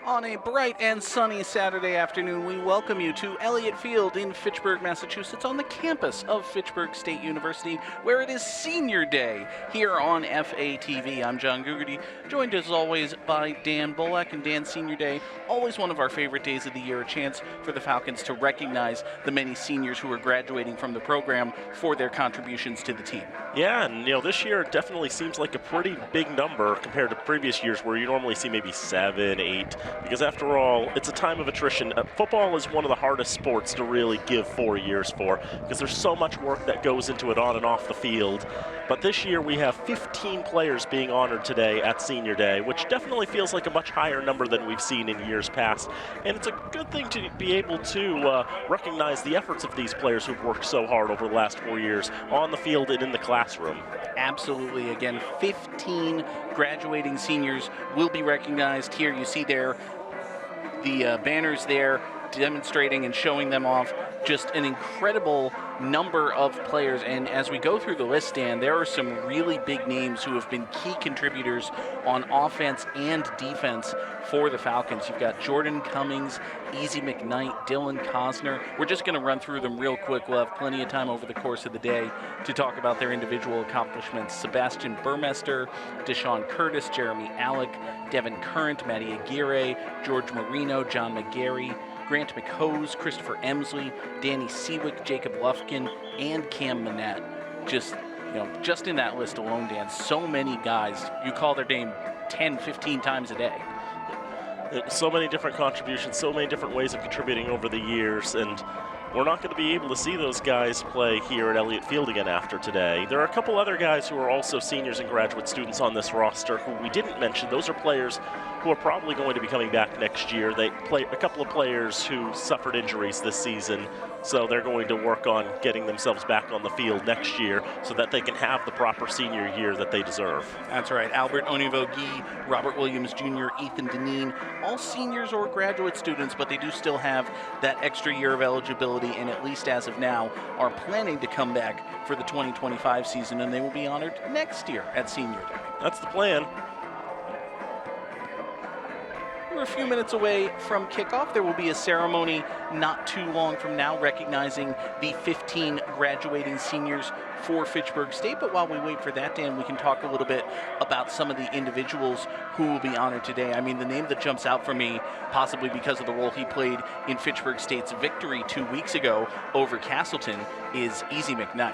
On a bright and sunny Saturday afternoon, we welcome you to Elliott Field in Fitchburg, Massachusetts, on the campus of Fitchburg State University, where it is Senior Day here on FATV. I'm John Gugerty, joined as always by Dan Bullock. And Dan, Senior Day, always one of our favorite days of the year, a chance for the Falcons to recognize the many seniors who are graduating from the program for their contributions to the team. Yeah, and this year it definitely seems like a pretty big number compared to previous years where you normally see maybe 7, 8. Because after all, it's a time of attrition. Football is one of the hardest sports to really give 4 years for because there's so much work that goes into it on and off the field. But this year we have 15 players being honored today at Senior Day, which definitely feels like a much higher number than we've seen in years past. And it's a good thing to be able to recognize the efforts of these players who've worked so hard over the last 4 years on the field and in the classroom. Absolutely. Again, 15 graduating seniors will be recognized. Here you see the banners there demonstrating and showing them off. Just an incredible number of players, and as we go through the list, Dan, there are some really big names who have been key contributors on offense and defense for the Falcons. You've got Jordan Cummings, Easy McKnight, Dylan Cosner. We're just going to run through them real quick. We'll have plenty of time over the course of the day to talk about their individual accomplishments. Sebastian Burmester, Deshaun Curtis, Jeremy Alec, Devin Current, Matty Aguirre, George Marino, John McGarry, Grant McHose, Christopher Emsley, Danny Seawick, Jacob Lufkin, and Cam Manette. Just in that list alone, Dan, so many guys. You call their name 10, 15 times a day. So many different contributions, so many different ways of contributing over the years, and we're not going to be able to see those guys play here at Elliott Field again after today. There are a couple other guys who are also seniors and graduate students on this roster who we didn't mention. Those are players who are probably going to be coming back next year. They play a couple of players who suffered injuries this season, so they're going to work on getting themselves back on the field next year so that they can have the proper senior year that they deserve. That's right. Albert Onivogi, Robert Williams Jr., Ethan Deneen, all seniors or graduate students, but they do still have that extra year of eligibility, and at least as of now are planning to come back for the 2025 season, and they will be honored next year at Senior Day. That's the plan. We're a few minutes away from kickoff. There will be a ceremony not too long from now recognizing the 15 graduating seniors for Fitchburg State. But while we wait for that, Dan, we can talk a little bit about some of the individuals who will be honored today. I mean, the name that jumps out for me, possibly because of the role he played in Fitchburg State's victory 2 weeks ago over Castleton, is Easy McKnight.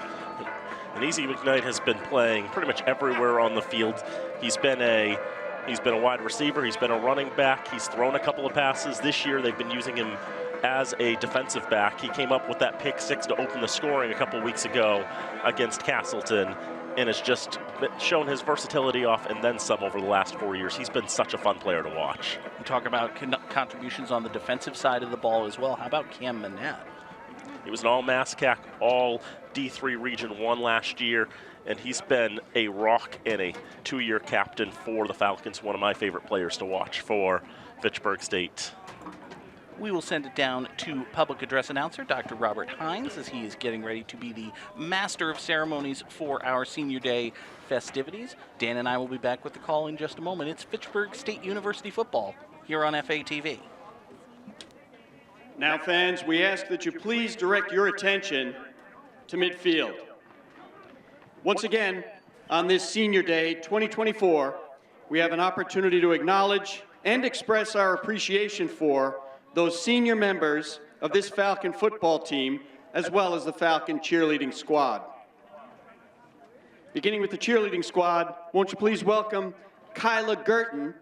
And Easy McKnight has been playing pretty much everywhere on the field. He's been a wide receiver. He's been a running back. He's thrown a couple of passes. This year, they've been using him as a defensive back. He came up with that pick six to open the scoring a couple weeks ago against Castleton, and has just shown his versatility off and then some over the last 4 years. He's been such a fun player to watch. You talk about contributions on the defensive side of the ball as well. How about Cam Manette? He was an all-MASCAC, all D3 Region 1 last year, and he's been a rock and a 2-year captain for the Falcons, one of my favorite players to watch for Fitchburg State. We will send it down to public address announcer Dr. Robert Hines as he is getting ready to be the master of ceremonies for our Senior Day festivities. Dan and I will be back with the call in just a moment. It's Fitchburg State University football here on FATV. Now, fans, we ask that you please direct your attention to midfield. Once again, on this Senior Day 2024, we have an opportunity to acknowledge and express our appreciation for those senior members of this Falcon football team, as well as the Falcon cheerleading squad. Beginning with the cheerleading squad, won't you please welcome Kyla Gurton,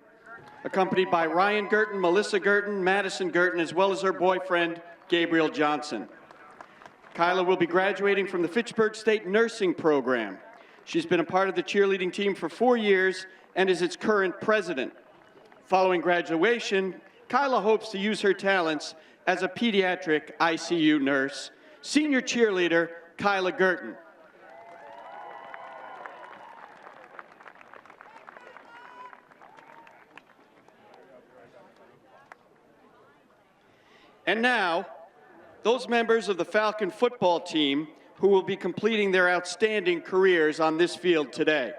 accompanied by Ryan Gurton, Melissa Gurton, Madison Gurton, as well as her boyfriend, Gabriel Johnson. Kyla will be graduating from the Fitchburg State Nursing Program. She's been a part of the cheerleading team for 4 years and is its current president. Following graduation, Kyla hopes to use her talents as a pediatric ICU nurse. Senior cheerleader, Kyla Gurton. And now, those members of the Falcon football team who will be completing their outstanding careers on this field today.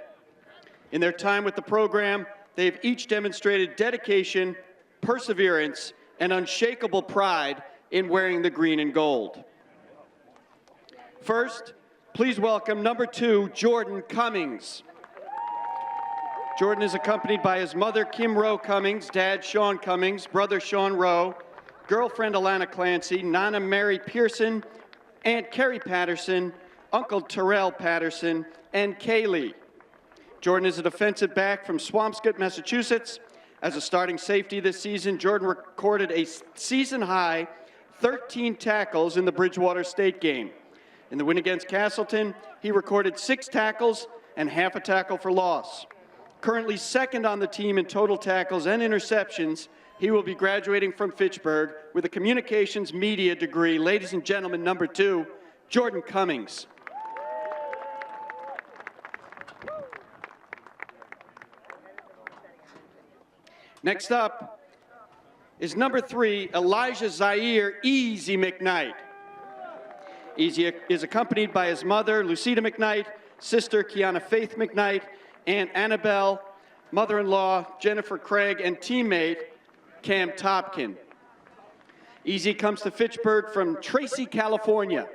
In their time with the program, they've each demonstrated dedication perseverance, and unshakable pride in wearing the green and gold. First, please welcome number 2, Jordan Cummings. Jordan is accompanied by his mother, Kim Rowe Cummings, dad, Sean Cummings, brother, Sean Rowe, girlfriend, Alana Clancy, Nana Mary Pearson, Aunt Carrie Patterson, Uncle Terrell Patterson, and Kaylee. Jordan is a defensive back from Swampscott, Massachusetts. As a starting safety this season, Jordan recorded a season-high 13 tackles in the Bridgewater State game. In the win against Castleton, he recorded 6 tackles and half a tackle for loss. Currently second on the team in total tackles and interceptions, he will be graduating from Fitchburg with a communications media degree. Ladies and gentlemen, number 2, Jordan Cummings. Next up is number 3, Elijah Zaire Easy McKnight. Easy is accompanied by his mother, Lucida McKnight, sister, Kiana Faith McKnight, Aunt Annabelle, mother-in-law, Jennifer Craig, and teammate, Cam Topkin. Easy comes to Fitchburg from Tracy, California.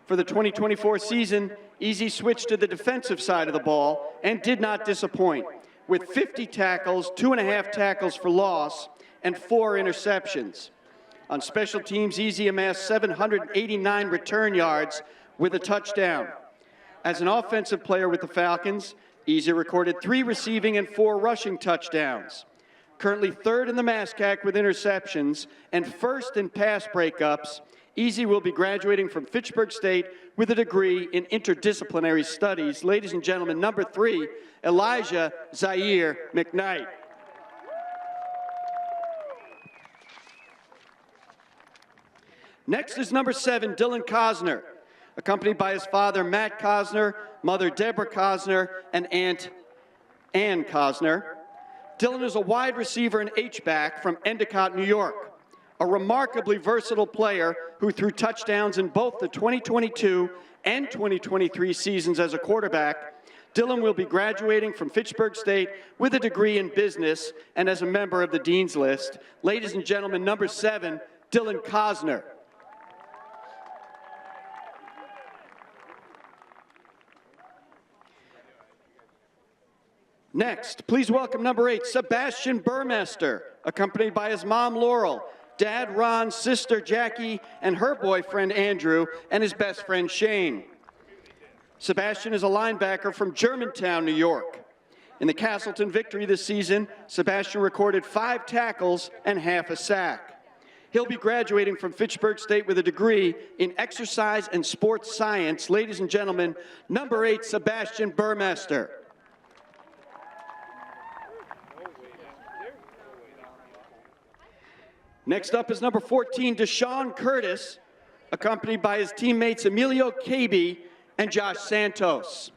For the 2024 season, Easy switched to the defensive side of the ball and did not disappoint, with 50 tackles, 2.5 tackles for loss, and 4 interceptions. On special teams, Easy amassed 789 return yards with a touchdown. As an offensive player with the Falcons, Easy recorded 3 receiving and 4 rushing touchdowns. Currently 3rd in the MASCAC with interceptions and 1st in pass breakups, Easy will be graduating from Fitchburg State with a degree in interdisciplinary studies. Ladies and gentlemen, number 3, Elijah Zaire McKnight. Next is number 7, Dylan Cosner, accompanied by his father, Matt Cosner, mother, Deborah Cosner, and Aunt Ann Cosner. Dylan is a wide receiver and H-back from Endicott, New York, a remarkably versatile player who threw touchdowns in both the 2022 and 2023 seasons as a quarterback. Dylan will be graduating from Fitchburg State with a degree in business and as a member of the Dean's List. Ladies and gentlemen, number 7, Dylan Cosner. Next, please welcome number 8, Sebastian Burmester, accompanied by his mom, Laurel, dad, Ron, sister, Jackie, and her boyfriend, Andrew, and his best friend, Shane. Sebastian is a linebacker from Germantown, New York. In the Castleton victory this season, Sebastian recorded 5 tackles and half a sack. He'll be graduating from Fitchburg State with a degree in exercise and sports science. Ladies and gentlemen, number 8, Sebastian Burmester. Next up is number 14, Deshaun Curtis, accompanied by his teammates Emilio Caby and Josh Santos.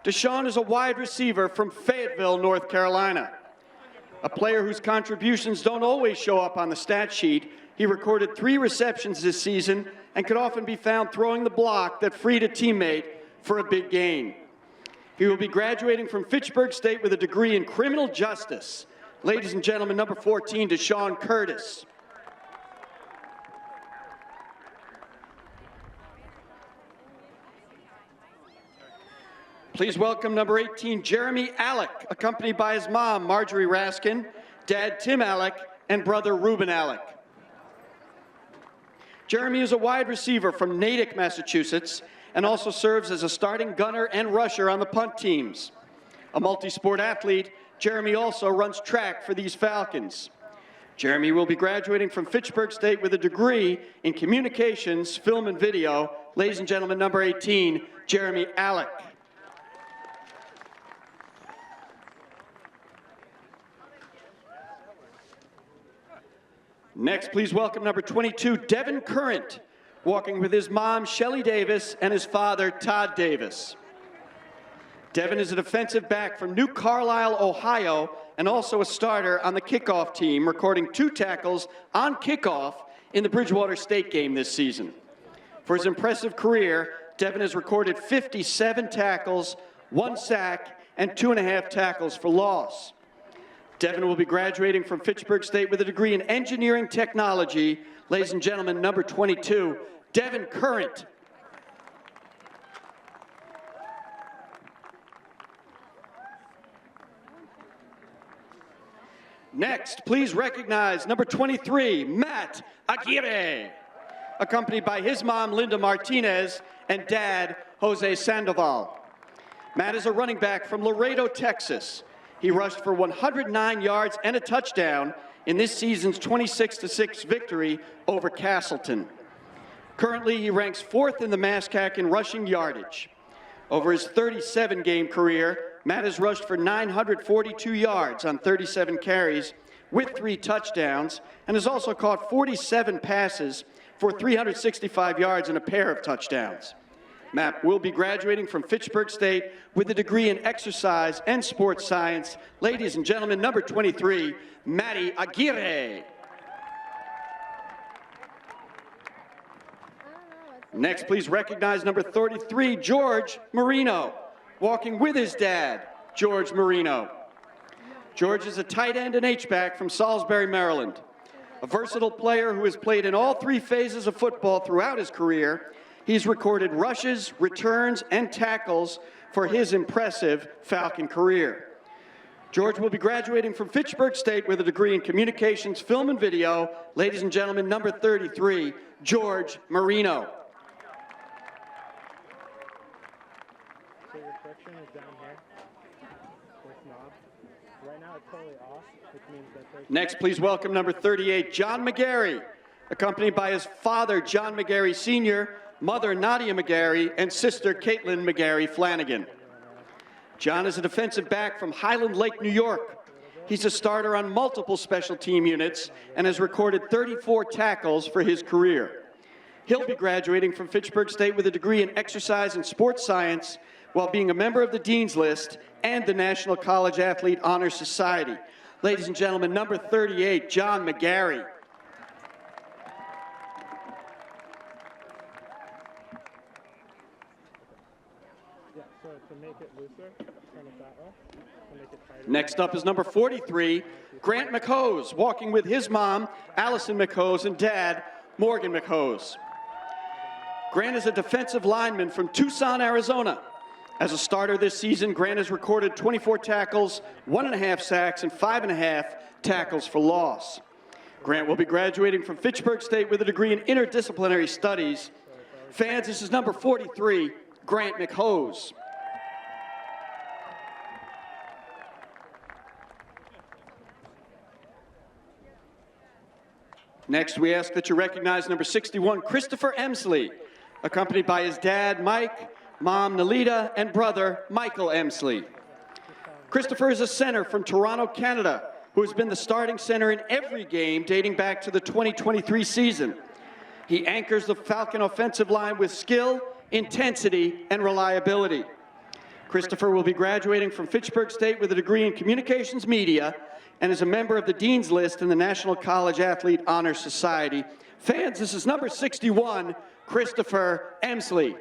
Deshaun is a wide receiver from Fayetteville, North Carolina. A player whose contributions don't always show up on the stat sheet. He recorded 3 receptions this season and could often be found throwing the block that freed a teammate for a big gain. He will be graduating from Fitchburg State with a degree in criminal justice. Ladies and gentlemen, number 14, Deshaun Curtis. Please welcome number 18, Jeremy Alec, accompanied by his mom, Marjorie Raskin, dad, Tim Alec, and brother, Reuben Alec. Jeremy is a wide receiver from Natick, Massachusetts, and also serves as a starting gunner and rusher on the punt teams. A multi-sport athlete, Jeremy also runs track for these Falcons. Jeremy will be graduating from Fitchburg State with a degree in communications, film, and video. Ladies and gentlemen, number 18, Jeremy Alec. Next, please welcome number 22, Devin Current, walking with his mom, Shelly Davis, and his father, Todd Davis. Devin is a defensive back from New Carlisle, Ohio, and also a starter on the kickoff team, recording 2 tackles on kickoff in the Bridgewater State game this season. For his impressive career, Devin has recorded 57 tackles, 1 sack, and 2.5 tackles for loss. Devin will be graduating from Fitchburg State with a degree in engineering technology. Ladies and gentlemen, number 22, Devin Current. Next, please recognize number 23, Matt Aguirre, accompanied by his mom, Linda Martinez, and dad, Jose Sandoval. Matt is a running back from Laredo, Texas. He rushed for 109 yards and a touchdown in this season's 26-6 victory over Castleton. Currently, he ranks 4th in the MASCAC in rushing yardage. Over his 37-game career, Matt has rushed for 942 yards on 37 carries with 3 touchdowns and has also caught 47 passes for 365 yards and a pair of touchdowns. Matt will be graduating from Fitchburg State with a degree in exercise and sports science. Ladies and gentlemen, number 23, Matty Aguirre. Next, please recognize number 33, George Marino, walking with his dad, George Marino. George is a tight end and H-back from Salisbury, Maryland. A versatile player who has played in all 3 phases of football throughout his career, he's recorded rushes, returns, and tackles for his impressive Falcon career. George will be graduating from Fitchburg State with a degree in communications, film, and video. Ladies and gentlemen, number 33, George Marino. So your friction is down here. This knob. Right now it's totally off, which means that there's... Next, please welcome number 38, John McGarry, accompanied by his father, John McGarry Sr., mother, Nadia McGarry, and sister, Caitlin McGarry Flanagan. John is a defensive back from Highland Lake, New York. He's a starter on multiple special team units and has recorded 34 tackles for his career. He'll be graduating from Fitchburg State with a degree in exercise and sports science while being a member of the Dean's List and the National College Athlete Honor Society. Ladies and gentlemen, number 38, John McGarry. Yeah, so to make it looser, turn it that way. To make it tighter. Next up is number 43, Grant McHose, walking with his mom, Allison McHose, and dad, Morgan McHose. Grant is a defensive lineman from Tucson, Arizona. As a starter this season, Grant has recorded 24 tackles, 1.5 sacks, and 5.5 tackles for loss. Grant will be graduating from Fitchburg State with a degree in interdisciplinary studies. Fans, this is number 43, Grant McHose. Next, we ask that you recognize number 61, Christopher Emsley, accompanied by his dad, Mike, mom, Nalita, and brother, Michael Emsley. Christopher is a center from Toronto, Canada, who has been the starting center in every game dating back to the 2023 season. He anchors the Falcon offensive line with skill, intensity, and reliability. Christopher will be graduating from Fitchburg State with a degree in communications media and is a member of the Dean's List in the National College Athlete Honor Society. Fans, this is number 61, Christopher Emsley.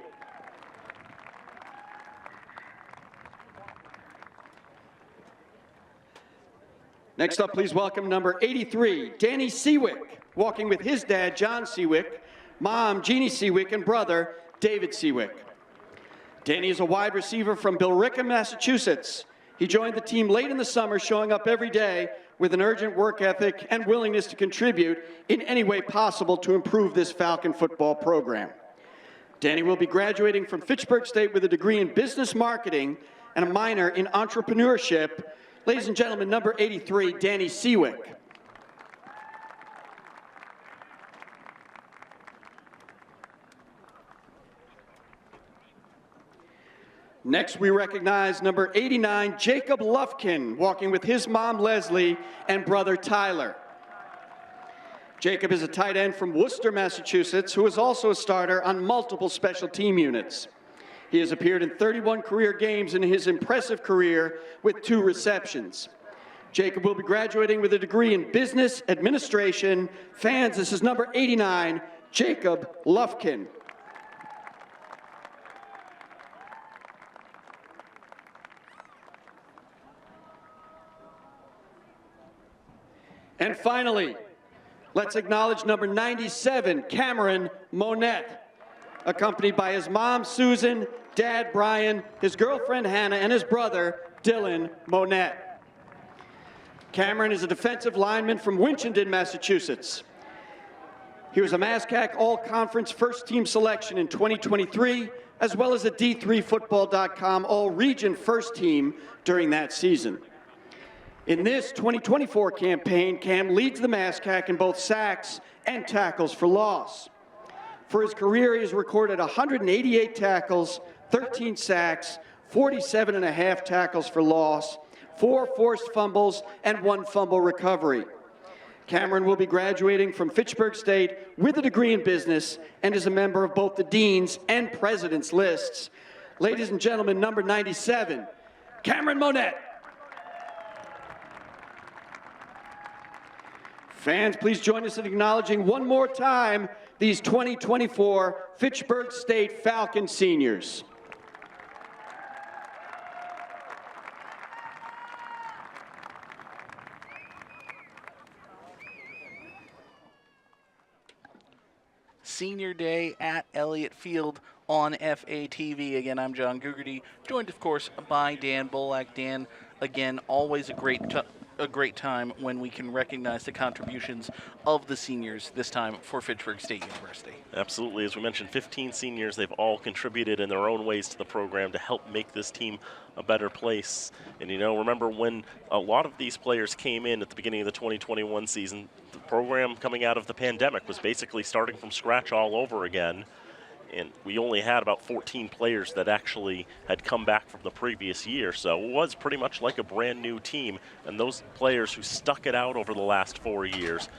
Next up, please welcome number 83, Danny Seawick, walking with his dad, John Seawick, mom, Jeannie Seawick, and brother, David Seawick. Danny is a wide receiver from Billerica, Massachusetts. He joined the team late in the summer, showing up every day with an urgent work ethic and willingness to contribute in any way possible to improve this Falcon football program. Danny will be graduating from Fitchburg State with a degree in business marketing and a minor in entrepreneurship. Ladies and gentlemen, number 83, Danny Seawick. Next, we recognize number 89, Jacob Lufkin, walking with his mom, Leslie, and brother, Tyler. Jacob is a tight end from Worcester, Massachusetts, who is also a starter on multiple special team units. He has appeared in 31 career games in his impressive career with 2 receptions. Jacob will be graduating with a degree in business administration. Fans, this is number 89, Jacob Lufkin. And finally, let's acknowledge number 97, Cameron Monette, accompanied by his mom, Susan, dad, Brian, his girlfriend, Hannah, and his brother, Dylan Monette. Cameron is a defensive lineman from Winchendon, Massachusetts. He was a MASCAC All-Conference First-Team selection in 2023, as well as a D3Football.com All-Region First Team during that season. In this 2024 campaign, Cam leads the MASCAC in both sacks and tackles for loss. For his career, he has recorded 188 tackles, 13 sacks, 47.5 tackles for loss, 4 forced fumbles, and 1 fumble recovery. Cameron will be graduating from Fitchburg State with a degree in business and is a member of both the Dean's and President's lists. Ladies and gentlemen, number 97, Cameron Monette. Fans, please join us in acknowledging one more time these 2024 Fitchburg State Falcon seniors. Senior Day at Elliott Field on FATV. Again, I'm John Gugerty, joined, of course, by Dan Bolak. Dan, again, always a great time when we can recognize the contributions of the seniors, this time for Fitchburg State University. Absolutely. As we mentioned, 15 seniors. They've all contributed in their own ways to the program to help make this team a better place. And, you know, remember when a lot of these players came in at the beginning of the 2021 season, the program coming out of the pandemic was basically starting from scratch all over again. And we only had about 14 players that actually had come back from the previous year. So it was pretty much like a brand new team. And those players who stuck it out over the last 4 years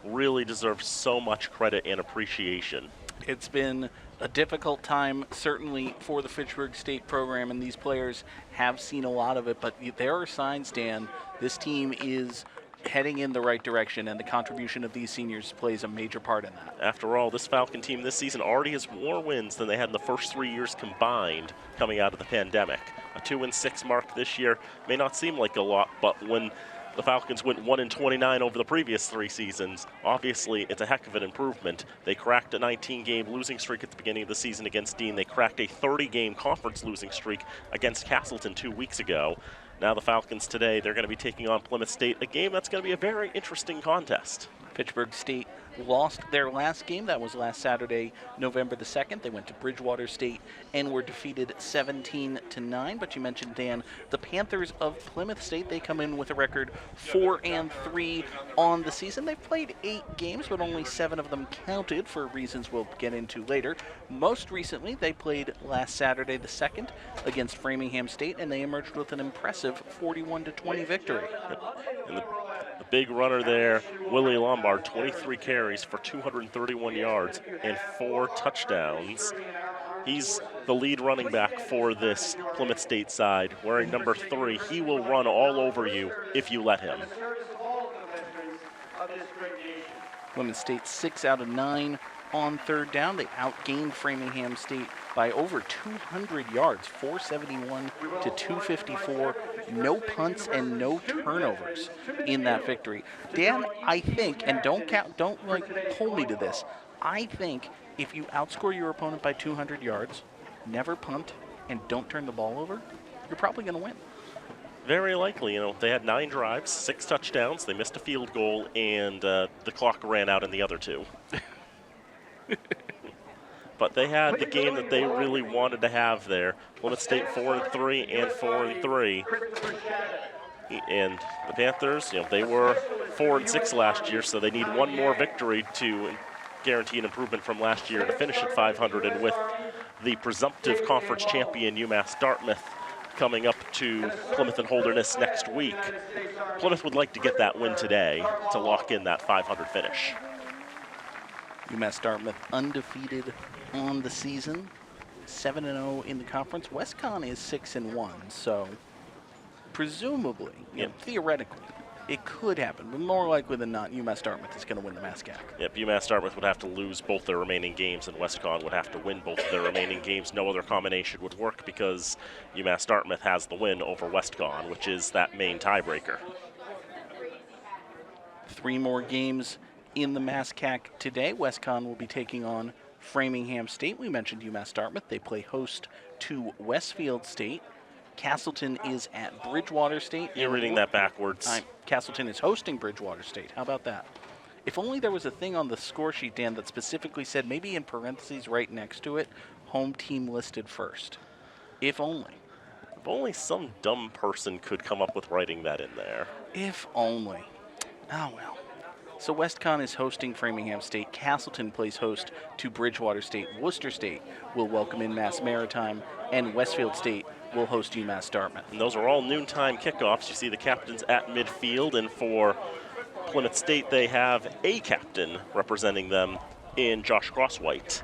really deserve so much credit and appreciation. It's been a difficult time, certainly, for the Fitchburg State program, and these players have seen a lot of it. But there are signs, Dan, this team is heading in the right direction, and the contribution of these seniors plays a major part in that. After all, this Falcon team this season already has more wins than they had in the first 3 years combined coming out of the pandemic. A 2-6 mark this year may not seem like a lot, but when the Falcons went 1-29 over the previous 3 seasons, obviously it's a heck of an improvement. They cracked a 19-game losing streak at the beginning of the season against Dean. They cracked a 30-game conference losing streak against Castleton 2 weeks ago. Now the Falcons today, they're going to be taking on Plymouth State, a game that's going to be a very interesting contest. Fitchburg State lost their last game. That was last Saturday, November the 2nd. They went to Bridgewater State and were defeated 17-9. But you mentioned, Dan, the Panthers of Plymouth State, they come in with a record 4-3 on the season. They've played 8 games, but only 7 of them counted for reasons we'll get into later. Most recently, they played last Saturday the 2nd against Framingham State, and they emerged with an impressive 41-20 victory. And the big runner there, Willie Lombard, 23 carries for 231 yards and 4 touchdowns. He's the lead running back for this Plymouth State side, wearing number 3. He will run all over you if you let him. Plymouth State 6 out of 9 on third down. They outgained Framingham State by over 200 yards, 471 to 254. No punts and no turnovers in that victory. Dan, I think, and don't hold me to this, I think if you outscore your opponent by 200 yards, never punt, and don't turn the ball over, you're probably going to win. Very likely. You know, they had 9 drives, 6 touchdowns. They missed a field goal, and the clock ran out in the other 2. But they had the game that they really wanted to have there. Plymouth State 4-3 and 4-3. And the Panthers, you know, they were 4-6 last year, so they need one more victory to guarantee an improvement from last year to finish at 500. And with the presumptive conference champion UMass Dartmouth coming up to Plymouth and Holderness next week, Plymouth would like to get that win today to lock in that 500 finish. UMass Dartmouth undefeated on the season, 7-0 in the conference. WestCon is 6-1, so presumably, theoretically, it could happen, but more likely than not, UMass Dartmouth is going to win the MASCAC. Yep, UMass Dartmouth would have to lose both their remaining games, and WestCon would have to win both of their remaining games. No other combination would work because UMass Dartmouth has the win over WestCon, which is that main tiebreaker. 3 more games in the MASCAC today. WestCon will be taking on Framingham State. We mentioned UMass Dartmouth. They play host to Westfield State. Castleton is at Bridgewater State. You're reading that backwards. Castleton is hosting Bridgewater State. How about that? If only there was a thing on the score sheet, Dan, that specifically said, maybe in parentheses right next to it, home team listed first. If only. If only some dumb person could come up with writing that in there. If only. Oh, well. So WestCon is hosting Framingham State. Castleton plays host to Bridgewater State. Worcester State will welcome in Mass Maritime. And Westfield State will host UMass Dartmouth. And those are all noontime kickoffs. You see the captains at midfield, and for Plymouth State, they have a captain representing them in Josh Crosswhite.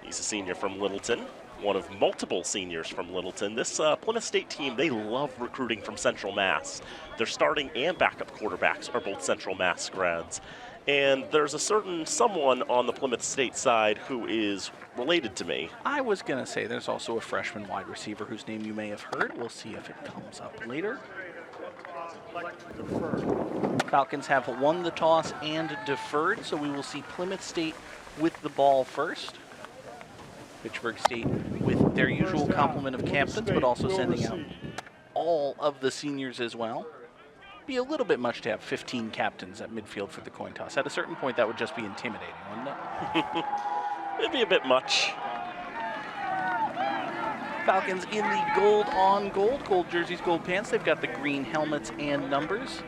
He's a senior from Littleton, one of multiple seniors from Littleton. This Plymouth State team, they love recruiting from Central Mass. Their starting and backup quarterbacks are both Central Mass grads. And there's a certain someone on the Plymouth State side who is related to me. I was going to say there's also a freshman wide receiver whose name you may have heard. We'll see if it comes up later. Falcons have won the toss and deferred, so we will see Plymouth State with the ball first. Fitchburg State with their usual complement of captains, but also sending out all of the seniors as well. Be a little bit much to have 15 captains at midfield for the coin toss. At a certain point, that would just be intimidating, wouldn't it? It'd be a bit much. Falcons in the gold on gold, gold jerseys, gold pants. They've got the green helmets and numbers.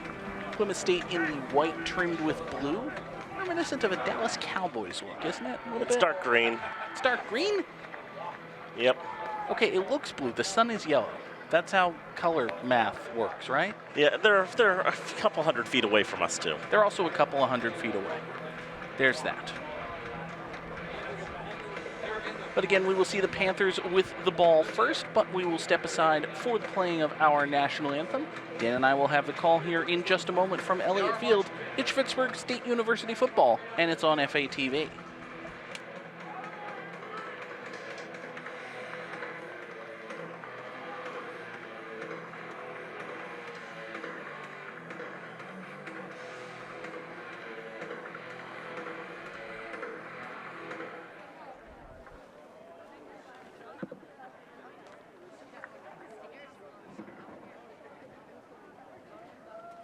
Plymouth State in the white trimmed with blue. Reminiscent of a Dallas Cowboys look, isn't it? It's dark green. It's dark green? Yep. Okay, it looks blue. The sun is yellow. That's how color math works, right? Yeah, they're a couple hundred feet away from us, too. They're also a couple of 100 feet away. There's that. But again, we will see the Panthers with the ball first, but we will step aside for the playing of our national anthem. Dan and I will have the call here in just a moment from Elliott Field. It's Fitchburg State University football, and it's on FATV.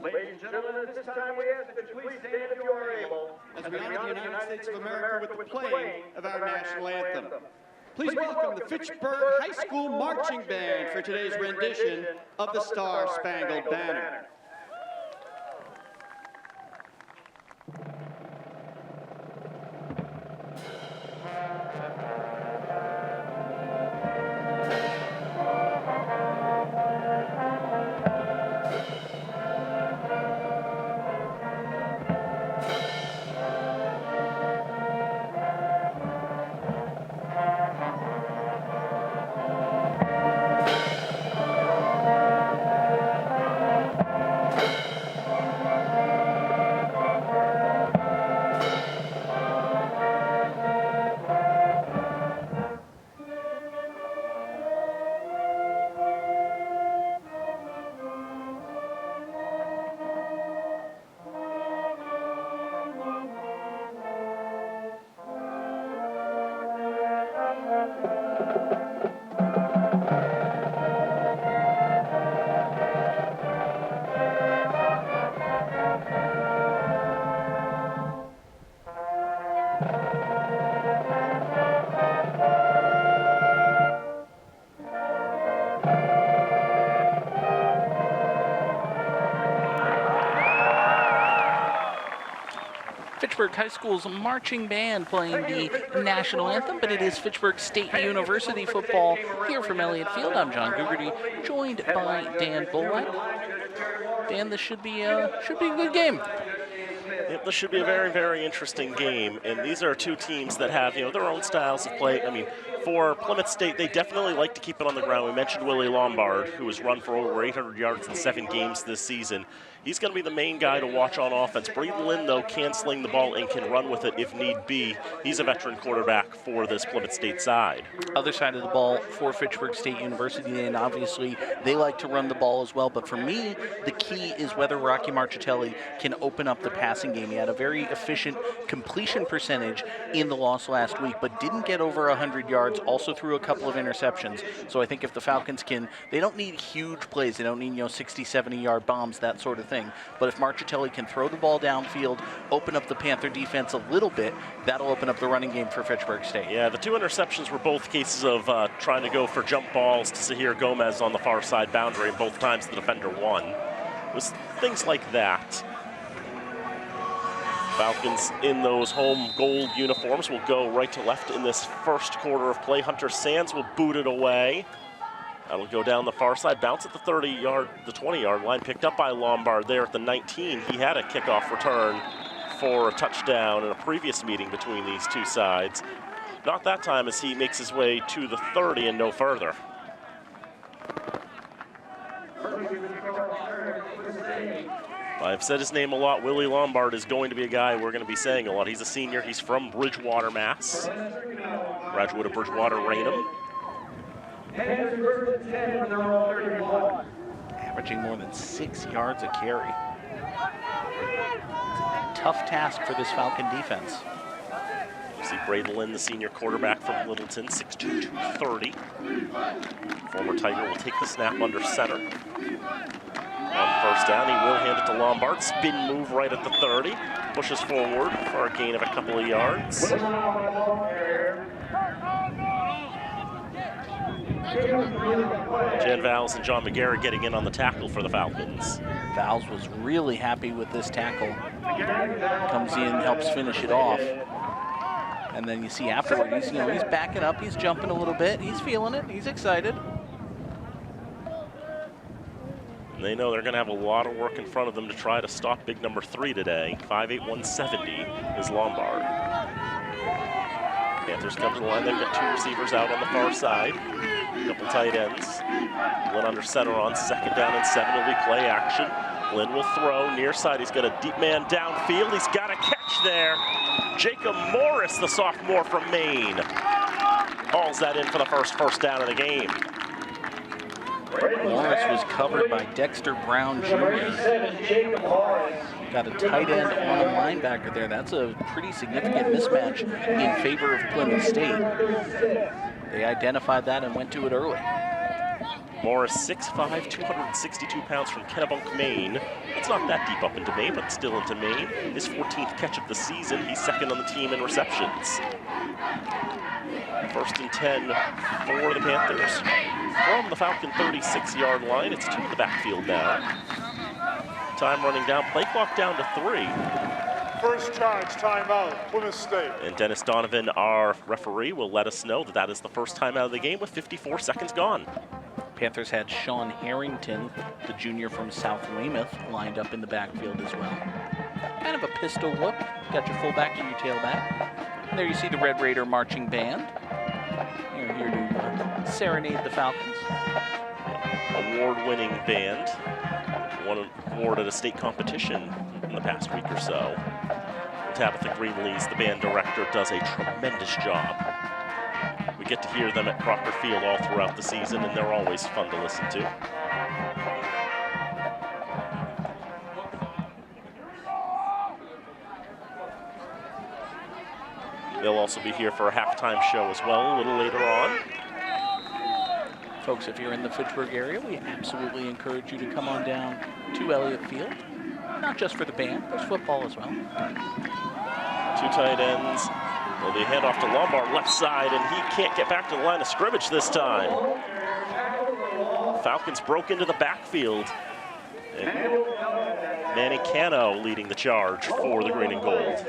Ladies and gentlemen, at this time we ask that you please stand if you are able as we honor the United States of America with the playing of our national anthem. Please welcome the Fitchburg High School Marching Band for today's rendition of the Star-Spangled Banner. Fitchburg High School's marching band playing the national anthem, but it is Fitchburg State University football here from Elliott Field. I'm John Gugerty, joined by Dan Bullwight. Dan, this should be a good game. Yep, this should be a very, very interesting game. And these are two teams that have, their own styles of play. I mean, for Plymouth State, they definitely like to keep it on the ground. We mentioned Willie Lombard, who has run for over 800 yards in 7 games this season. He's going to be the main guy to watch on offense. Braden Lynn, though, can sling the ball and can run with it if need be. He's a veteran quarterback for this Plymouth State side. Other side of the ball for Fitchburg State University, and obviously they like to run the ball as well. But for me, the key is whether Rocky Marchitelli can open up the passing game. He had a very efficient completion percentage in the loss last week, but didn't get over 100 yards, also threw a couple of interceptions. So I think if the Falcons can, they don't need huge plays. They don't need, 60, 70-yard bombs, that sort of thing. But if Marchitelli can throw the ball downfield, open up the Panther defense a little bit, that'll open up the running game for Fitchburg State. Yeah, the 2 interceptions were both cases of trying to go for jump balls to Sahir Gomez on the far side boundary, and both times the defender won. It was things like that. Falcons in those home gold uniforms will go right to left in this first quarter of play. Hunter Sands will boot it away. That'll go down the far side, bounce at the 20-yard line, picked up by Lombard there at the 19. He had a kickoff return for a touchdown in a previous meeting between these two sides. Not that time, as he makes his way to the 30 and no further. I've said his name a lot. Willie Lombard is going to be a guy we're going to be saying a lot. He's a senior. He's from Bridgewater, Mass. Graduate of Bridgewater Raynham. Averaging more than 6 yards a carry. Tough task for this Falcon defense. You see Braden Lynn, the senior quarterback from Littleton, 6'2", 230. Former Tiger will take the snap under center. On first down, he will hand it to Lombard. Spin move right at the 30. Pushes forward for a gain of a couple of yards. Jan Vowles and John McGarrett getting in on the tackle for the Falcons. Vowles was really happy with this tackle. Comes in, helps finish it off. And then you see afterward, he's backing up, he's jumping a little bit, he's feeling it, he's excited. And they know they're going to have a lot of work in front of them to try to stop big number 3 today. 5'8", 170 is Lombard. Panthers come to the line. They've got 2 receivers out on the far side. Couple tight ends. One under center on 2nd down and 7 will be play action. Glenn will throw near side. He's got a deep man downfield. He's got a catch there. Jacob Morris, the sophomore from Maine, hauls that in for the first down of the game. Morris was covered by Dexter Brown Jr. Got a tight end on a linebacker there. That's a pretty significant mismatch in favor of Plymouth State. They identified that and went to it early. Morris, 6'5", 262 pounds from Kennebunk, Maine. It's not that deep up into Maine, but still into Maine. His 14th catch of the season. He's 2nd on the team in receptions. 1st and 10 for the Panthers. From the Falcon 36-yard line, it's 2 in the backfield now. Time running down, play clock down to 3. First charge, timeout, Plymouth State. And Dennis Donovan, our referee, will let us know that that is the first timeout of the game with 54 seconds gone. Panthers had Sean Harrington, the junior from South Weymouth, lined up in the backfield as well. Kind of a pistol whip. Got your fullback and your tailback. And there you see the Red Raider marching band. They're here to serenade the Falcons. Award-winning band. Won an award at a state competition in the past week or so. Tabitha Greenlees, the band director, does a tremendous job. We get to hear them at Crocker Field all throughout the season, and they're always fun to listen to. They'll also be here for a halftime show as well a little later on. Folks, if you're in the Fitchburg area, we absolutely encourage you to come on down to Elliott Field. Not just for the band, there's football as well. 2 tight ends. Well, they hand off to Lombard left side, and he can't get back to the line of scrimmage this time. Falcons broke into the backfield. And Manny Cano leading the charge for the green and gold.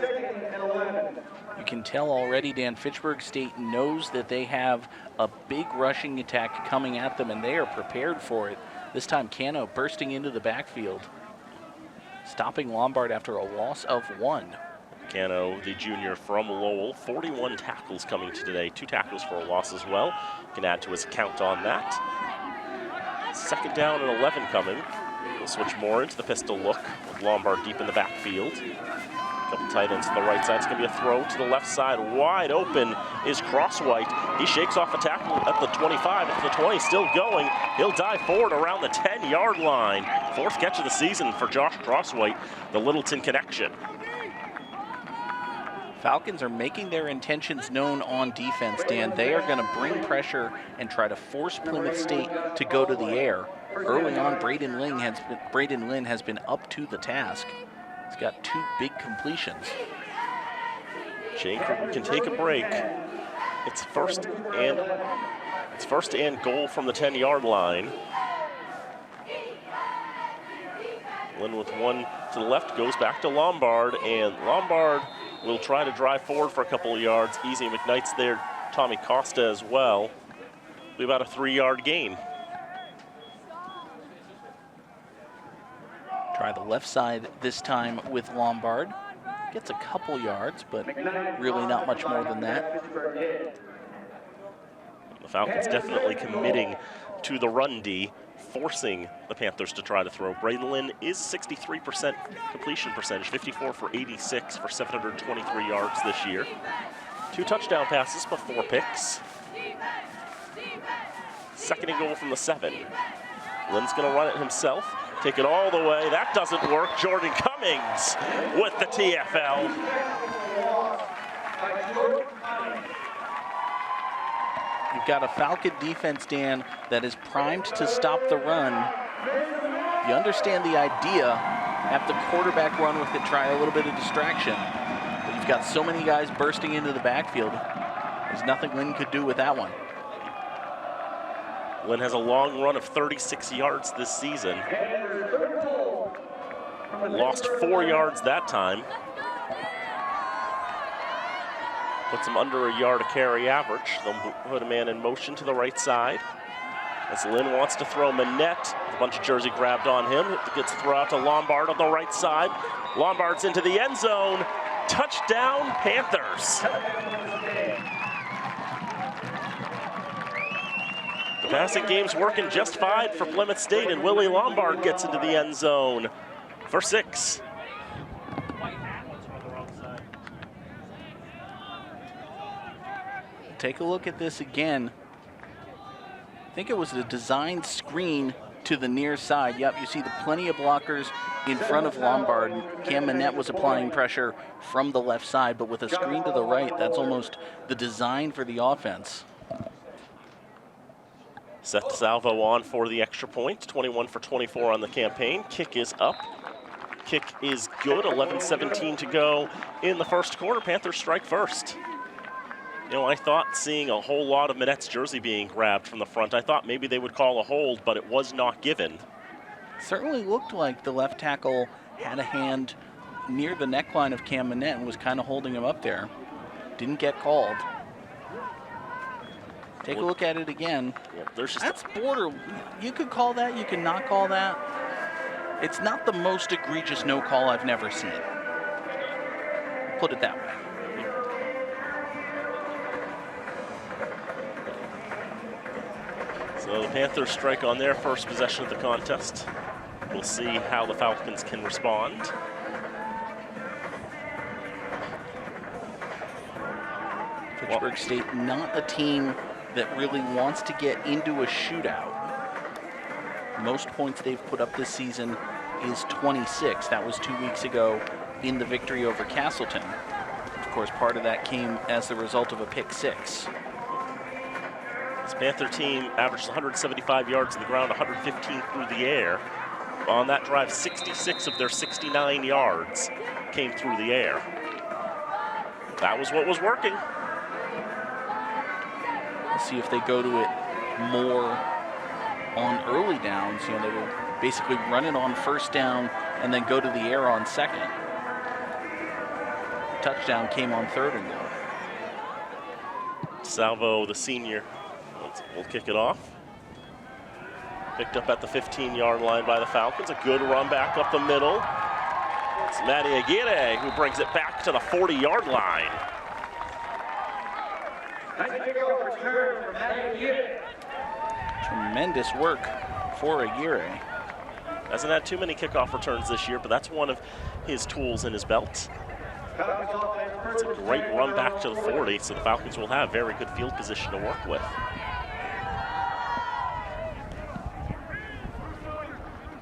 You can tell already, Dan, Fitchburg State knows that they have a big rushing attack coming at them, and they are prepared for it. This time, Cano bursting into the backfield, stopping Lombard after a loss of 1. Cano, the junior from Lowell, 41 tackles coming to today, 2 tackles for a loss as well. Can add to his count on that. 2nd down and 11 coming. They'll switch more into the pistol look with Lombard deep in the backfield. A couple tight ends to the right side. It's going to be a throw to the left side. Wide open is Crosswhite. He shakes off a tackle at the 25, at the 20, still going. He'll dive forward around the 10-yard line. 4th catch of the season for Josh Crosswhite, the Littleton connection. Falcons are making their intentions known on defense, Dan. They are going to bring pressure and try to force Plymouth State to go to the air. Early on, Braden Lynn has been up to the task. He's got 2 big completions. Jacob can take a break. It's first and goal from the 10-yard line. Lynn with one to the left goes back to Lombard, and Lombard will try to drive forward for a couple of yards. Easy McKnight's there, Tommy Costa as well. Be about a 3-yard gain. Try the left side this time with Lombard. Gets a couple yards, but really not much more than that. The Falcons definitely committing to the run D, forcing the Panthers to try to throw. Braden Lynn is 63% completion percentage, 54 for 86 for 723 yards this year. 2 touchdown passes, but 4 picks. 2nd and goal from the 7. Lynn's going to run it himself. Take it all the way. That doesn't work. Jordan Cummings with the TFL. You've got a Falcon defense, Dan, that is primed to stop the run. You understand the idea. Have the quarterback run with it, try a little bit of distraction. But you've got so many guys bursting into the backfield. There's nothing Lynn could do with that one. Lynn has a long run of 36 yards this season. Lost 4 yards that time. Puts him under a yard a carry average. They'll put a man in motion to the right side. As Lynn wants to throw Manette, a bunch of jersey grabbed on him. Gets a throw out to Lombard on the right side. Lombard's into the end zone. Touchdown, Panthers. The passing game's working just fine for Plymouth State, and Willie Lombard gets into the end zone for 6. Take a look at this again. I think it was a designed screen to the near side. Yep, you see plenty of blockers in front of Lombard. Cam Manette was applying pressure from the left side, but with a screen to the right, that's almost the design for the offense. Seth DeSalvo on for the extra point. 21 for 24 on the campaign. Kick is up. Kick is good. 11-17 to go in the first quarter. Panthers strike first. You know, I thought seeing a whole lot of Manette's jersey being grabbed from the front, I thought maybe they would call a hold, but it was not given. Certainly looked like the left tackle had a hand near the neckline of Cam Manette and was kind of holding him up there. Didn't get called. Take a look at it again. Yeah, there's just that's border. You could call that, you could not call that. It's not the most egregious no call I've never seen. Put it that way. So the Panthers strike on their first possession of the contest. We'll see how the Falcons can respond. Fitchburg State, not a team that really wants to get into a shootout. Most points they've put up this season is 26. That was 2 weeks ago in the victory over Castleton. Of course, part of that came as the result of a pick 6. This Panther team averaged 175 yards on the ground, 115 through the air. On that drive, 66 of their 69 yards came through the air. That was what was working. See if they go to it more on early downs. You know, they will basically run it on first down and then go to the air on second. Touchdown came on 3rd and goal. Salvo, the senior, will kick it off. Picked up at the 15-yard line by the Falcons. A good run back up the middle. It's Matty Aguirre who brings it back to the 40-yard line. Tremendous work for Aguirre. Hasn't had too many kickoff returns this year, but that's one of his tools in his belt. It's a great run back to the 40, so the Falcons will have very good field position to work with.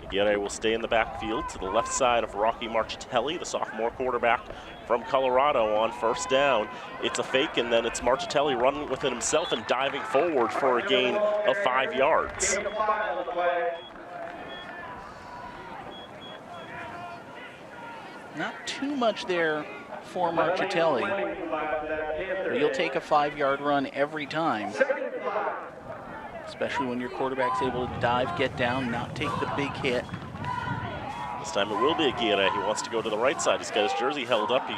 Aguirre will stay in the backfield to the left side of Rocky Marchitelli, the sophomore quarterback from Colorado on first down. It's a fake, and then it's Marchitelli running with it himself and diving forward for a gain of 5 yards. Not too much there for Marchitelli, but you'll take a 5-yard run every time, especially when your quarterback's able to dive, get down, not take the big hit. This time it will be Aguirre. He wants to go to the right side. He's got his jersey held up. He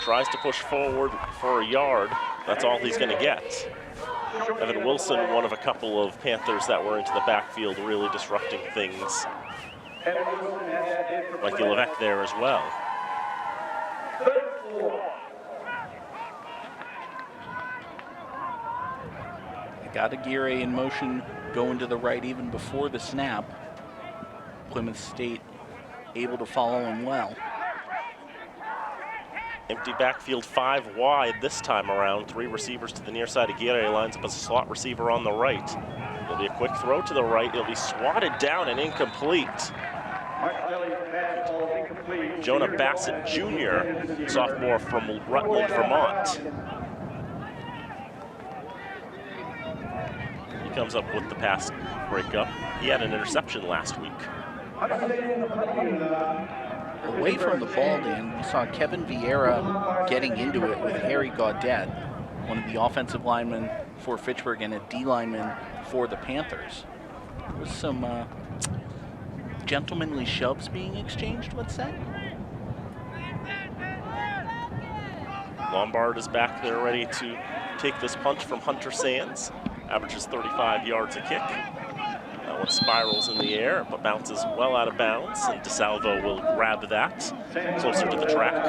tries to push forward for a yard. That's all he's going to get. Evan Wilson, one of a couple of Panthers that were into the backfield, really disrupting things. Mikey Levesque there as well. Got Aguirre in motion, going to the right even before the snap. Plymouth State able to follow him well. Empty backfield, 5 wide this time around. 3 receivers to the near side. Aguirre lines up as a slot receiver on the right. It'll be a quick throw to the right. It'll be swatted down and incomplete. Jonah Bassett Jr., sophomore from Rutland, Vermont. He comes up with the pass breakup. He had an interception last week. Away from the ball, Dan, we saw Kevin Vieira getting into it with Harry Gaudet, one of the offensive linemen for Fitchburg and a D lineman for the Panthers. There was some gentlemanly shoves being exchanged, let's say. Lombard is back there ready to take this punt from Hunter Sands. Averages 35 yards a kick. That one spirals in the air, but bounces well out of bounds, and DeSalvo will grab that closer to the track.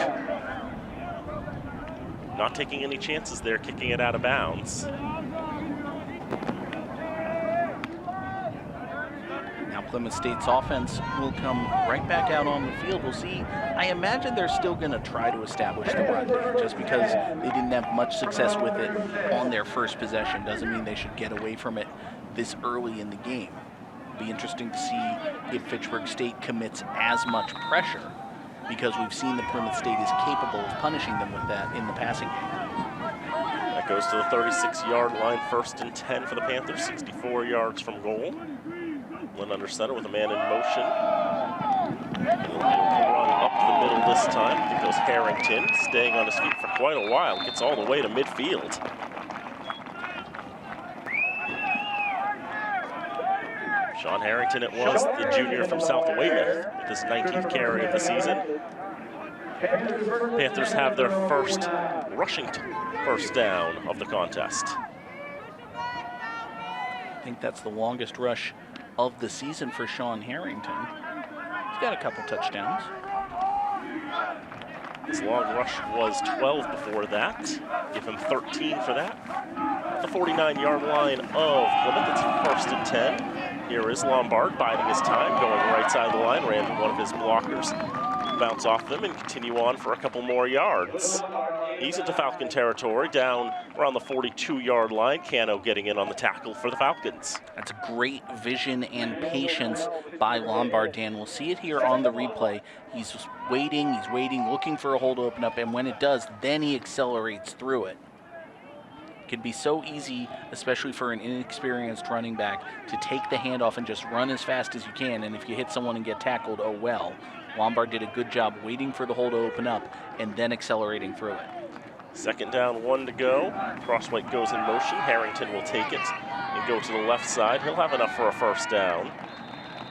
Not taking any chances there, kicking it out of bounds. Now Plymouth State's offense will come right back out on the field. We'll see. I imagine they're still going to try to establish the run, just because they didn't have much success with it on their first possession doesn't mean they should get away from it this early in the game. It'll be interesting to see if Fitchburg State commits as much pressure, because we've seen that Plymouth State is capable of punishing them with that in the passing game. That goes to the 36-yard line, 1st and 10 for the Panthers, 64 yards from goal. Lynn under center with a man in motion. Run up the middle this time. I think it was Harrington, staying on his feet for quite a while. Gets all the way to midfield. Sean Harrington it was, the junior from South Weymouth, with his 19th carry of the season. Panthers have their first rushing first down of the contest. I think that's the longest rush of the season for Sean Harrington. He's got a couple touchdowns. His long rush was 12 before that. Give him 13 for that. At the 49-yard line of Plymouth, it's 1st and 10. Here is Lombard biding his time, going right side of the line, ran one of his blockers. Bounce off them and continue on for a couple more yards. He's into Falcon territory, down around the 42-yard line. Cano getting in on the tackle for the Falcons. That's great vision and patience by Lombard, Dan. We'll see it here on the replay. He's waiting, looking for a hole to open up, and when it does, then he accelerates through it. It can be so easy, especially for an inexperienced running back, to take the handoff and just run as fast as you can, and if you hit someone and get tackled, oh well. Lombard did a good job waiting for the hole to open up and then accelerating through it. 2nd down, 1 to go. Crosswhite goes in motion. Harrington will take it and go to the left side. He'll have enough for a first down.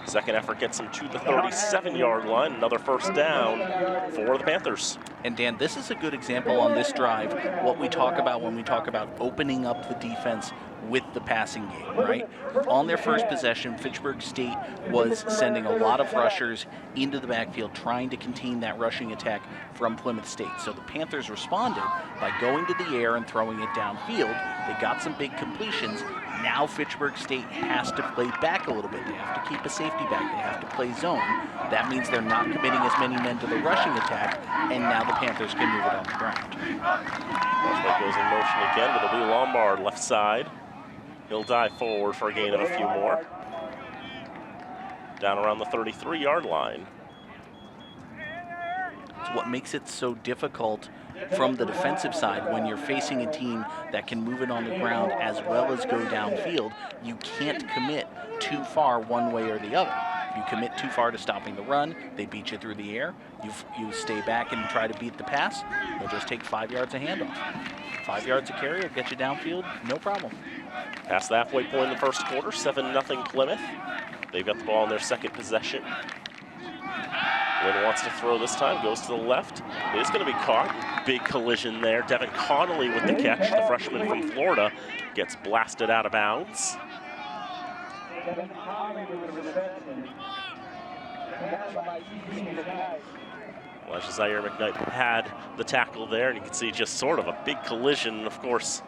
Second effort gets him to the 37-yard line. Another first down for the Panthers. And Dan, this is a good example on this drive, what we talk about when we talk about opening up the defense with the passing game, right? On their first possession, Fitchburg State was sending a lot of rushers into the backfield, trying to contain that rushing attack from Plymouth State. So the Panthers responded by going to the air and throwing it downfield. They got some big completions. Now Fitchburg State has to play back a little bit. They have to keep a safety back. They have to play zone. That means they're not committing as many men to the rushing attack, and now the Panthers can move it on the ground. Rushback goes in motion again, but it'll be Lombard left side. He'll dive forward for a gain of a few more. Down around the 33-yard line. It's what makes it so difficult from the defensive side when you're facing a team that can move it on the ground as well as go downfield. You can't commit too far one way or the other. If you commit too far to stopping the run, they beat you through the air. You stay back and try to beat the pass, they'll just take 5 yards of handoff. 5 yards of carry will get you downfield, no problem. Past the halfway point in the first quarter, 7-0 Plymouth. They've got the ball in their second possession. Wynn wants to throw this time, goes to the left. It's going to be caught. Big collision there. Devin Connolly with the catch. The freshman from Florida gets blasted out of bounds. Elijah Zaire McKnight had the tackle there, and you can see just sort of a big collision. Of course,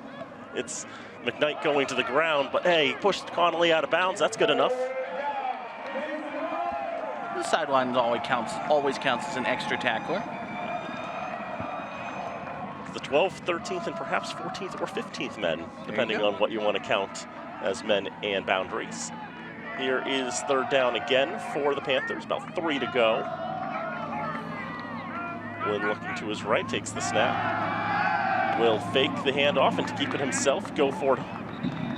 it's McKnight going to the ground, but hey, he pushed Connolly out of bounds. That's good enough. The sideline always counts as an extra tackler. The 12th, 13th, and perhaps 14th or 15th men, depending on what you want to count as men and boundaries. Here is third down again for the Panthers, about 3 to go. Lynn looking to his right, takes the snap. Will fake the handoff and to keep it himself, go for it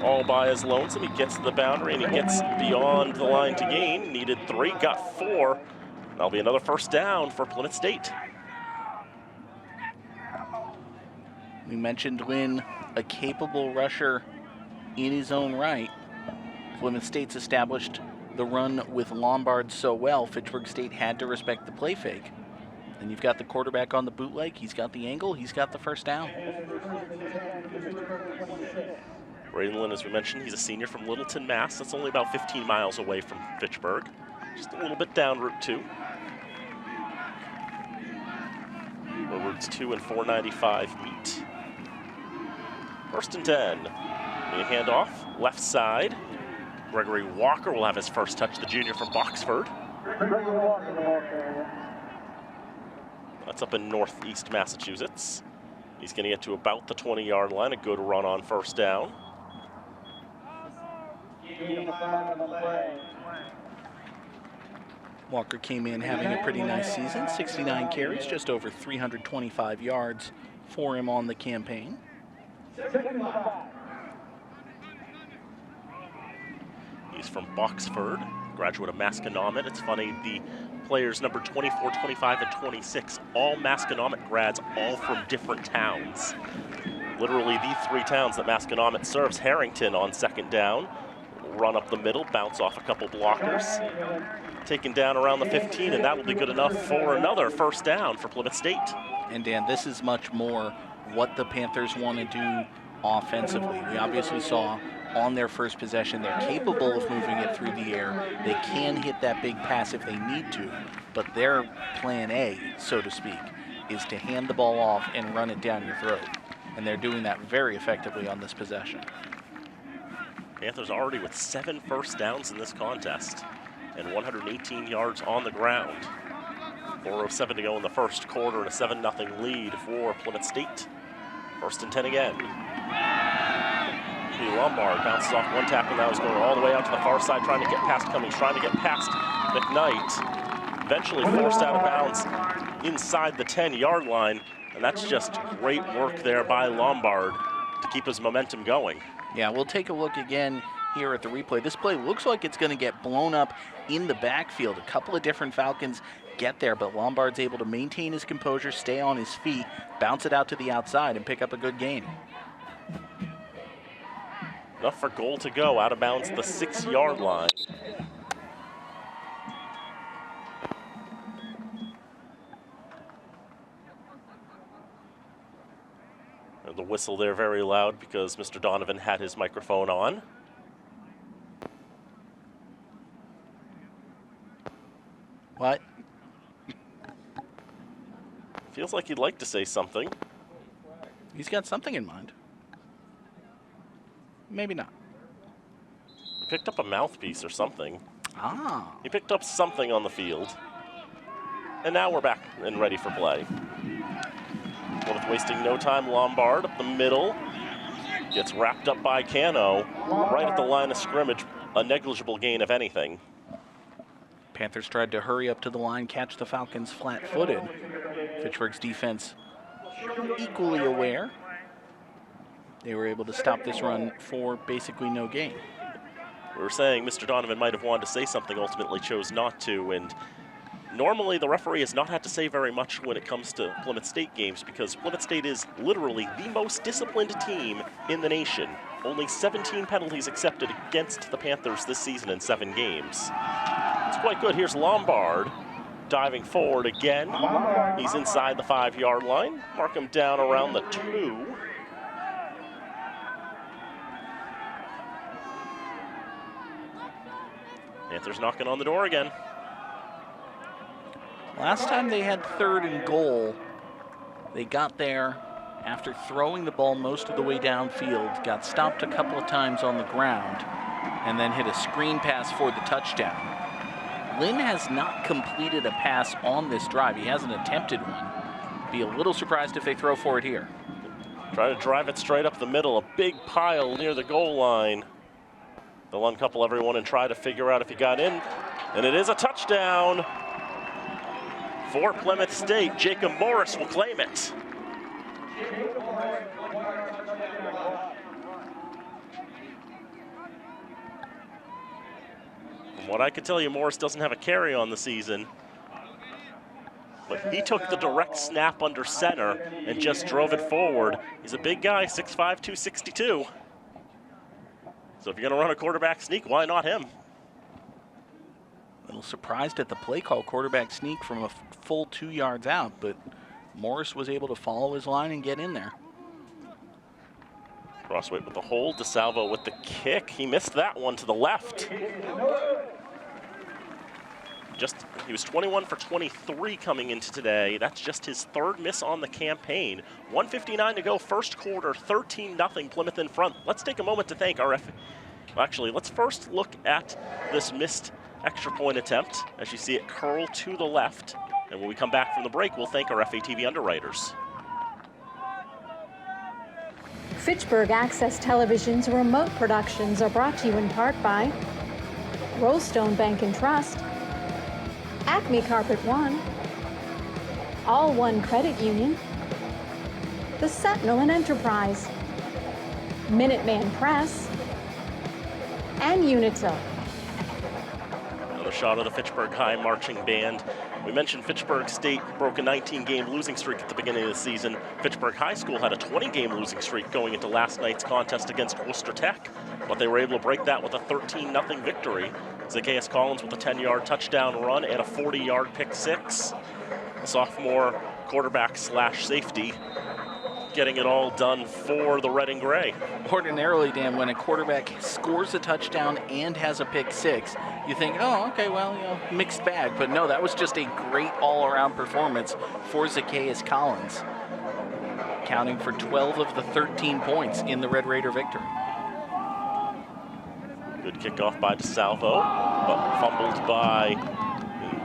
all by his lonesome. He gets to the boundary and he gets beyond the line to gain. Needed 3, got 4. That'll be another first down for Plymouth State. We mentioned Lynn, a capable rusher in his own right. Plymouth State's established the run with Lombard so well, Fitchburg State had to respect the play fake. And you've got the quarterback on the bootleg, he's got the angle, he's got the first down. Braden Lynn, as we mentioned, he's a senior from Littleton, Mass. That's only about 15 miles away from Fitchburg. Just a little bit down Route 2. Where Routes 2 and 495 meet. First and 10. A handoff, left side. Gregory Walker will have his first touch, the junior from Boxford. That's up in northeast Massachusetts. He's going to get to about the 20-yard line, a good run on first down. Walker came in having a pretty nice season, 69 carries, just over 325 yards for him on the campaign. He's from Boxford, graduate of Masconomet. It's funny, the players number 24, 25, and 26, all Masconomet grads, all from different towns. Literally the 3 towns that Masconomet serves. Harrington on second down, run up the middle, bounce off a couple blockers. Taken down around the 15, and that will be good enough for another first down for Plymouth State. And Dan, this is much more what the Panthers want to do offensively. We obviously saw on their first possession, they're capable of moving it through the air. They can hit that big pass if they need to, but their plan A, so to speak, is to hand the ball off and run it down your throat. And they're doing that very effectively on this possession. Panthers already with 7 first downs in this contest and 118 yards on the ground. 4:07 to go in the first quarter and a 7-0 lead for Plymouth State. First and 10 again. Lombard bounces off one tackle, now is going all the way out to the far side, trying to get past Cummings, trying to get past McKnight. Eventually forced out of bounds inside the 10-yard line, and that's just great work there by Lombard to keep his momentum going. Yeah, we'll take a look again here at the replay. This play looks like it's going to get blown up in the backfield. A couple of different Falcons get there, but Lombard's able to maintain his composure, stay on his feet, bounce it out to the outside, and pick up a good gain. Enough for goal to go, out of bounds the 6-yard line. And the whistle there very loud because Mr. Donovan had his microphone on. What? Feels like he'd like to say something. He's got something in mind. Maybe not. Picked up a mouthpiece or something. Ah. He picked up something on the field. And now we're back and ready for play. Plymouth wasting no time. Lombard up the middle. Gets wrapped up by Cano. Right at the line of scrimmage. A negligible gain, if anything. Panthers tried to hurry up to the line, catch the Falcons flat-footed. Fitchburg's defense equally aware. They were able to stop this run for basically no gain. We were saying Mr. Donovan might have wanted to say something, ultimately chose not to, and normally the referee has not had to say very much when it comes to Plymouth State games because Plymouth State is literally the most disciplined team in the nation. Only 17 penalties accepted against the Panthers this season in 7 games. It's quite good. Here's Lombard diving forward again. He's inside the 5-yard line. Mark him down around the 2. Panthers knocking on the door again. Last time they had 3rd and goal, they got there after throwing the ball most of the way downfield, got stopped a couple of times on the ground, and then hit a screen pass for the touchdown. Lynn has not completed a pass on this drive. He hasn't attempted one. Be a little surprised if they throw for it here. Try to drive it straight up the middle, a big pile near the goal line. They'll uncouple everyone and try to figure out if he got in. And it is a touchdown for Plymouth State. Jacob Morris will claim it. From what I can tell you, Morris doesn't have a carry on the season. But he took the direct snap under center and just drove it forward. He's a big guy, 6'5", 262. So if you're going to run a quarterback sneak, why not him? A little surprised at the play call, quarterback sneak from a full 2 yards out, but Morris was able to follow his line and get in there. Crossweight with the hold, DeSalvo with the kick. He missed that one to the left. He was 21 for 23 coming into today. That's just his 3rd miss on the campaign. 1:59 to go, first quarter, 13-0 Plymouth in front. Let's take a moment to thank our Actually, let's first look at this missed extra point attempt. As you see it curl to the left. And when we come back from the break, we'll thank our FATV underwriters. Fitchburg Access Television's remote productions are brought to you in part by Rollstone Bank and Trust, Acme Carpet One, All One Credit Union, The Sentinel and Enterprise, Minuteman Press, and Unitil. Another shot of the Fitchburg High marching band. We mentioned Fitchburg State broke a 19-game losing streak at the beginning of the season. Fitchburg High School had a 20-game losing streak going into last night's contest against Worcester Tech, but they were able to break that with a 13-0 victory. Zacchaeus Collins with a 10-yard touchdown run and a 40-yard pick six. The sophomore quarterback slash safety getting it all done for the red and gray. Ordinarily, Dan, when a quarterback scores a touchdown and has a pick six, you think, oh, okay, well, you know, mixed bag. But no, that was just a great all-around performance for Zacchaeus Collins, accounting for 12 of the 13 points in the Red Raider victory. Good kickoff by DeSalvo, but fumbled by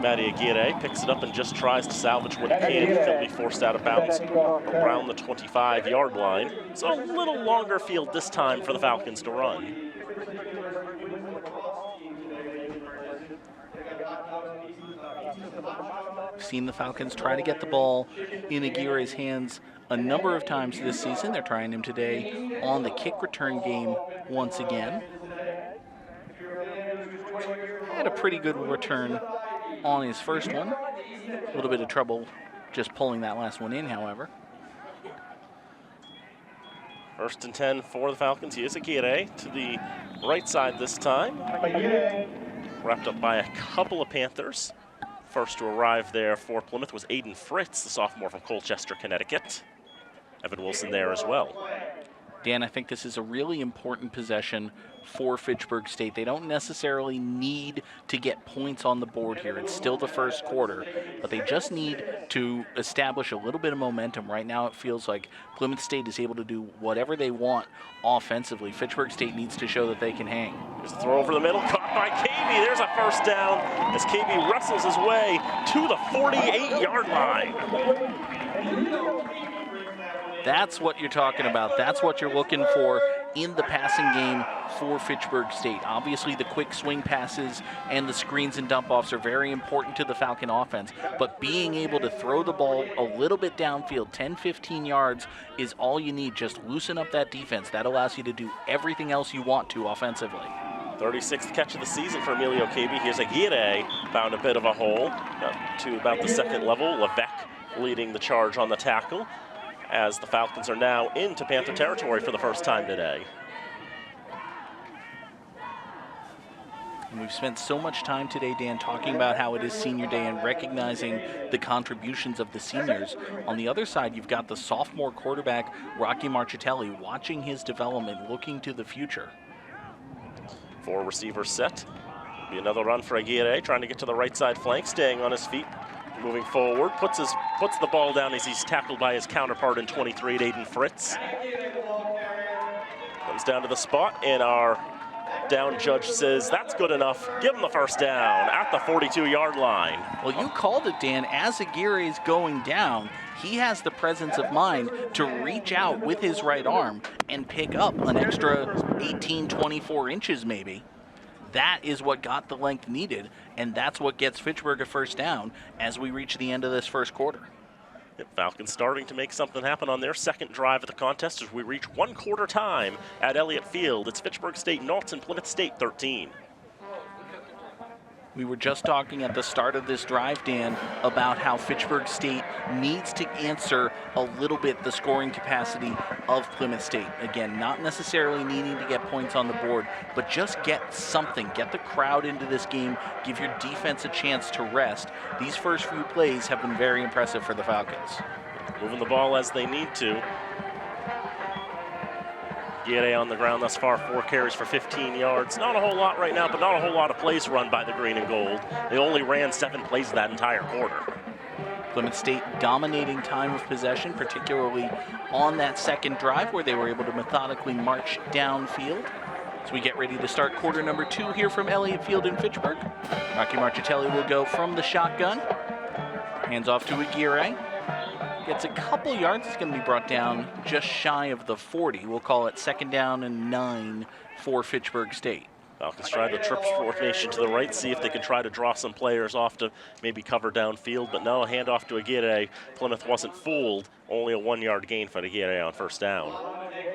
Matty Aguirre. Picks it up and just tries to salvage what he can. He'll be forced out of bounds around the 25-yard line. So a little longer field this time for the Falcons to run. We've seen the Falcons try to get the ball in Aguirre's hands a number of times this season. They're trying him today on the kick return game once again. Had a pretty good return on his first one. A little bit of trouble just pulling that last one in, however. 1st and 10 for the Falcons. Here's Aguirre to the right side this time. Wrapped up by a couple of Panthers. First to arrive there for Plymouth was Aiden Fritz, the sophomore from Colchester, Connecticut. Evan Wilson there as well. Dan, I think this is a really important possession for Fitchburg State. They don't necessarily need to get points on the board here. It's still the first quarter, but they just need to establish a little bit of momentum. Right now it feels like Plymouth State is able to do whatever they want offensively. Fitchburg State needs to show that they can hang. Here's a throw over the middle, caught by KB. There's a first down as KB wrestles his way to the 48-yard line. That's what you're talking about. That's what you're looking for in the passing game for Fitchburg State. Obviously, the quick swing passes and the screens and dump-offs are very important to the Falcon offense, but being able to throw the ball a little bit downfield, 10, 15 yards, is all you need. Just loosen up that defense. That allows you to do everything else you want to offensively. 36th catch of the season for Emilio KB. Here's Aguirre, found a bit of a hole to about the second level. Levesque leading the charge on the tackle, as the Falcons are now into Panther territory for the first time today. And we've spent so much time today, Dan, talking about how it is senior day and recognizing the contributions of the seniors. On the other side, you've got the sophomore quarterback, Rocky Marchitelli, watching his development, looking to the future. 4 receivers set. Be another run for Aguirre, trying to get to the right side flank, staying on his feet. Moving forward, puts the ball down as he's tackled by his counterpart in 23, Aiden Fritz. Comes down to the spot, and our down judge says that's good enough. Give him the first down at the 42-yard line. Well, you called it, Dan. As Aguirre is going down, he has the presence of mind to reach out with his right arm and pick up an extra 18, 24 inches maybe. That is what got the length needed, and that's what gets Fitchburg a first down as we reach the end of this first quarter. Falcons starting to make something happen on their second drive of the contest as we reach 1/4 time at Elliott Field. It's Fitchburg State 0 and Plymouth State 13. We were just talking at the start of this drive, Dan, about how Fitchburg State needs to answer a little bit the scoring capacity of Plymouth State. Again, not necessarily needing to get points on the board, but just get something. Get the crowd into this game. Give your defense a chance to rest. These first few plays have been very impressive for the Falcons. Moving the ball as they need to. Aguirre on the ground thus far, 4 carries for 15 yards. Not a whole lot right now, but not a whole lot of plays run by the green and gold. They only ran 7 plays that entire quarter. Plymouth State dominating time of possession, particularly on that second drive where they were able to methodically march downfield. As we get ready to start quarter number 2 here from Elliott Field in Fitchburg. Rocky Marchitelli will go from the shotgun. Hands off to Aguirre. Gets a couple yards. It's going to be brought down just shy of the 40. We'll call it 2nd down and 9 for Fitchburg State. Falcons try the trip formation to the right, see if they can try to draw some players off to maybe cover downfield, but no, a handoff to Aguirre. Plymouth wasn't fooled. Only a 1-yard gain for Aguirre on first down.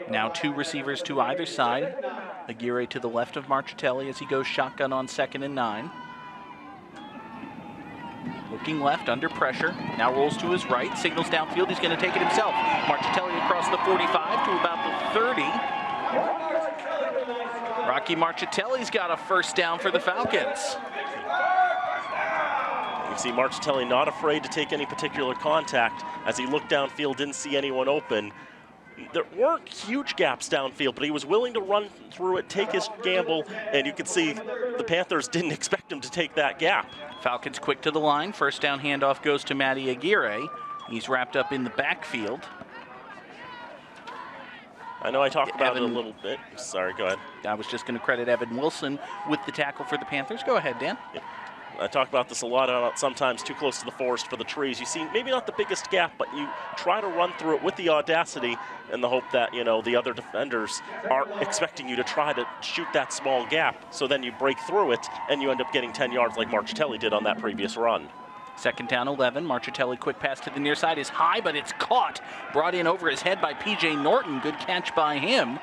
Now 2 receivers to either side. Aguirre to the left of Marchitelli as he goes shotgun on 2nd and 9. Looking left, under pressure, now rolls to his right, signals downfield, he's going to take it himself. Marchitelli across the 45 to about the 30. Rocky Marchitelli's got a first down for the Falcons. You see Marchitelli not afraid to take any particular contact. As he looked downfield, didn't see anyone open. There weren't huge gaps downfield, but he was willing to run through it, take his gamble, and you could see the Panthers didn't expect him to take that gap. Falcons quick to the line. First down handoff goes to Matty Aguirre. He's wrapped up in the backfield. I know I talked about it a little bit. Sorry, go ahead. I was just going to credit Evan Wilson with the tackle for the Panthers. Go ahead, Dan. Yeah. I talk about this a lot, sometimes too close to the forest for the trees. You see maybe not the biggest gap, but you try to run through it with the audacity and the hope that, you know, the other defenders aren't expecting you to try to shoot that small gap. So then you break through it and you end up getting 10 yards like Marchitelli did on that previous run. 2nd down, 11. Marchitelli, quick pass to the near side is high, but it's caught. Brought in over his head by P.J. Norton. Good catch by him.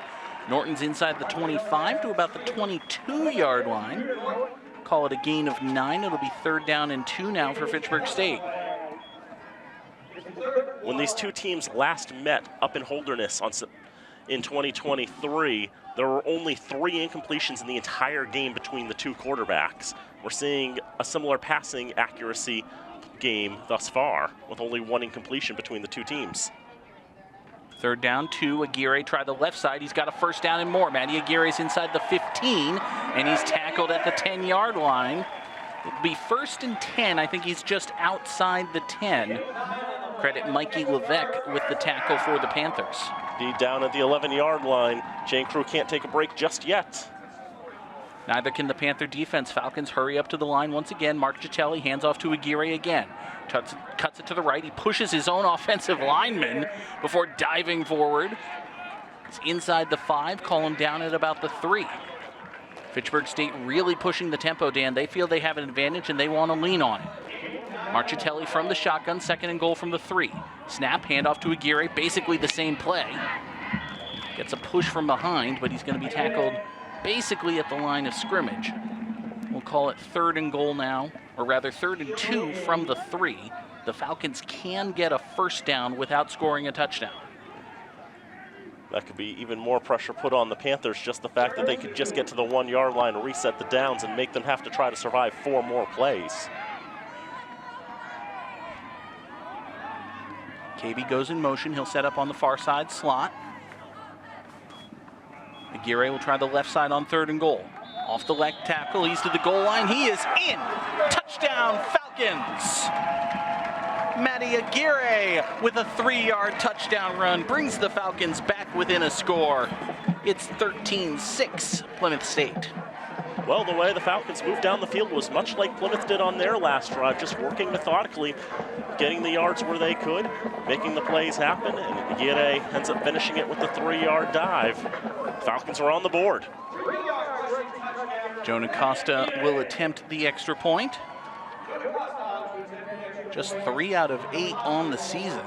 Norton's inside the 25 to about the 22-yard line. Call it a gain of 9. It'll be 3rd down and 2 now for Fitchburg State. When these two teams last met up in Holderness in 2023, there were only 3 incompletions in the entire game between the 2 quarterbacks. We're seeing a similar passing accuracy game thus far, with only 1 incompletion between the 2 teams. Third down, 2. Aguirre tried the left side. He's got a first down and more. Matty Aguirre's inside the 15, and he's tackled at the 10-yard line. It'll be 1st and 10. I think he's just outside the 10. Credit Mikey Levesque with the tackle for the Panthers. Indeed, down at the 11-yard line. Chain crew can't take a break just yet. Neither can the Panther defense. Falcons hurry up to the line once again. Mark Gitelli hands off to Aguirre again. Cuts it to the right. He pushes his own offensive lineman before diving forward. He's inside the 5. Call him down at about the 3. Fitchburg State really pushing the tempo, Dan. They feel they have an advantage and they want to lean on it. Marchitelli from the shotgun, 2nd and goal from the 3. Snap, handoff to Aguirre, basically the same play. Gets a push from behind, but he's going to be tackled basically at the line of scrimmage. We'll call it 3rd and goal now, or rather 3rd and 2 from the 3. The Falcons can get a first down without scoring a touchdown. That could be even more pressure put on the Panthers, just the fact that they could just get to the 1-yard line, reset the downs, and make them have to try to survive 4 more plays. KB goes in motion. He'll set up on the far side slot. Aguirre will try the left side on 3rd and goal. Off the left tackle, he's to the goal line. He is in. Touchdown, Falcons. Matty Aguirre with a 3-yard touchdown run brings the Falcons back within a score. It's 13-6, Plymouth State. Well, the way the Falcons moved down the field was much like Plymouth did on their last drive, just working methodically, getting the yards where they could, making the plays happen, and Aguirre ends up finishing it with the 3-yard dive. Falcons are on the board. Jonah Costa will attempt the extra point. Just 3 out of 8 on the season.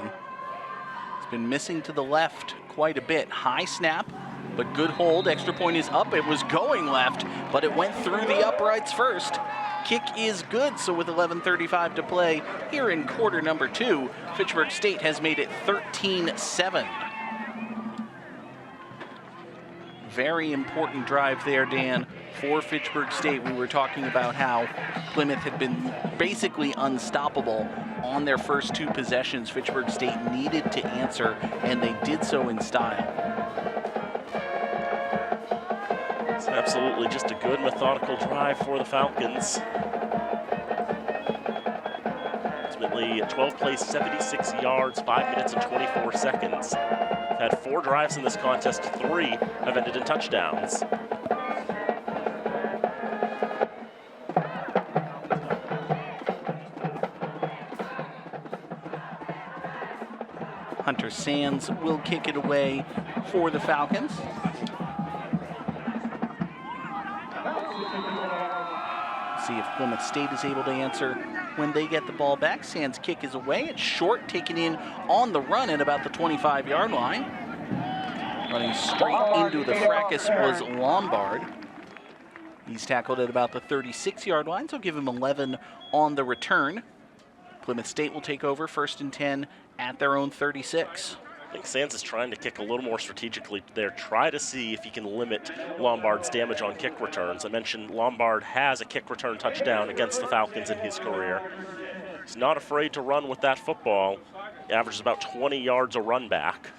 He's been missing to the left quite a bit. High snap, but good hold. Extra point is up. It was going left, but it went through the uprights first. Kick is good, so with 11:35 to play here in quarter number 2, Fitchburg State has made it 13-7. Very important drive there, Dan, for Fitchburg State. We were talking about how Plymouth had been basically unstoppable on their first 2 possessions. Fitchburg State needed to answer, and they did so in style. It's absolutely just a good methodical drive for the Falcons. Ultimately, 12 plays, 76 yards, 5 minutes and 24 seconds. Had 4 drives in this contest, 3 have ended in touchdowns. Hunter Sands will kick it away for the Falcons. See if Plymouth State is able to answer when they get the ball back. Sands' kick is away. It's short, taken in on the run at about the 25-yard line. Running straight into the fracas was Lombard. He's tackled at about the 36-yard line, so give him 11 on the return. Plymouth State will take over 1st and 10 at their own 36. I think Sands is trying to kick a little more strategically there. Try to see if he can limit Lombard's damage on kick returns. I mentioned Lombard has a kick return touchdown against the Falcons in his career. He's not afraid to run with that football. He averages about 20 yards a run back.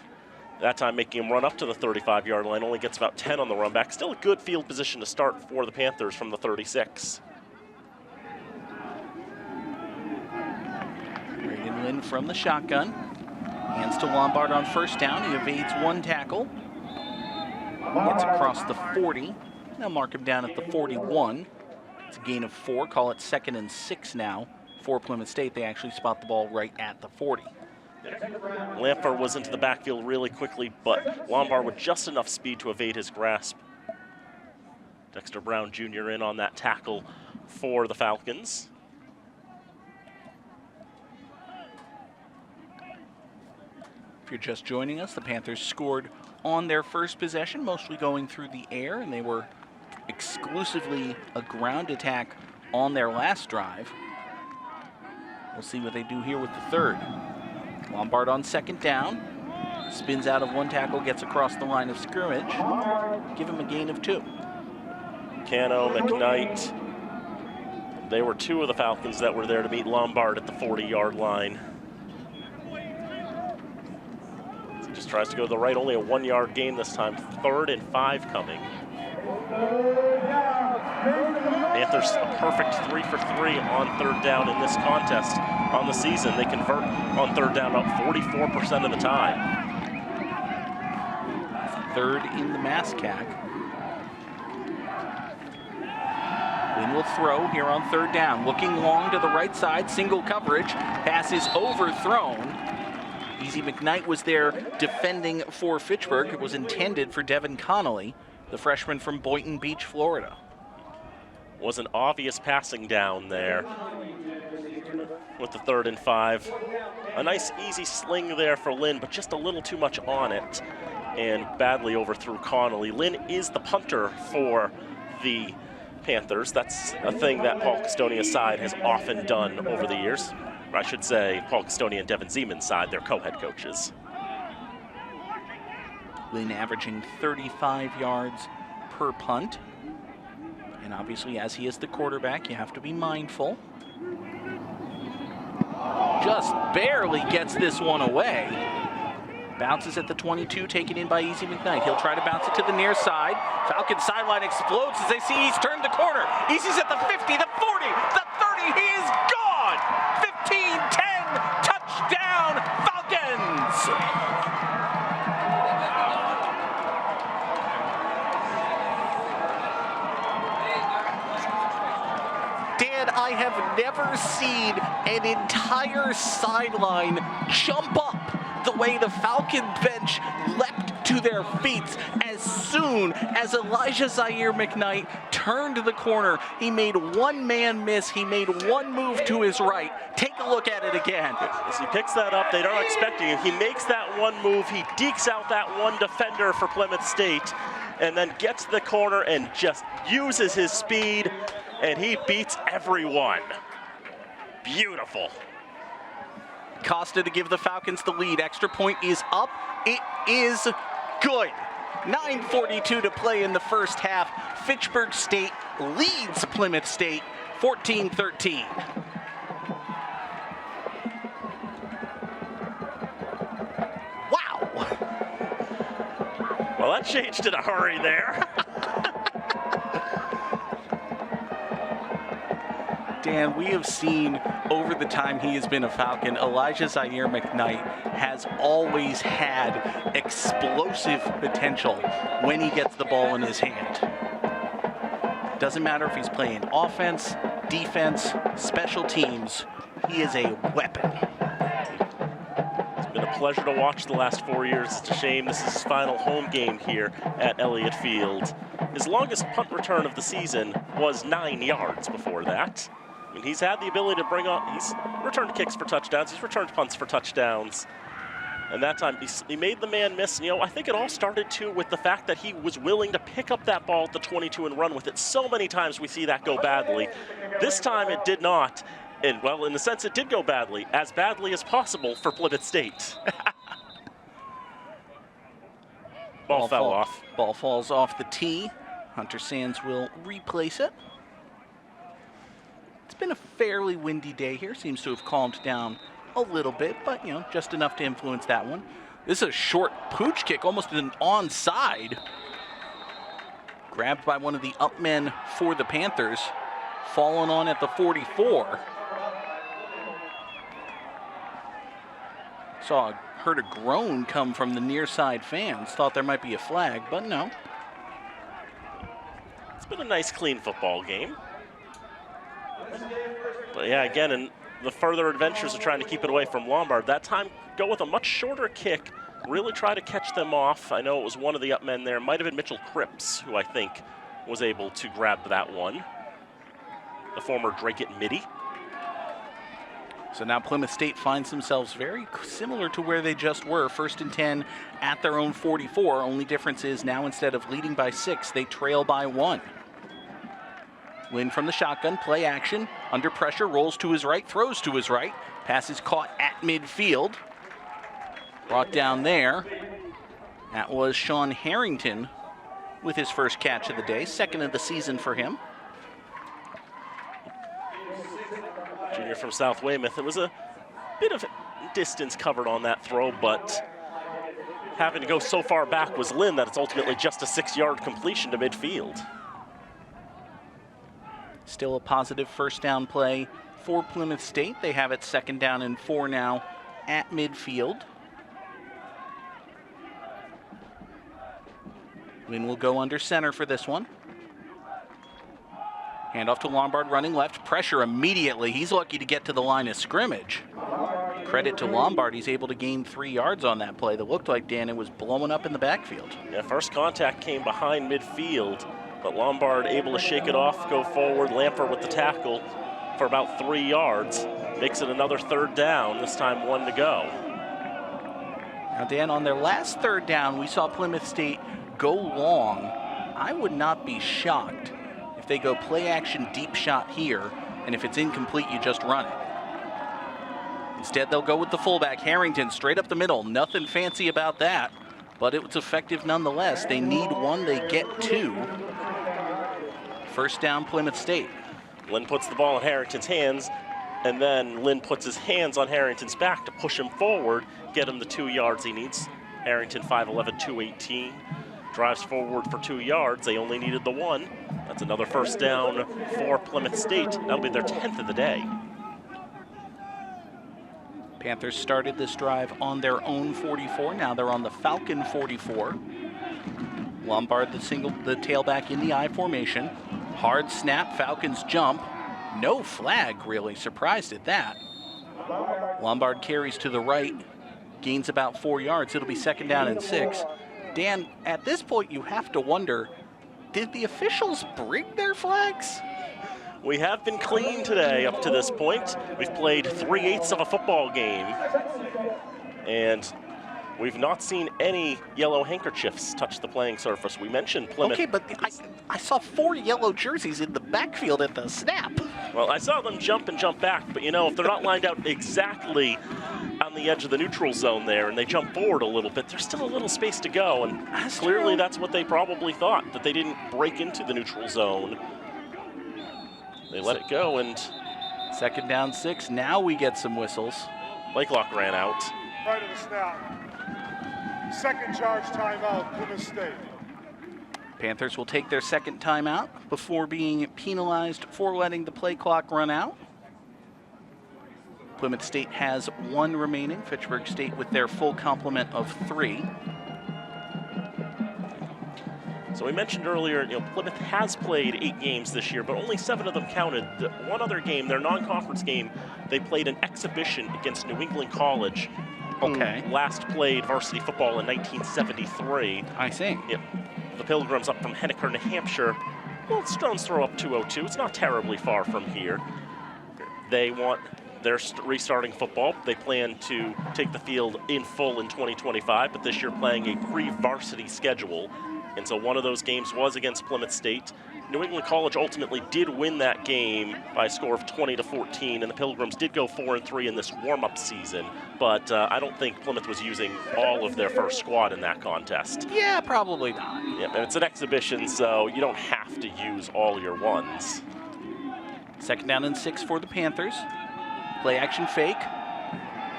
That time making him run up to the 35-yard line, only gets about 10 on the run back. Still a good field position to start for the Panthers from the 36. Reagan Lynn from the shotgun. Hands to Lombard on 1st down. He evades 1 tackle. Gets across the 40. They'll mark him down at the 41. It's a gain of 4. Call it 2nd and 6 now for Plymouth State. They actually spot the ball right at the 40. Lampher was into the backfield really quickly, but Lombard with just enough speed to evade his grasp. Dexter Brown Jr. in on that tackle for the Falcons. If you're just joining us, the Panthers scored on their first possession, mostly going through the air, and they were exclusively a ground attack on their last drive. We'll see what they do here with the 3rd. Lombard on 2nd down. Spins out of 1 tackle, gets across the line of scrimmage. Give him a gain of 2. Cano, McKnight. They were 2 of the Falcons that were there to meet Lombard at the 40-yard line. Just tries to go to the right, only a 1-yard gain this time. 3rd and 5 coming. Panthers a perfect 3 for 3 on 3rd down in this contest. On the season, they convert on 3rd down about 44% of the time. 3rd in the MASCAC. Wynn will throw here on 3rd down. Looking long to the right side, single coverage. Pass is overthrown. Easy McKnight was there defending for Fitchburg. It was intended for Devin Connolly, the freshman from Boynton Beach, Florida. Was an obvious passing down there with the 3rd and 5. A nice easy sling there for Lynn, but just a little too much on it and badly overthrew Connolly. Lynn is the punter for the Panthers. That's a thing that Paul Custonia's side has often done over the years. I should say Paul Custonia and Devin Zeman's side, their co-head coaches. Lynn averaging 35 yards per punt. And obviously, as he is the quarterback, you have to be mindful. Just barely gets this one away. Bounces at the 22, taken in by Easy McKnight. He'll try to bounce it to the near side. Falcon sideline explodes as they see he's turned the corner. Easy's at the 50, the 40, the 30, he is gone! 15-10, touchdown, Falcons! Dan, I have never seen an entire sideline jump up the way the Falcon bench leapt to their feet as soon as Elijah Zaire McKnight turned the corner. He made one man miss. He made one move to his right. Take a look at it again. As he picks that up, they aren't expecting it. He makes that one move. He dekes out that one defender for Plymouth State and then gets the corner and just uses his speed, and he beats everyone. Beautiful. Costa to give the Falcons the lead. Extra point is up. It is good. 9:42 to play in the first half. Fitchburg State leads Plymouth State 14-13. Wow. Well, that changed in a hurry there. Dan, we have seen over the time he has been a Falcon, Elijah Zaire McKnight has always had explosive potential when he gets the ball in his hand. Doesn't matter if he's playing offense, defense, special teams, he is a weapon. It's been a pleasure to watch the last 4 years. It's a shame this is his final home game here at Elliott Field. His longest punt return of the season was 9 yards before that. I mean, he's had the ability to bring on, he's returned kicks for touchdowns, he's returned punts for touchdowns. And that time, he made the man miss. And, you know, I think it all started, too, with the fact that he was willing to pick up that ball at the 22 and run with it. So many times we see that go badly. This time it did not. And, well, in the sense it did go badly as possible for Plymouth State. Ball fell off. Ball falls off the tee. Hunter Sands will replace it. It's been a fairly windy day here. Seems to have calmed down a little bit, but, you know, just enough to influence that one. This is a short pooch kick, almost an onside. Grabbed by one of the up men for the Panthers. Fallen on at the 44. Heard a groan come from the near side fans. Thought there might be a flag, but no. It's been a nice, clean football game. But yeah, again, and the further adventures of trying to keep it away from Lombard. That time, go with a much shorter kick, really try to catch them off. I know it was one of the up men there. Might have been Mitchell Cripps, who I think was able to grab that one. The former Drake-It Midi. So now Plymouth State finds themselves very similar to where they just were. 1st and 10 at their own 44. Only difference is now instead of leading by 6, they trail by 1. Lynn from the shotgun, play action, under pressure, rolls to his right, throws to his right. Pass is caught at midfield. Brought down there. That was Sean Harrington with his first catch of the day, 2nd of the season for him. Junior from South Weymouth. It was a bit of distance covered on that throw, but having to go so far back was Lynn that it's ultimately just a 6-yard completion to midfield. Still a positive first down play for Plymouth State. They have it 2nd down and 4 now at midfield. Lynn will go under center for this one. Handoff to Lombard running left. Pressure immediately. He's lucky to get to the line of scrimmage. Credit to Lombard. He's able to gain 3 yards on that play that looked like, Dan, it was blowing up in the backfield. Yeah, first contact came behind midfield, but Lombard able to shake it off, go forward. Lampert with the tackle for about 3 yards. Makes it another 3rd down, this time 1 to go. Now, Dan, on their last 3rd down, we saw Plymouth State go long. I would not be shocked if they go play action deep shot here, and if it's incomplete, you just run it. Instead, they'll go with the fullback, Harrington, straight up the middle. Nothing fancy about that, but it was effective nonetheless. They need 1, they get 2. First down, Plymouth State. Lynn puts the ball in Harrington's hands, and then Lynn puts his hands on Harrington's back to push him forward, get him the 2 yards he needs. Harrington 5'11", 218. Drives forward for 2 yards. They only needed the 1. That's another first down for Plymouth State. That'll be their 10th of the day. Panthers started this drive on their own 44. Now they're on the Falcon 44. Lombard, the tailback in the I formation. Hard snap, Falcons jump. No flag, really. Surprised at that. Lombard carries to the right, gains about 4 yards. It'll be 2nd down and 6. Dan, at this point, you have to wonder, did the officials bring their flags? We have been clean today up to this point. We've played 3/8 of a football game, and we've not seen any yellow handkerchiefs touch the playing surface. We mentioned Plymouth. Okay, but I saw 4 yellow jerseys in the backfield at the snap. Well, I saw them jump and jump back, but you know, if they're not lined out exactly on the edge of the neutral zone there and they jump forward a little bit, there's still a little space to go, and clearly that's what they probably thought, that they didn't break into the neutral zone. They let it go, and 2nd down 6. Now we get some whistles. Blakelock ran out. Right of the snap. 2nd charge timeout, Plymouth State. Panthers will take their 2nd timeout before being penalized for letting the play clock run out. Plymouth State has 1 remaining. Fitchburg State with their full complement of 3. So we mentioned earlier, Plymouth has played 8 games this year, but only 7 of them counted. The one other game, their non-conference game, they played an exhibition against New England College. Okay. Last played varsity football in 1973. I see. Yep. The Pilgrims up from Henniker, New Hampshire. Well, stone's throw up 202. It's not terribly far from here. They're restarting football. They plan to take the field in full in 2025, but this year playing a pre-varsity schedule. And so one of those games was against Plymouth State. New England College ultimately did win that game by a score of 20-14, and the Pilgrims did go 4-3 in this warm-up season. But I don't think Plymouth was using all of their first squad in that contest. Yeah, probably not. Yeah, and it's an exhibition, so you don't have to use all your ones. 2nd down and 6 for the Panthers. Play action fake.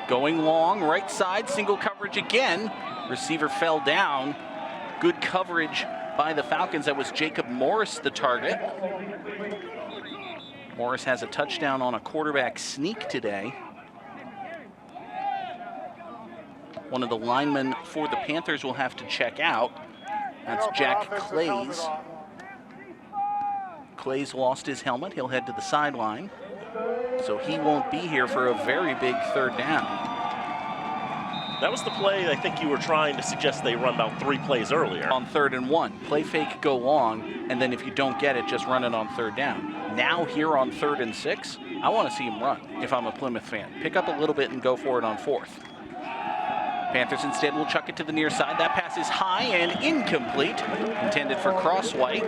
Going long, right side, single coverage again. Receiver fell down. Good coverage by the Falcons. That was Jacob Morris, the target. Morris has a touchdown on a quarterback sneak today. One of the linemen for the Panthers will have to check out. That's Jack Clays. Clays lost his helmet. He'll head to the sideline. So he won't be here for a very big 3rd down. That was the play I think you were trying to suggest they run about 3 plays earlier. On 3rd and 1. Play fake, go long, and then if you don't get it, just run it on 3rd down. Now here on 3rd and 6, I want to see him run if I'm a Plymouth fan. Pick up a little bit and go for it on 4th. Panthers instead will chuck it to the near side. That pass is high and incomplete. Intended for Cross-White.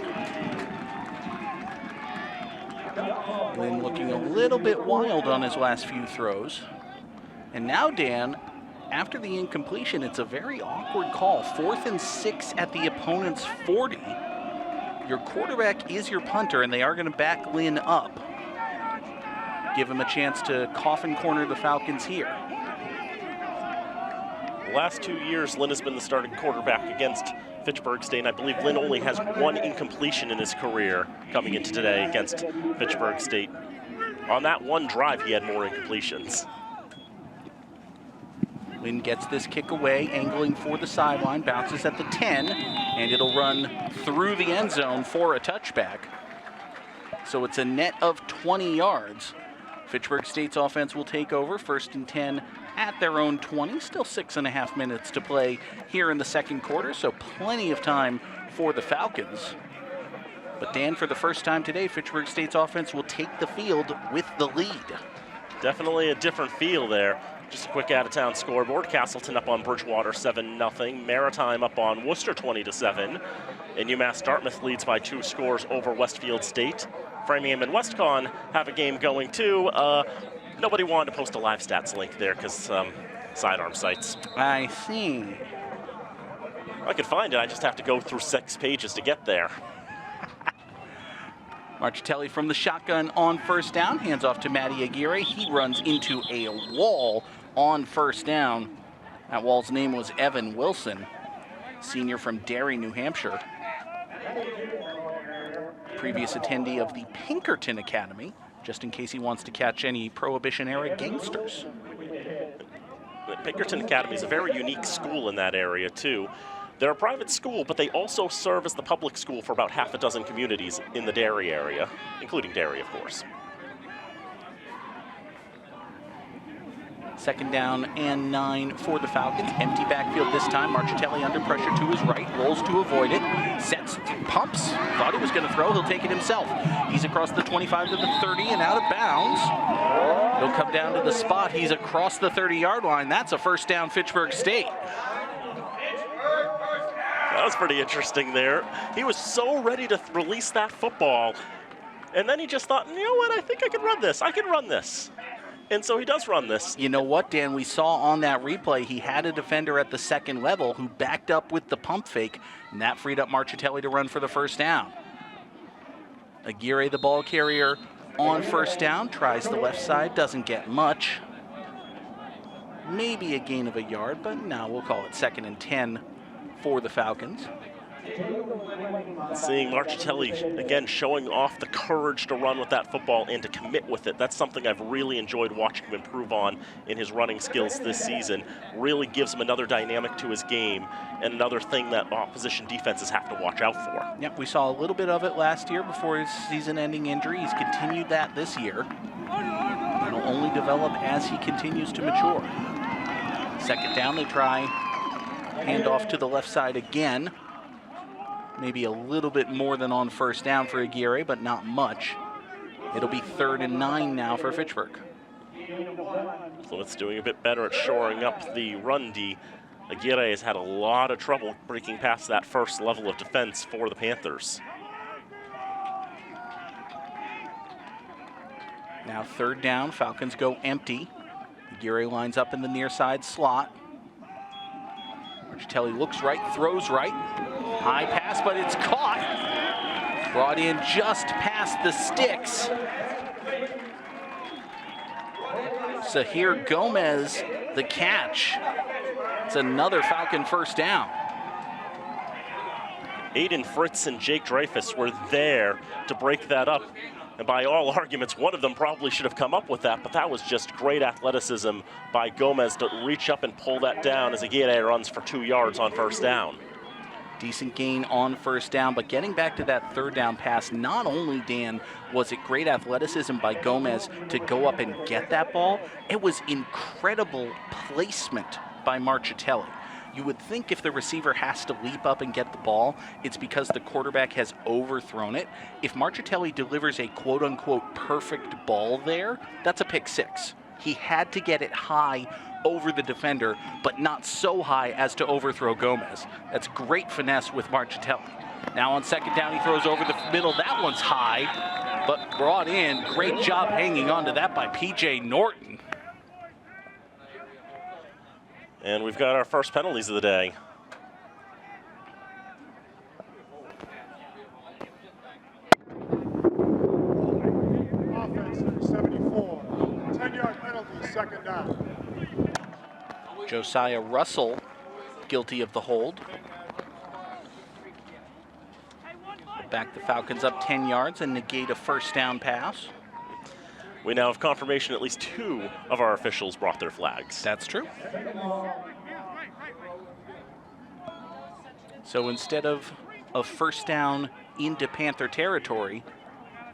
Lynn looking a little bit wild on his last few throws. And now, Dan, after the incompletion, it's a very awkward call. 4th and 6 at the opponent's 40. Your quarterback is your punter, and they are going to back Lynn up. Give him a chance to coffin corner the Falcons here. last 2 years, Lynn has been the starting quarterback against Fitchburg State, and I believe Lynn only has one incompletion in his career coming into today against Fitchburg State. On that one drive, he had more incompletions. Lynn gets this kick away, angling for the sideline, bounces at the 10, and it'll run through the end zone for a touchback. So it's a net of 20 yards. Fitchburg State's offense will take over, 1st and 10 at their own 20. Still 6.5 minutes to play here in the second quarter, so plenty of time for the Falcons. But Dan, for the first time today, Fitchburg State's offense will take the field with the lead. Definitely a different feel there. Just a quick out-of-town scoreboard. Castleton up on Bridgewater 7-0. Maritime up on Worcester 20-7. And UMass Dartmouth leads by 2 scores over Westfield State. Framingham and Westcon have a game going too. Nobody wanted to post a live stats link there because sidearm sites. I see. I could find it. I just have to go through 6 pages to get there. Marchitelli from the shotgun on 1st down, hands off to Matty Aguirre. He runs into a wall on 1st down. That wall's name was Evan Wilson, senior from Derry, New Hampshire. Previous attendee of the Pinkerton Academy, just in case he wants to catch any Prohibition-era gangsters. The Pinkerton Academy is a very unique school in that area, too. They're a private school, but they also serve as the public school for about half a dozen communities in the Derry area, including Derry, of course. 2nd down and 9 for the Falcons. Empty backfield this time. Marchitelli under pressure to his right, rolls to avoid it, sets, pumps, thought he was going to throw, he'll take it himself. He's across the 25 to the 30 and out of bounds. He'll come down to the spot. He's across the 30-yard line. That's a 1st down, Fitchburg State. That was pretty interesting there. He was so ready to release that football, and then he just thought, you know what, I think I can run this. I can run this. And so he does run this. You know what, Dan? We saw on that replay, he had a defender at the 2nd level who backed up with the pump fake, and that freed up Marchitelli to run for the 1st down. Aguirre, the ball carrier, on 1st down, tries the left side, doesn't get much. Maybe a gain of a yard, but now we'll call it 2nd and 10 for the Falcons. Seeing Marchitelli, again, showing off the courage to run with that football and to commit with it. That's something I've really enjoyed watching him improve on in his running skills this season. Really gives him another dynamic to his game and another thing that opposition defenses have to watch out for. Yep, we saw a little bit of it last year before his season-ending injury. He's continued that this year. It'll only develop as he continues to mature. 2nd down, they try handoff to the left side again. Maybe a little bit more than on 1st down for Aguirre, but not much. It'll be 3rd and 9 now for Fitchburg. Plymouth's doing a bit better at shoring up the run D. Aguirre has had a lot of trouble breaking past that first level of defense for the Panthers. Now 3rd down, Falcons go empty. Aguirre lines up in the near side slot. Marchitelli looks right, throws right. High pass, but it's caught. Brought in just past the sticks. Sahir Gomez, the catch. It's another Falcon 1st down. Aiden Fritz and Jake Dreyfus were there to break that up. And by all arguments, one of them probably should have come up with that, but that was just great athleticism by Gomez to reach up and pull that down as Aguirre runs for 2 yards on 1st down. Decent gain on 1st down, but getting back to that 3rd down pass, not only, Dan, was it great athleticism by Gomez to go up and get that ball, it was incredible placement by Marchitelli. You would think if the receiver has to leap up and get the ball, it's because the quarterback has overthrown it. If Marchitelli delivers a quote-unquote perfect ball there, that's a pick 6. He had to get it high over the defender, but not so high as to overthrow Gomez. That's great finesse with Marchitelli. Now on 2nd down, he throws over the middle. That one's high, but brought in. Great job hanging on to that by P.J. Norton. And we've got our first penalties of the day. Offense, 74. 10-yard penalty, 2nd down. Josiah Russell guilty of the hold. Back the Falcons up 10 yards and negate a first down pass. We now have confirmation at least 2 of our officials brought their flags. That's true. So instead of a first down into Panther territory,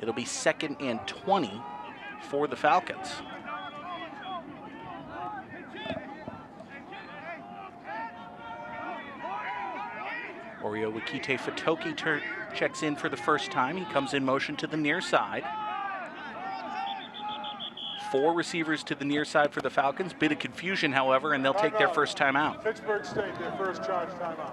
it'll be 2nd and 20 for the Falcons. Oreo Wakite Fatoki checks in for the first time. He comes in motion to the near side. 4 receivers to the near side for the Falcons. Bit of confusion, however, and they'll take their first time out. Fitchburg State, their first charge timeout.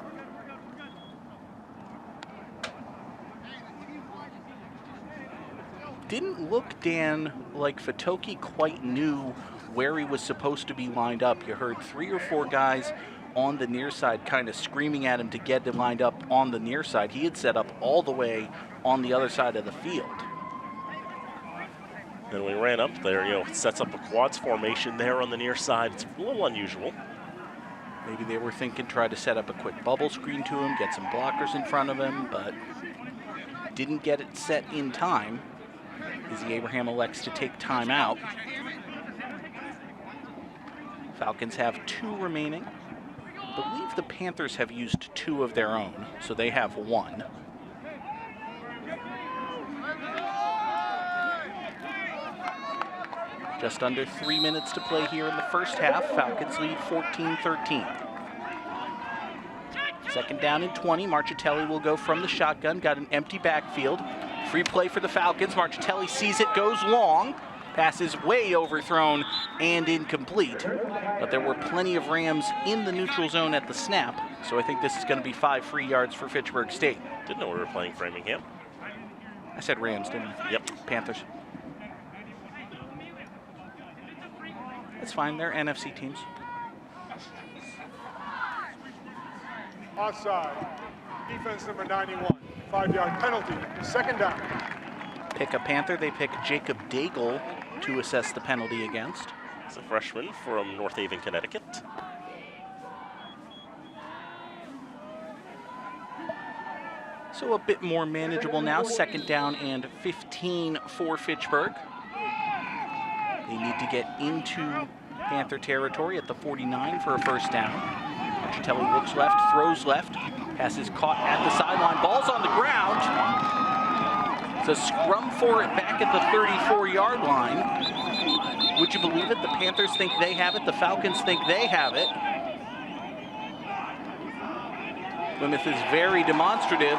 Didn't look, Dan, like Fatoki quite knew where he was supposed to be lined up. You heard 3 or 4 guys on the near side kind of screaming at him to get him lined up on the near side. He had set up all the way on the other side of the field. And we ran up there, it sets up a quads formation there on the near side. It's a little unusual. Maybe they were thinking try to set up a quick bubble screen to him, get some blockers in front of him, but didn't get it set in time. Izzy Abraham elects to take time out. Falcons have 2 remaining. I believe the Panthers have used 2 of their own, so they have 1. Just under 3 minutes to play here in the first half. Falcons lead 14-13. 2nd down and 20. Marchitelli will go from the shotgun. Got an empty backfield. Free play for the Falcons. Marchitelli sees it, goes long. Pass is way overthrown and incomplete. But there were plenty of Rams in the neutral zone at the snap, so I think this is going to be 5 free yards for Fitchburg State. Didn't know we were playing Framingham. I said Rams, didn't I? Yep. Panthers. It's fine, they're NFC teams. Offside. Defense number 91. 5-yard penalty. 2nd down. Pick a Panther, they pick Jacob Daigle to assess the penalty against. He's a freshman from North Haven, Connecticut. So a bit more manageable now. 2nd down and 15 for Fitchburg. They need to get into Panther territory at the 49 for a first down. Marchitelli looks left, throws left. Pass is caught at the sideline. Ball's on the ground. It's a scrum for it back at the 34-yard line. Would you believe it? The Panthers think they have it. The Falcons think they have it. Plymouth is very demonstrative,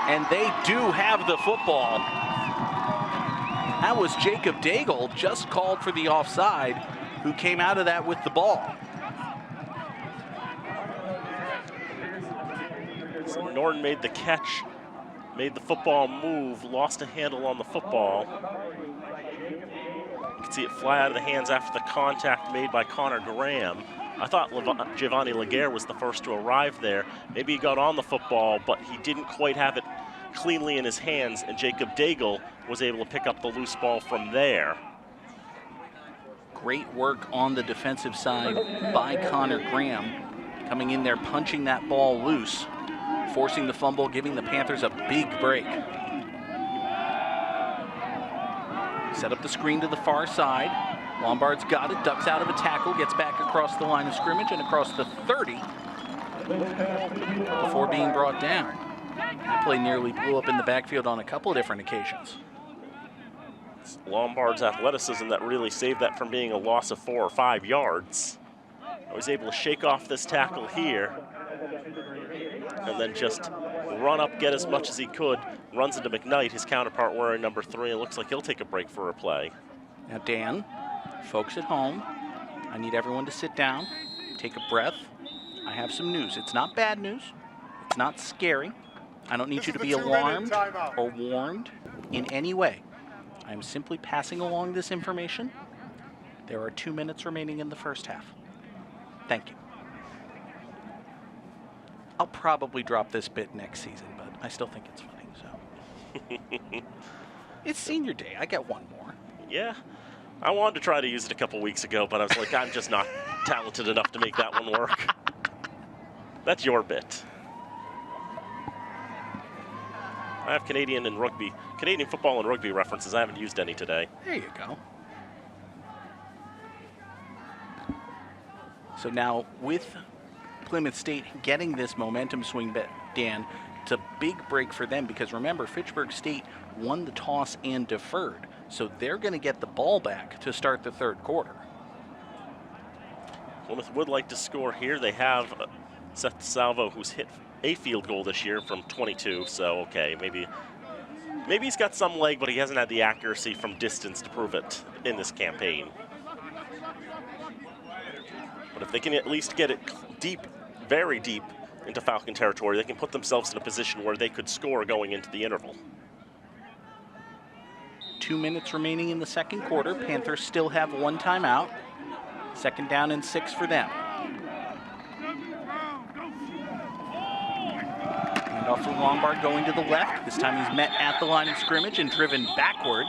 and they do have the football. That was Jacob Daigle, just called for the offside, who came out of that with the ball. So Norton made the catch, made the football move, lost a handle on the football. You can see it fly out of the hands after the contact made by Connor Graham. I thought Giovanni Laguerre was the first to arrive there. Maybe he got on the football, but he didn't quite have it cleanly in his hands, and Jacob Daigle was able to pick up the loose ball from there. Great work on the defensive side by Connor Graham, coming in there, punching that ball loose, forcing the fumble, giving the Panthers a big break. Set up the screen to the far side. Lombard's got it, ducks out of a tackle, gets back across the line of scrimmage and across the 30 before being brought down. That play nearly blew up in the backfield on a couple of different occasions. It's Lombard's athleticism that really saved that from being a loss of 4 or 5 yards. I was able to shake off this tackle here and then just run up, get as much as he could. Runs into McKnight, his counterpart wearing number 3. It looks like he'll take a break for a play. Now, Dan, folks at home, I need everyone to sit down, take a breath. I have some news. It's not bad news. It's not scary. I don't need you to be alarmed or warned in any way. I am simply passing along this information. There are 2 minutes remaining in the first half. Thank you. I'll probably drop this bit next season, but I still think it's funny, so. It's senior day. I get one more. Yeah. I wanted to try to use it a couple weeks ago, but I was like, I'm just not talented enough to make that one work. That's your bit. I have Canadian football and rugby references. I haven't used any today. There you go. So now with Plymouth State getting this momentum swing, Dan, it's a big break for them because remember, Fitchburg State won the toss and deferred. So they're going to get the ball back to start the third quarter. Plymouth would like to score here. They have Seth Salvo, who's hit a field goal this year from 22. So, okay, maybe he's got some leg, but he hasn't had the accuracy from distance to prove it in this campaign. But if they can at least get it deep, very deep into Falcon territory, they can put themselves in a position where they could score going into the interval. 2 minutes remaining in the second quarter. Panthers still have one timeout. 2nd down and 6 for them. Handoff for Lombard going to the left. This time he's met at the line of scrimmage and driven backward.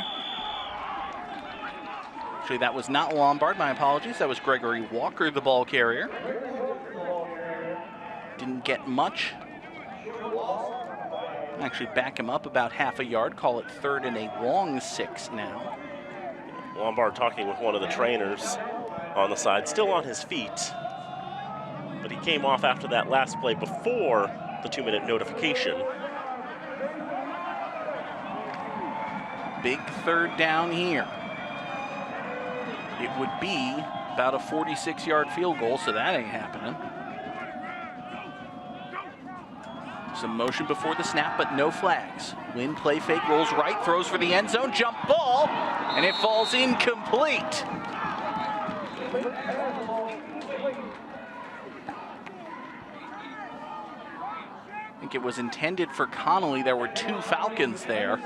Actually, that was not Lombard, my apologies. That was Gregory Walker, the ball carrier. Didn't get much. Actually back him up about half a yard, call it 3rd and a long 6 now. Lombard talking with one of the trainers on the side, still on his feet. But he came off after that last play before the 2-minute notification. Big 3rd down here. It would be about a 46-yard field goal, so that ain't happening. Some motion before the snap, but no flags. Win, play fake, rolls right, throws for the end zone, jump ball, and it falls incomplete. I think it was intended for Connolly. There were 2 Falcons there.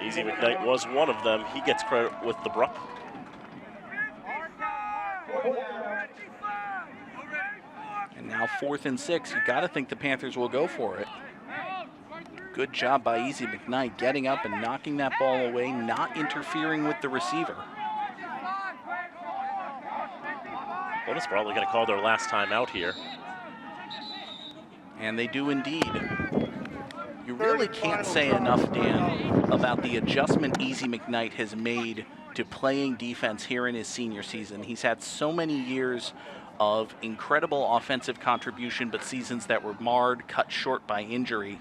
Easy McKnight was one of them. He gets credit with the Bruck. And now 4th and 6. You got to think the Panthers will go for it. Good job by Easy McKnight getting up and knocking that ball away, not interfering with the receiver. Well, it's probably going to call their last time out here. And they do indeed. You really can't say enough, Dan, about the adjustment Easy McKnight has made to playing defense here in his senior season. He's had so many years of incredible offensive contribution, but seasons that were marred, cut short by injury.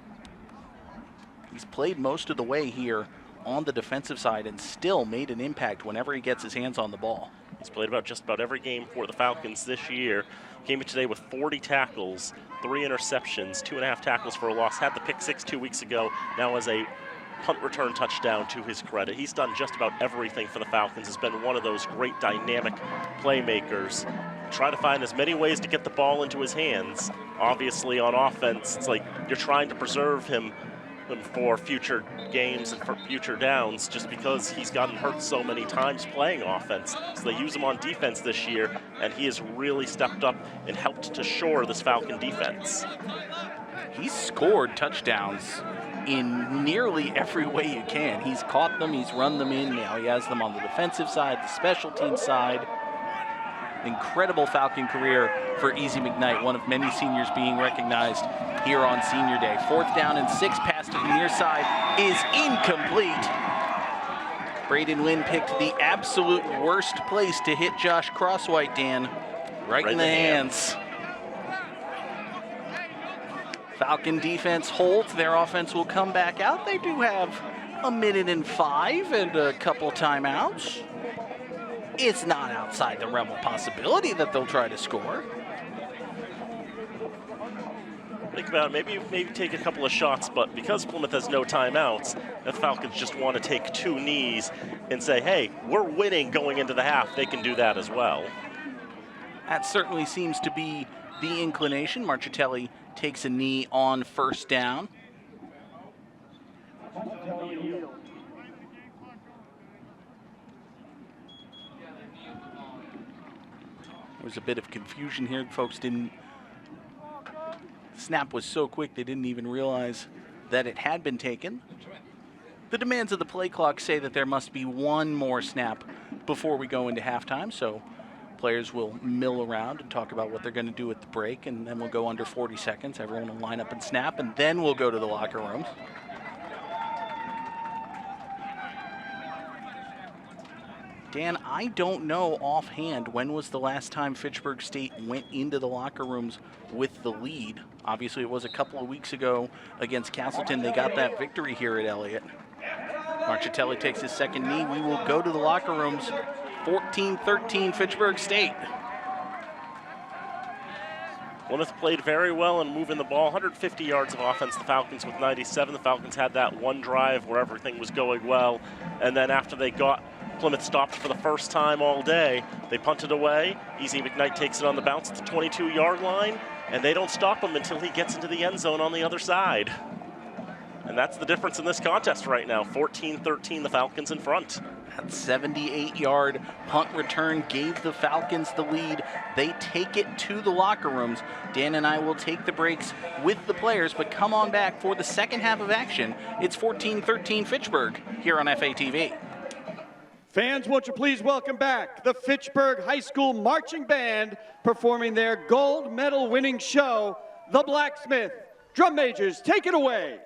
He's played most of the way here on the defensive side and still made an impact whenever he gets his hands on the ball. He's played just about every game for the Falcons this year. Came in today with 40 tackles, 3 interceptions, 2.5 tackles for a loss. Had the pick 6 2 weeks ago. Now has a punt return touchdown to his credit. He's done just about everything for the Falcons. Has been one of those great dynamic playmakers. Try to find as many ways to get the ball into his hands. Obviously on offense, it's like you're trying to preserve him for future games and for future downs just because he's gotten hurt so many times playing offense. So they use him on defense this year, and he has really stepped up and helped to shore this Falcon defense. He's scored touchdowns in nearly every way you can. He's caught them, he's run them in, now he has them on the defensive side, the special teams side. Incredible Falcon career for Easy McKnight, one of many seniors being recognized here on Senior Day. 4th down and 6, pass to the near side is incomplete. Braden Wynn picked the absolute worst place to hit Josh Crosswhite, Dan. Right in the hands. Falcon defense holds, their offense will come back out. They do have 1.5 minutes and a couple timeouts. It's not outside the realm of possibility that they'll try to score. Think about it, maybe take a couple of shots, but because Plymouth has no timeouts, the Falcons just want to take 2 knees and say, hey, we're winning going into the half. They can do that as well. That certainly seems to be the inclination. Marchitelli takes a knee on 1st down. There was a bit of confusion here. Folks didn't. Snap was so quick they didn't even realize that it had been taken. The demands of the play clock say that there must be one more snap before we go into halftime, so players will mill around and talk about what they're going to do at the break, and then we'll go under 40 seconds. Everyone will line up and snap, and then we'll go to the locker rooms. Dan, I don't know offhand when was the last time Fitchburg State went into the locker rooms with the lead. Obviously, it was a couple of weeks ago against Castleton. They got that victory here at Elliott. Marchitelli takes his second knee. We will go to the locker rooms. 14-13 Fitchburg State. Plymouth played very well in moving the ball. 150 yards of offense, the Falcons with 97. The Falcons had that one drive where everything was going well. And then after they got Plymouth stopped for the first time all day, they punted away. Easy McKnight takes it on the bounce at the 22-yard line, and they don't stop him until he gets into the end zone on the other side. And that's the difference in this contest right now. 14-13, the Falcons in front. That 78-yard punt return gave the Falcons the lead. They take it to the locker rooms. Dan and I will take the breaks with the players, but come on back for the second half of action. It's 14-13 Fitchburg here on FATV. Fans, won't you please welcome back the Fitchburg High School Marching Band performing their gold medal winning show, The Blacksmith. Drum majors, take it away.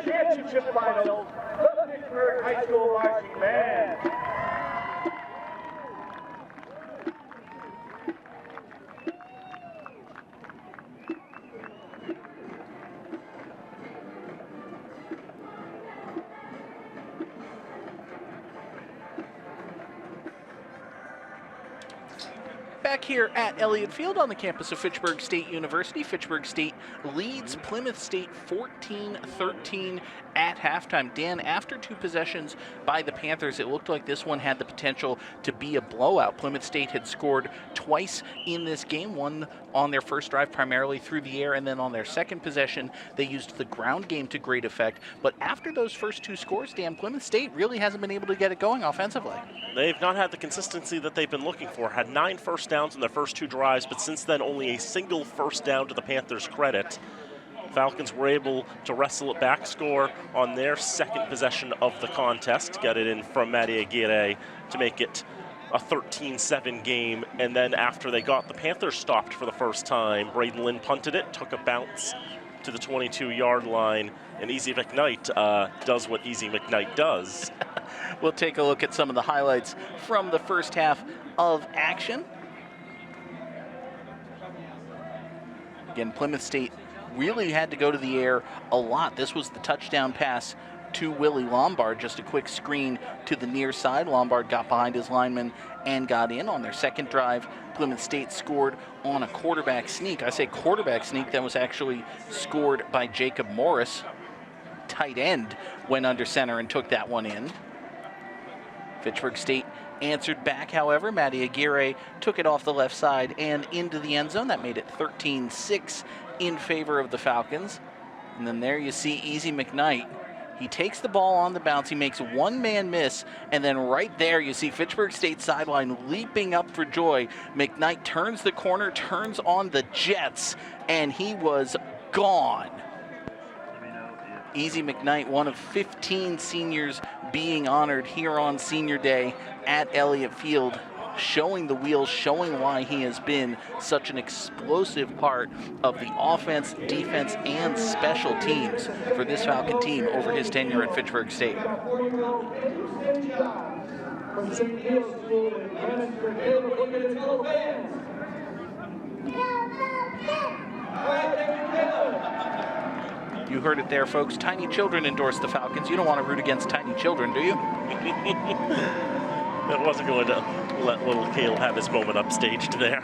championship final, the Fitchburg High School Marching Band. Back here at Elliott Field on the campus of Fitchburg State University, Fitchburg State leads Plymouth State 14-13 at halftime. Dan, after 2 possessions by the Panthers, it looked like this one had the potential to be a blowout. Plymouth State had scored twice in this game, one on their first drive primarily through the air, and then on their second possession, they used the ground game to great effect. But after those first 2 scores, Dan, Plymouth State really hasn't been able to get it going offensively. They've not had the consistency that they've been looking for. Had 9 first downs in their first 2 drives, but since then only a single first down to the Panthers' credit. Falcons were able to wrestle it back, score on their second possession of the contest, get it in from Matty Aguirre to make it a 13-7 game. And then after they got the Panthers stopped for the first time, Braden Lynn punted it, took a bounce to the 22-yard line, and Easy McKnight does what Easy McKnight does. We'll take a look at some of the highlights from the first half of action. Again, Plymouth State really had to go to the air a lot. This was the touchdown pass to Willie Lombard, just a quick screen to the near side. Lombard got behind his lineman and got in. On their second drive, Plymouth State scored on a quarterback sneak. I say quarterback sneak, that was actually scored by Jacob Morris. Tight end went under center and took that one in. Fitchburg State answered back, however. Matty Aguirre took it off the left side and into the end zone. That made it 13-6 in favor of the Falcons. And then there you see Easy McKnight. He takes the ball on the bounce. He makes one man miss. And then right there you see Fitchburg State sideline leaping up for joy. McKnight turns the corner, turns on the Jets, and he was gone. Easy McKnight, one of 15 seniors being honored here on Senior Day at Elliott Field, showing the wheels, showing why he has been such an explosive part of the offense, defense, and special teams for this Falcon team over his tenure at Fitchburg State. You heard it there, folks. Tiny children endorse the Falcons. You don't want to root against tiny children, do you? I wasn't going to let little Cale have his moment upstaged there.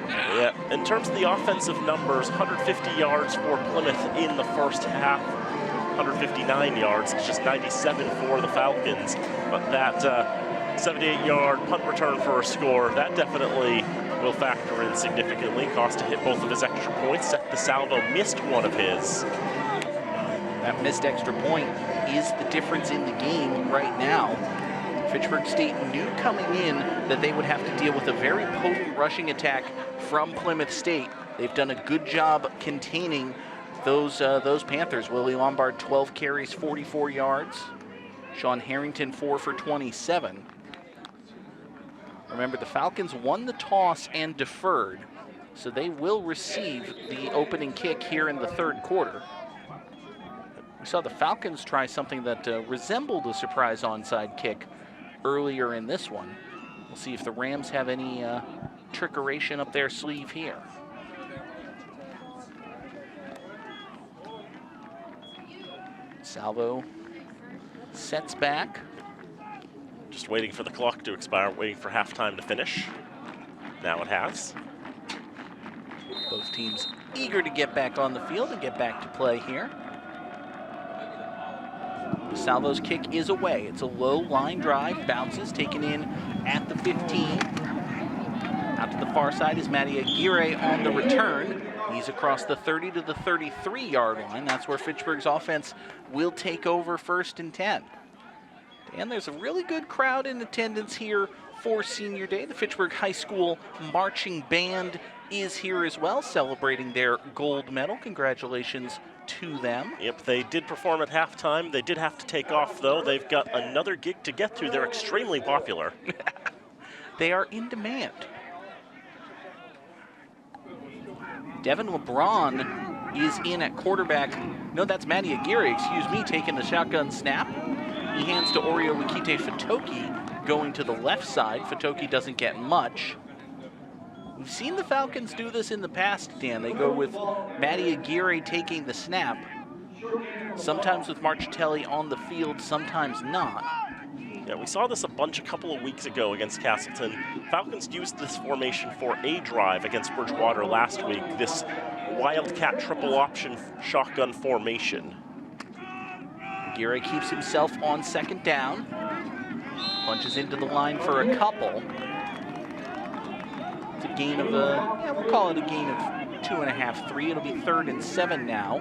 Yeah, in terms of the offensive numbers, 150 yards for Plymouth in the first half, 159 yards. It's just 97 for the Falcons. But that 78-yard punt return for a score, that definitely will factor in significantly. Costa hit both of his extra points. Seth DeSalvo missed one of his. That missed extra point is the difference in the game right now. Fitchburg State knew coming in that they would have to deal with a very potent rushing attack from Plymouth State. They've done a good job containing those Panthers. Willie Lombard, 12 carries, 44 yards. Sean Harrington, 4 for 27. Remember, the Falcons won the toss and deferred, so they will receive the opening kick here in the third quarter. We saw the Falcons try something that resembled a surprise onside kick earlier in this one. We'll see if the Rams have any trickeration up their sleeve here. Salvo sets back. Just waiting for the clock to expire, waiting for halftime to finish. Now it has. Both teams eager to get back on the field and get back to play here. Salvo's kick is away. It's a low line drive, bounces, taken in at the 15. Out to the far side is Matty Aguirre on the return. He's across the 30 to the 33-yard line. That's where Fitchburg's offense will take over 1st and 10. And there's a really good crowd in attendance here for Senior Day. The Fitchburg High School Marching Band is here as well, celebrating their gold medal. Congratulations to them. Yep, they did perform at halftime. They did have to take off, though. They've got another gig to get to. They're extremely popular. They are in demand. Devin LeBron is in at quarterback. No, that's Matty Aguirre, excuse me, taking the shotgun snap. He hands to Oreo Wikite Fatoki going to the left side. Fatoki doesn't get much. We've seen the Falcons do this in the past, Dan. They go with Matty Aguirre taking the snap. Sometimes with Marchitelli on the field, sometimes not. Yeah, we saw this a couple of weeks ago against Castleton. Falcons used this formation for a drive against Bridgewater last week, this Wildcat triple option shotgun formation. Aguirre keeps himself on second down. Punches into the line for a couple. It's a gain of we'll call it a gain of 2.5, 3. It'll be 3rd and 7 now.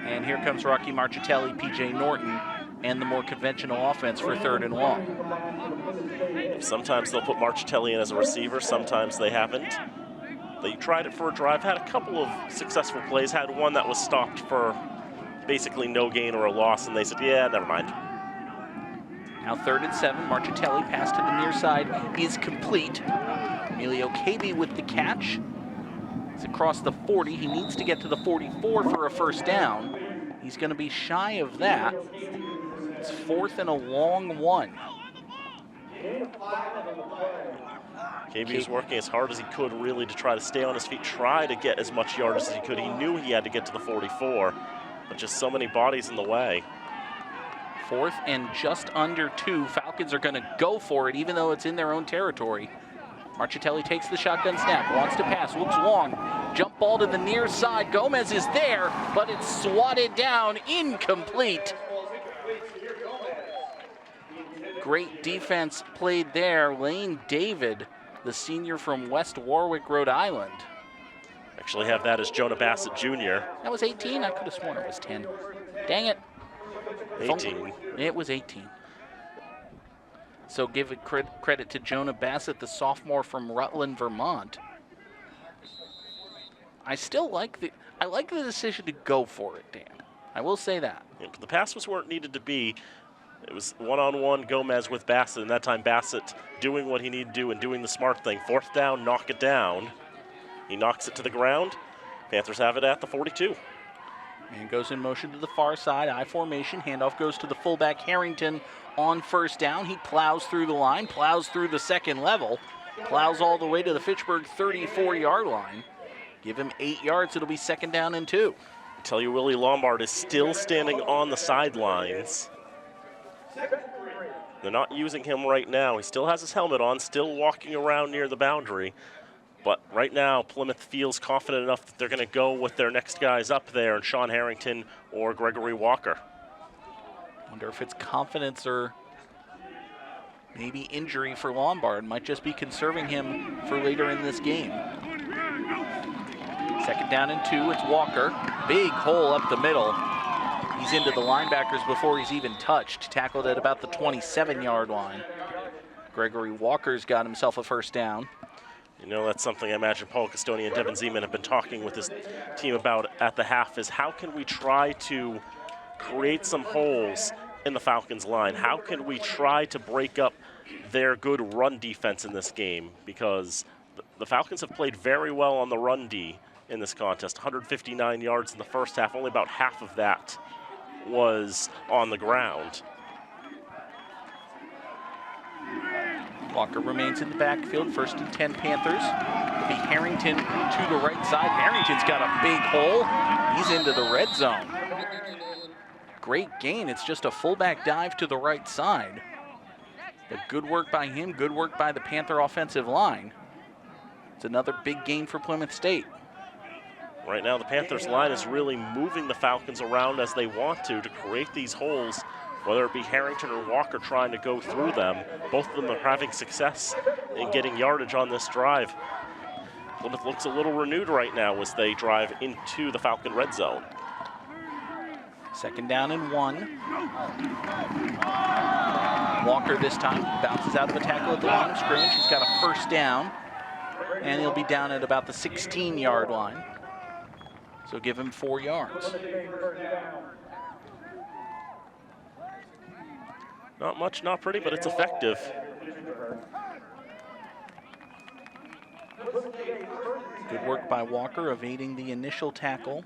And here comes Rocky Marchitelli, PJ Norton, and the more conventional offense for 3rd and long. Sometimes they'll put Marchitelli in as a receiver, sometimes they haven't. They tried it for a drive, had a couple of successful plays, had one that was stopped for basically no gain or a loss, and they said, yeah, never mind. Now 3rd and 7, Marchitelli pass to the near side is complete. Emilio Cabe with the catch. It's across the 40. He needs to get to the 44 for a first down. He's going to be shy of that. It's 4th and a long 1. KB was working as hard as he could really to try to stay on his feet, try to get as much yardage as he could. He knew he had to get to the 44, but just so many bodies in the way. 4th and just under 2. Falcons are going to go for it, even though it's in their own territory. Marchitelli takes the shotgun snap, wants to pass, looks long. Jump ball to the near side. Gomez is there, but it's swatted down, incomplete. Great defense played there. Lane David, the senior from West Warwick, Rhode Island. Actually have that as Jonah Bassett Jr. That was 18? I could have sworn it was 10. Dang it. 18. It was 18. So give it credit to Jonah Bassett, the sophomore from Rutland, Vermont. I like the decision to go for it, Dan. I will say that. Yeah, the pass was where it needed to be. It was one-on-one Gomez with Bassett, and that time Bassett doing what he needed to do and doing the smart thing. 4th down, knock it down. He knocks it to the ground. Panthers have it at the 42. And goes in motion to the far side, I formation. Handoff goes to the fullback Harrington on first down. He plows through the line, plows through the second level, plows all the way to the Fitchburg 34-yard line. Give him 8 yards, it'll be 2nd down and 2. I tell you, Willie Lombard is still standing on the sidelines. They're not using him right now. He still has his helmet on, still walking around near the boundary. But right now, Plymouth feels confident enough that they're going to go with their next guys up there, and Sean Harrington or Gregory Walker. Wonder if it's confidence or maybe injury for Lombard. Might just be conserving him for later in this game. 2nd down and 2, it's Walker. Big hole up the middle. He's into the linebackers before he's even touched. Tackled at about the 27-yard line. Gregory Walker's got himself a first down. You know, that's something I imagine Paul Castoni and Devin Zeman have been talking with his team about at the half, is how can we try to create some holes in the Falcons line? How can we try to break up their good run defense in this game? Because the Falcons have played very well on the run D in this contest. 159 yards in the first half, only about half of that was on the ground. Walker remains in the backfield, 1st and 10 Panthers. It'll be Harrington to the right side. Harrington's got a big hole. He's into the red zone. Great gain. It's just a fullback dive to the right side. But good work by him, good work by the Panther offensive line. It's another big gain for Plymouth State. Right now, the Panthers line is really moving the Falcons around as they want to create these holes, whether it be Harrington or Walker trying to go through them. Both of them are having success in getting yardage on this drive. Plymouth looks a little renewed right now as they drive into the Falcon red zone. 2nd down and 1. Walker this time bounces out of a tackle at the line of scrimmage. He's got a first down, and he'll be down at about the 16-yard line. So give him 4 yards. Not much, not pretty, but it's effective. Good work by Walker, evading the initial tackle.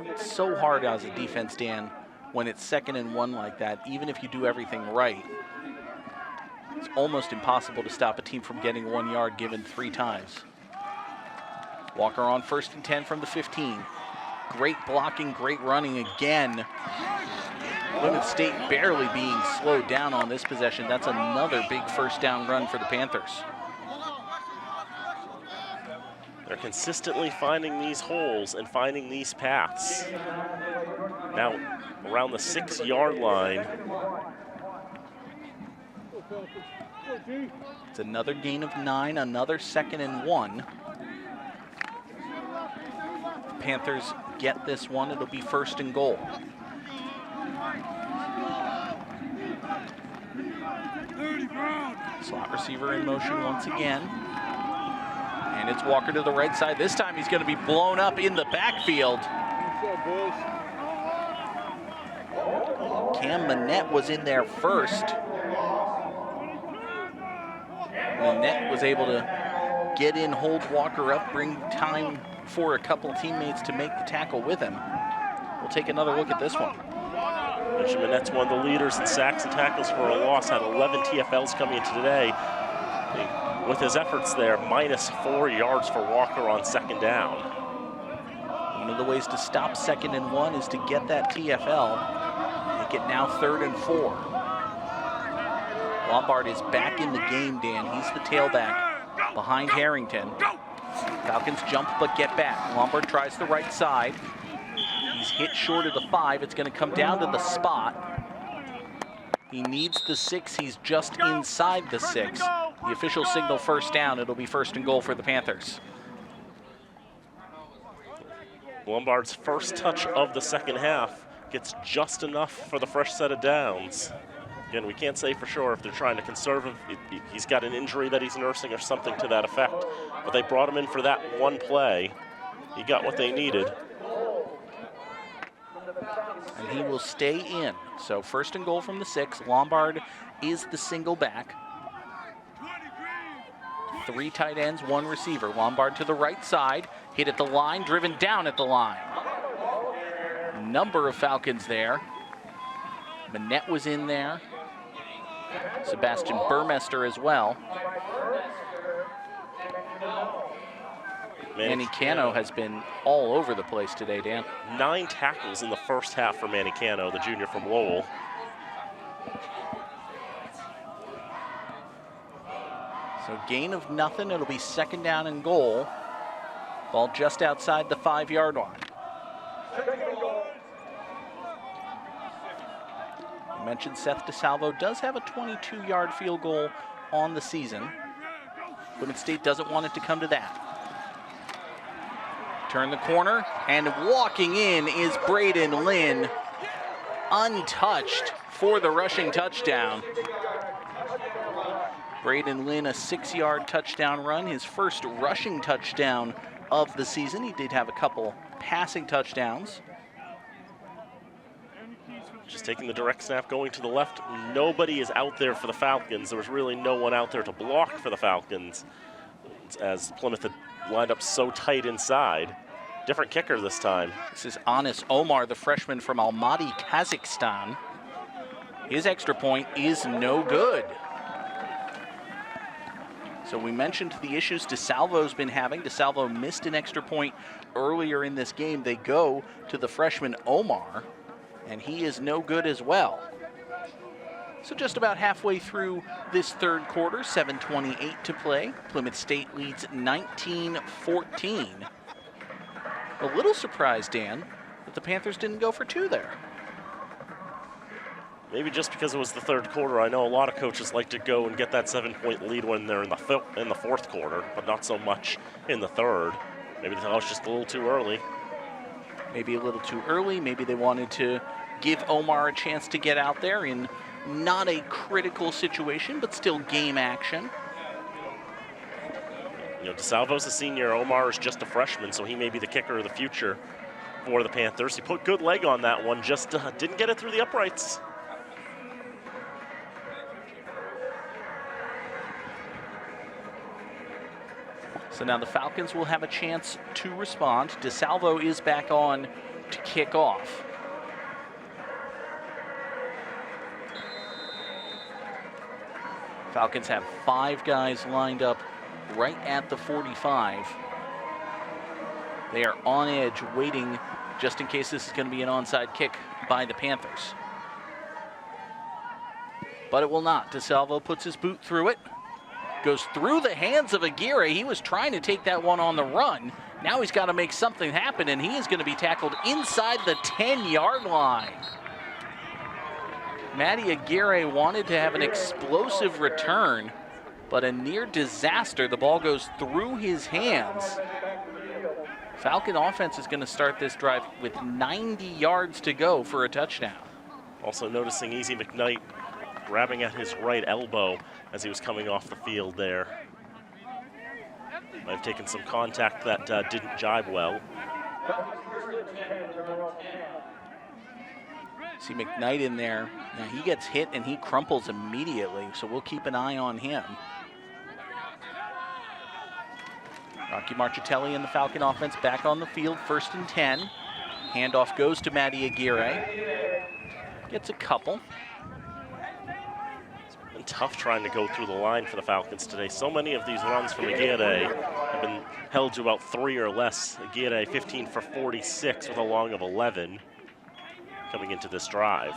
It's so hard as a defense, Dan, when it's 2nd and 1 like that, even if you do everything right. It's almost impossible to stop a team from getting 1 yard given 3 times. Walker on 1st and 10 from the 15. Great blocking, great running again. Plymouth State barely being slowed down on this possession. That's another big 1st down run for the Panthers. They're consistently finding these holes and finding these paths. Now, around the 6-yard line. It's another gain of 9, another 2nd and 1. Panthers get this one, it'll be 1st and goal. Slot receiver in motion once again. And it's Walker to the right side. This time he's going to be blown up in the backfield. Cam Manette was in there first. Manette was able to get in, hold Walker up, bring time for a couple teammates to make the tackle with him. We'll take another look at this one. Manette's one of the leaders in sacks and tackles for a loss, had 11 TFLs coming into today. With his efforts there, -4 yards for Walker on 2nd down. One of the ways to stop 2nd and 1 is to get that TFL. Make it now 3rd and 4. Lombard is back in the game, Dan. He's the tailback behind Harrington. Falcons jump but get back. Lombard tries the right side. He's hit short of the 5. It's going to come down to the spot. He needs the 6. He's just inside the 6. The official signal 1st down. It'll be 1st and goal for the Panthers. Lombard's first touch of the 2nd half gets just enough for the fresh set of downs. Again, we can't say for sure if they're trying to conserve him. He's got an injury that he's nursing or something to that effect. But they brought him in for that one play. He got what they needed. And he will stay in. So 1st and goal from the 6. Lombard is the single back. 3 tight ends, 1 receiver. Lombard to the right side, hit at the line, driven down at the line. Number of Falcons there. Manette was in there. Sebastian Burmester as well. Manny Cano has been all over the place today, Dan. 9 tackles in the 1st half for Manny Cano, the junior from Lowell. So gain of nothing, it'll be 2nd down and goal. Ball just outside the 5-yard line. I mentioned Seth DeSalvo does have a 22-yard field goal on the season. Plymouth State doesn't want it to come to that. Turn the corner, and walking in is Braden Lynn, untouched for the rushing touchdown. Braden Lynn, a 6-yard touchdown run, his first rushing touchdown of the season. He did have a couple passing touchdowns. Just taking the direct snap, going to the left. Nobody is out there for the Falcons. There was really no one out there to block for the Falcons, as Plymouth had lined up so tight inside. Different kicker this time. This is Anis Omar, the freshman from Almaty, Kazakhstan. His extra point is no good. So we mentioned the issues DeSalvo's been having. DeSalvo missed an extra point earlier in this game. They go to the freshman Omar, and he is no good as well. So just about halfway through this 3rd quarter, 7:28 to play. Plymouth State leads 19-14. A little surprised, Dan, that the Panthers didn't go for 2 there. Maybe just because it was the 3rd quarter. I know a lot of coaches like to go and get that 7-point lead when they're in the 4th quarter, but not so much in the 3rd. Maybe that was just a little too early. Maybe a little too early. Maybe they wanted to give Omar a chance to get out there in not a critical situation, but still game action. You know, DeSalvo's a senior. Omar is just a freshman, so he may be the kicker of the future for the Panthers. He put good leg on that one, just didn't get it through the uprights. So now the Falcons will have a chance to respond. DeSalvo is back on to kick off. Falcons have 5 guys lined up right at the 45. They are on edge, waiting just in case this is going to be an onside kick by the Panthers. But it will not. DeSalvo puts his boot through it. Goes through the hands of Aguirre. He was trying to take that one on the run. Now he's got to make something happen, and he is going to be tackled inside the 10-yard line. Matty Aguirre wanted to have an explosive return, but a near disaster. The ball goes through his hands. Falcon offense is going to start this drive with 90 yards to go for a touchdown. Also noticing Easy McKnight grabbing at his right elbow as he was coming off the field there. Might have taken some contact that didn't jibe well. See McKnight in there. Now he gets hit and he crumples immediately, so we'll keep an eye on him. Rocky Marchitelli and the Falcon offense back on the field, 1st and 10. Handoff goes to Matty Aguirre. Gets a couple. It's been tough trying to go through the line for the Falcons today. So many of these runs from Aguirre have been held to about 3 or less. Aguirre 15 for 46 with a long of 11 coming into this drive.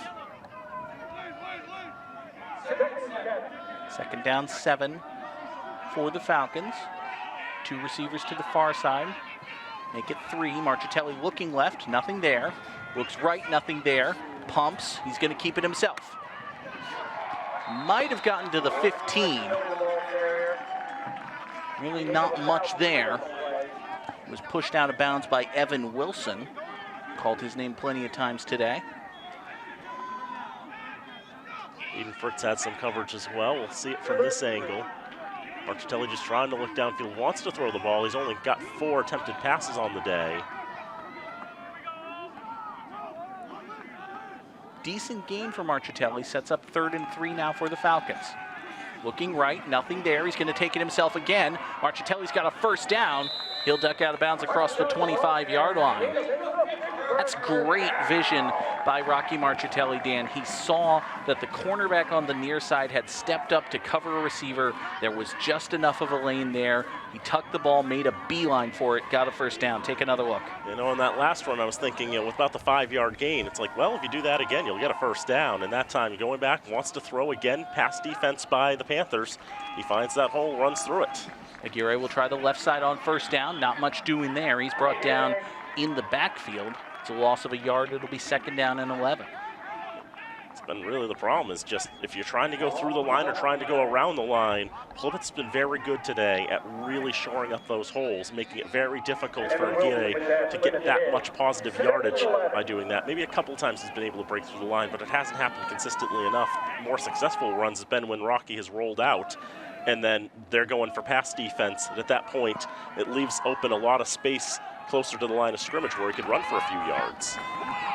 2nd down 7 for the Falcons. 2 receivers to the far side. Make it 3. Marchitelli looking left, nothing there. Looks right, nothing there. Pumps, he's going to keep it himself. Might have gotten to the 15. Really not much there. Was pushed out of bounds by Evan Wilson. Called his name plenty of times today. Eden Fritz had some coverage as well. We'll see it from this angle. Marchitelli just trying to look downfield, wants to throw the ball. He's only got 4 attempted passes on the day. Decent gain for Marchitelli. Sets up 3rd and 3 now for the Falcons. Looking right, nothing there. He's going to take it himself again. Marchitelli's got a 1st down. He'll duck out of bounds across the 25-yard line. That's great vision by Rocky Marchitelli, Dan. He saw that the cornerback on the near side had stepped up to cover a receiver. There was just enough of a lane there. He tucked the ball, made a beeline for it, got a 1st down. Take another look. You know, in that last run, I was thinking, with about the 5-yard gain, it's like, well, if you do that again, you'll get a 1st down. And that time, going back, wants to throw again, pass defense by the Panthers. He finds that hole, runs through it. Aguirre will try the left side on 1st down. Not much doing there. He's brought down in the backfield. It's a loss of a yard. It'll be 2nd down and 11. It's been really the problem is just if you're trying to go through the line or trying to go around the line, Plymouth's been very good today at really shoring up those holes, making it very difficult for Aguirre to get that much positive yardage by doing that. Maybe a couple times he's been able to break through the line, but it hasn't happened consistently enough. More successful runs has been when Rocky has rolled out, and then they're going for pass defense. And at that point, it leaves open a lot of space closer to the line of scrimmage where he could run for a few yards.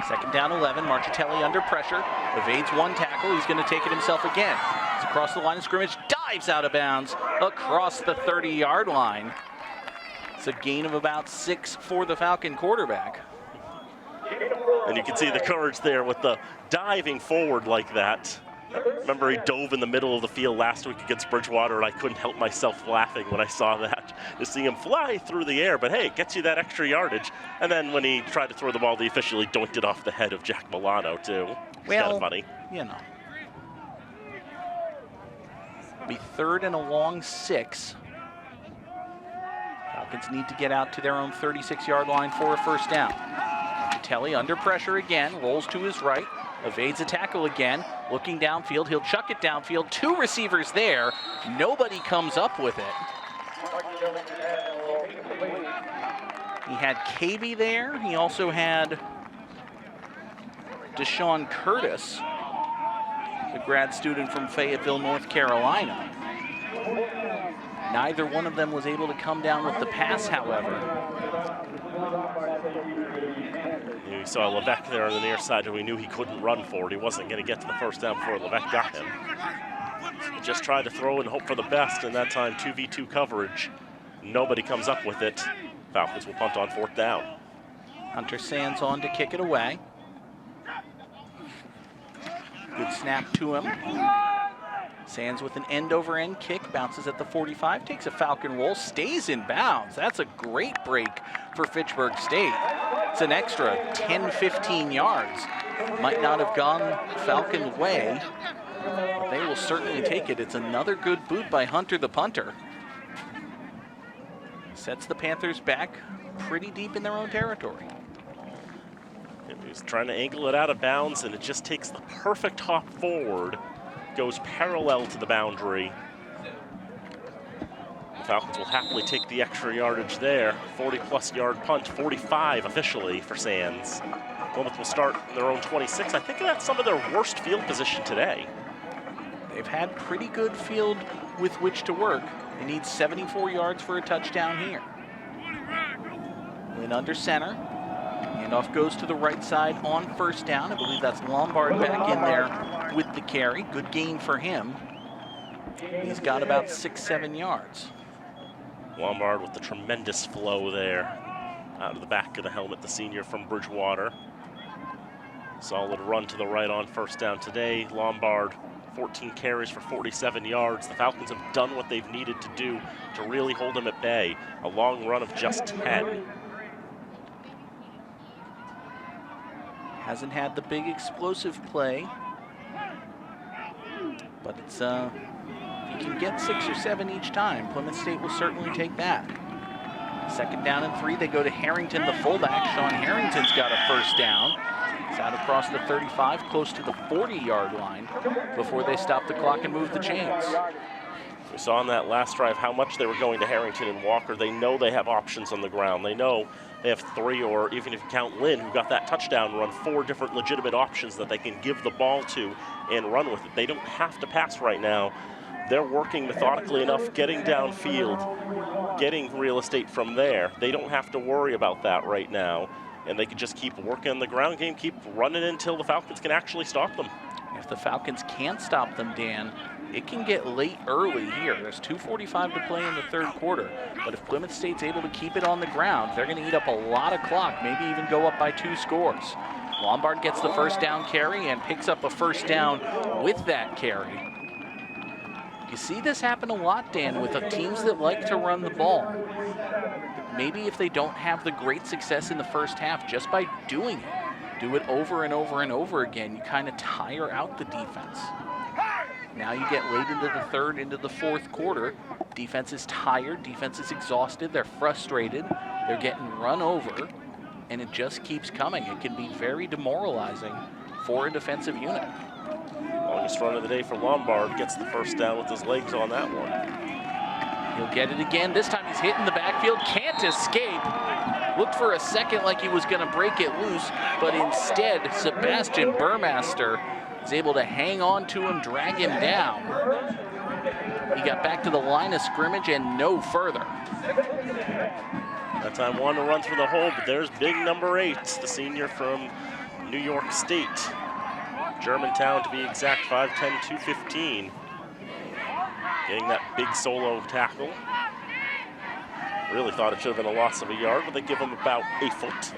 2nd down 11, Marchitelli under pressure, evades 1 tackle, he's going to take it himself again. He's across the line of scrimmage, dives out of bounds across the 30-yard line. It's a gain of about 6 for the Falcon quarterback. And you can see the courage there with the diving forward like that. Remember, he dove in the middle of the field last week against Bridgewater, and I couldn't help myself laughing when I saw that. To see him fly through the air, but hey, it gets you that extra yardage. And then when he tried to throw the ball, they officially doinked it off the head of Jack Milano, too. It's kind of funny. You know. Be 3rd and a long 6. Falcons need to get out to their own 36-yard line for a 1st down. Marchitelli under pressure again, rolls to his right, evades a tackle again, looking downfield. He'll chuck it downfield. 2 receivers there. Nobody comes up with it. He had KB there. He also had Deshaun Curtis, a grad student from Fayetteville, North Carolina. Neither one of them was able to come down with the pass, however. You saw Levesque there on the near side, and we knew he couldn't run for it. He wasn't going to get to the 1st down before Levesque got him. He just tried to throw and hope for the best, and that time 2v2 coverage. nobody comes up with it. Falcons will punt on 4th down. Hunter Sands on to kick it away. Good snap to him. Sands with an end-over-end kick, bounces at the 45, takes a Falcon roll, stays in bounds. That's a great break for Fitchburg State. It's an extra 10-15 yards. Might not have gone Falcon way, but they will certainly take it. It's another good boot by Hunter the punter. Sets the Panthers back pretty deep in their own territory. He's trying to angle it out of bounds, and it just takes the perfect hop forward. Goes parallel to the boundary. The Falcons will happily take the extra yardage there. 40-plus yard punt, 45 officially for Sands. Plymouth will start in their own 26. I think that's some of their worst field position today. They've had pretty good field with which to work. They need 74 yards for a touchdown here. Win under center. Handoff goes to the right side on 1st down. I believe that's Lombard back in there with the carry. Good gain for him. He's got about 6-7 yards. Lombard with the tremendous flow there. Out of the back of the helmet, the senior from Bridgewater. Solid run to the right on 1st down today. Lombard, 14 carries for 47 yards. The Falcons have done what they've needed to do to really hold him at bay. A long run of just 10. Hasn't had the big explosive play, but it's if you can get 6 or 7 each time, Plymouth State will certainly take that. 2nd down and 3, they go to Harrington, the fullback. Sean Harrington's got a 1st down. He's out across the 35, close to the 40-yard line before they stop the clock and move the chains. We saw on that last drive how much they were going to Harrington and Walker. They know they have options on the ground. They know they have 3, or even if you count Lynn, who got that touchdown run, 4 different legitimate options that they can give the ball to and run with it. They don't have to pass right now. They're working methodically enough, getting downfield, getting real estate from there. They don't have to worry about that right now, and they can just keep working on the ground game, keep running until the Falcons can actually stop them. If the Falcons can't stop them, Dan, it can get late early here. There's 2:45 to play in the 3rd quarter. But if Plymouth State's able to keep it on the ground, they're going to eat up a lot of clock, maybe even go up by 2 scores. Lombard gets the 1st down carry and picks up a 1st down with that carry. You see this happen a lot, Dan, with the teams that like to run the ball. Maybe if they don't have the great success in the 1st half, just by doing it, do it over and over and over again, you kind of tire out the defense. Now you get late into the 3rd, into the 4th quarter. Defense is tired, defense is exhausted, they're frustrated, they're getting run over, and it just keeps coming. It can be very demoralizing for a defensive unit. Longest run of the day for Lombard, gets the 1st down with his legs on that one. He'll get it again. This time he's hitting the backfield, can't escape. Looked for a second like he was going to break it loose, but instead Sebastian Burmaster is able to hang on to him, drag him down. He got back to the line of scrimmage and no further. That time wanted to run through the hole, but there's big number 8, the senior from New York State. Germantown to be exact, 5'10", 215. Getting that big solo tackle. Really thought it should have been a loss of a yard, but they give him about a foot.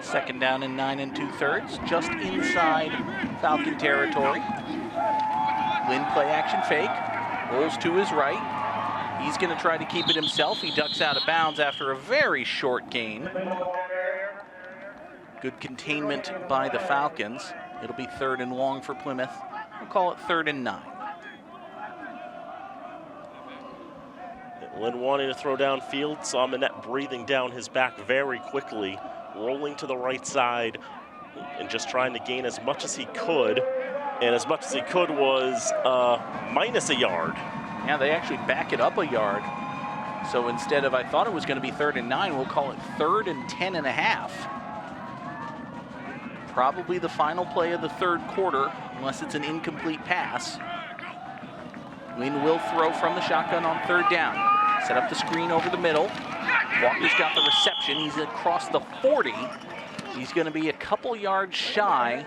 2nd down and 9 2/3, just inside Falcon territory. Lynn play action fake, rolls to his right. He's going to try to keep it himself. He ducks out of bounds after a very short gain. Good containment by the Falcons. It'll be 3rd and long for Plymouth. We'll call it 3rd and 9. Lynn wanting to throw downfield, saw Manette breathing down his back very quickly, rolling to the right side and just trying to gain as much as he could. And as much as he could was minus a yard. Yeah, they actually back it up a yard. So instead of, I thought it was going to be 3rd and 9, we'll call it 3rd and 10 and a half. Probably the final play of the 3rd quarter, unless it's an incomplete pass. Lynn will throw from the shotgun on 3rd down. Set up the screen over the middle. Walker's got the reception. He's across the 40. He's going to be a couple yards shy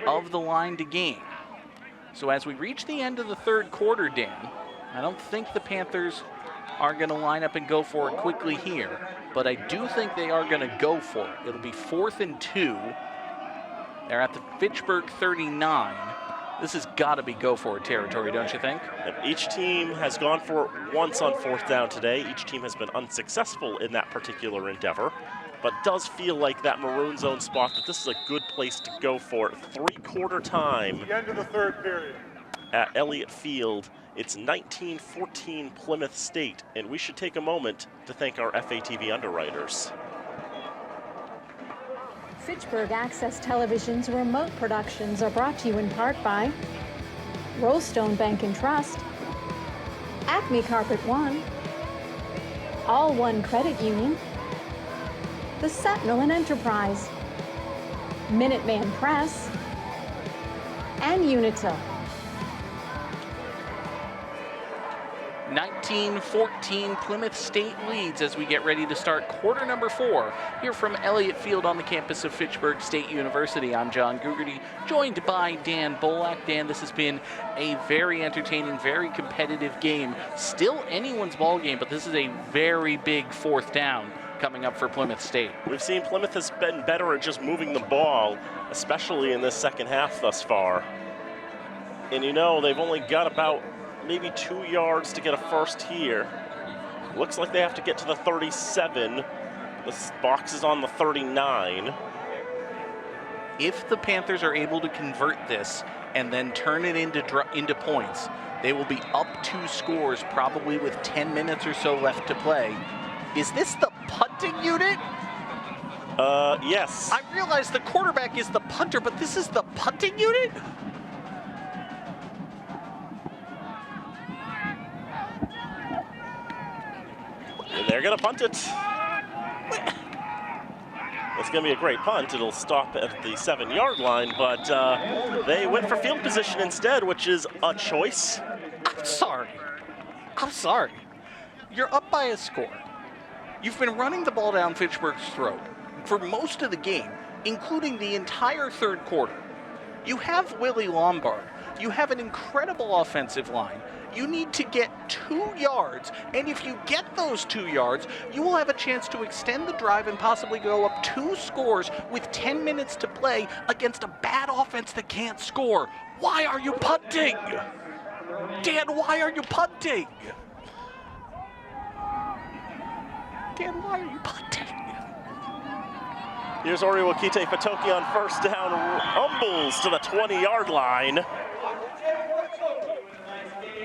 of the line to gain. So as we reach the end of the 3rd quarter, Dan, I don't think the Panthers are going to line up and go for it quickly here, but I do think they are going to go for it. It'll be 4th and 2. They're at the Fitchburg 39. This has got to be go for it territory, don't you think? Each team has gone for it once on 4th down today. Each team has been unsuccessful in that particular endeavor, but does feel like that maroon zone spot that this is a good place to go for it. 3/4 time. The end of the 3rd period. At Elliott Field. It's 19-14 Plymouth State, and we should take a moment to thank our FATV underwriters. Fitchburg Access Television's remote productions are brought to you in part by Rollstone Bank and Trust, Acme Carpet One, All One Credit Union, the Sentinel and Enterprise, Minuteman Press, and Unitil. 19-14 Plymouth State leads as we get ready to start quarter number 4 here from Elliott Field on the campus of Fitchburg State University. I'm John Gugerty, joined by Dan Bolak. Dan, this has been a very entertaining, very competitive game. Still anyone's ball game, but this is a very big 4th down coming up for Plymouth State. We've seen Plymouth has been better at just moving the ball, especially in this second half thus far. And you know, they've only got about maybe 2 yards to get a first here. Looks like they have to get to the 37. This box is on the 39. If the Panthers are able to convert this and then turn it into points, they will be up 2 scores probably with 10 minutes or so left to play. Is this the punting unit? Yes. I realize the quarterback is the punter, but this is the punting unit? And they're gonna punt it. It's gonna be a great punt. It'll stop at the 7-yard line, but they went for field position instead, which is a choice. I'm sorry. You're up by a score. You've been running the ball down Fitchburg's throat for most of the game, including the entire 3rd quarter. You have Willie Lombard. You have an incredible offensive line. You need to get 2 yards, and if you get those 2 yards, you will have a chance to extend the drive and possibly go up 2 scores with 10 minutes to play against a bad offense that can't score. Why are you punting? Dan, why are you punting? Dan, why are you punting? Here's Oriwakite Fatoki on 1st down, humbles to the 20-yard line.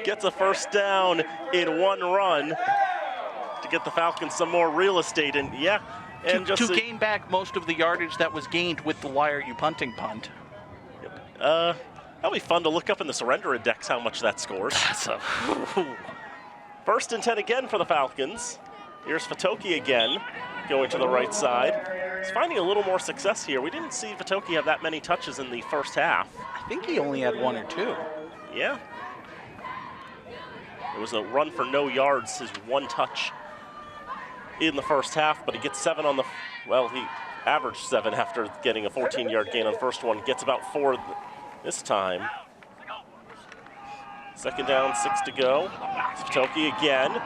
Gets a 1st down in 1 run to get the Falcons some more real estate. And yeah, and to gain back most of the yardage that was gained with the why are you punting punt. That'll be fun to look up in the surrender index how much that scores. 1st and 10 again for the Falcons. Here's Fatoki again, going to the right side. He's finding a little more success here. We didn't see Fatoki have that many touches in the 1st half. I think he only had 1 or 2. Yeah. It was a run for no yards, his 1 touch in the 1st half, but he gets 7 on the, well, he averaged 7 after getting a 14-yard gain on the 1st one. Gets about 4 this time. 2nd down, 6 to go. Fatoki again.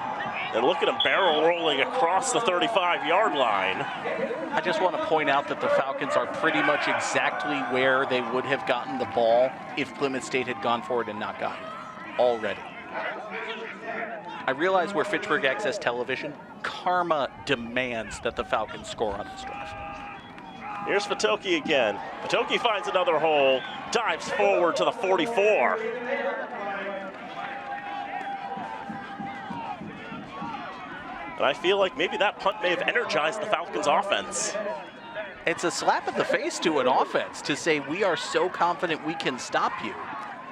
And look at him barrel rolling across the 35-yard line. I just want to point out that the Falcons are pretty much exactly where they would have gotten the ball if Plymouth State had gone for it and not gotten it already. I realize we're Fitchburg Access Television. Karma demands that the Falcons score on this drive. Here's Fatoki again. Fatoki finds another hole, dives forward to the 44. And I feel like maybe that punt may have energized the Falcons' offense. It's a slap in the face to an offense to say we are so confident we can stop you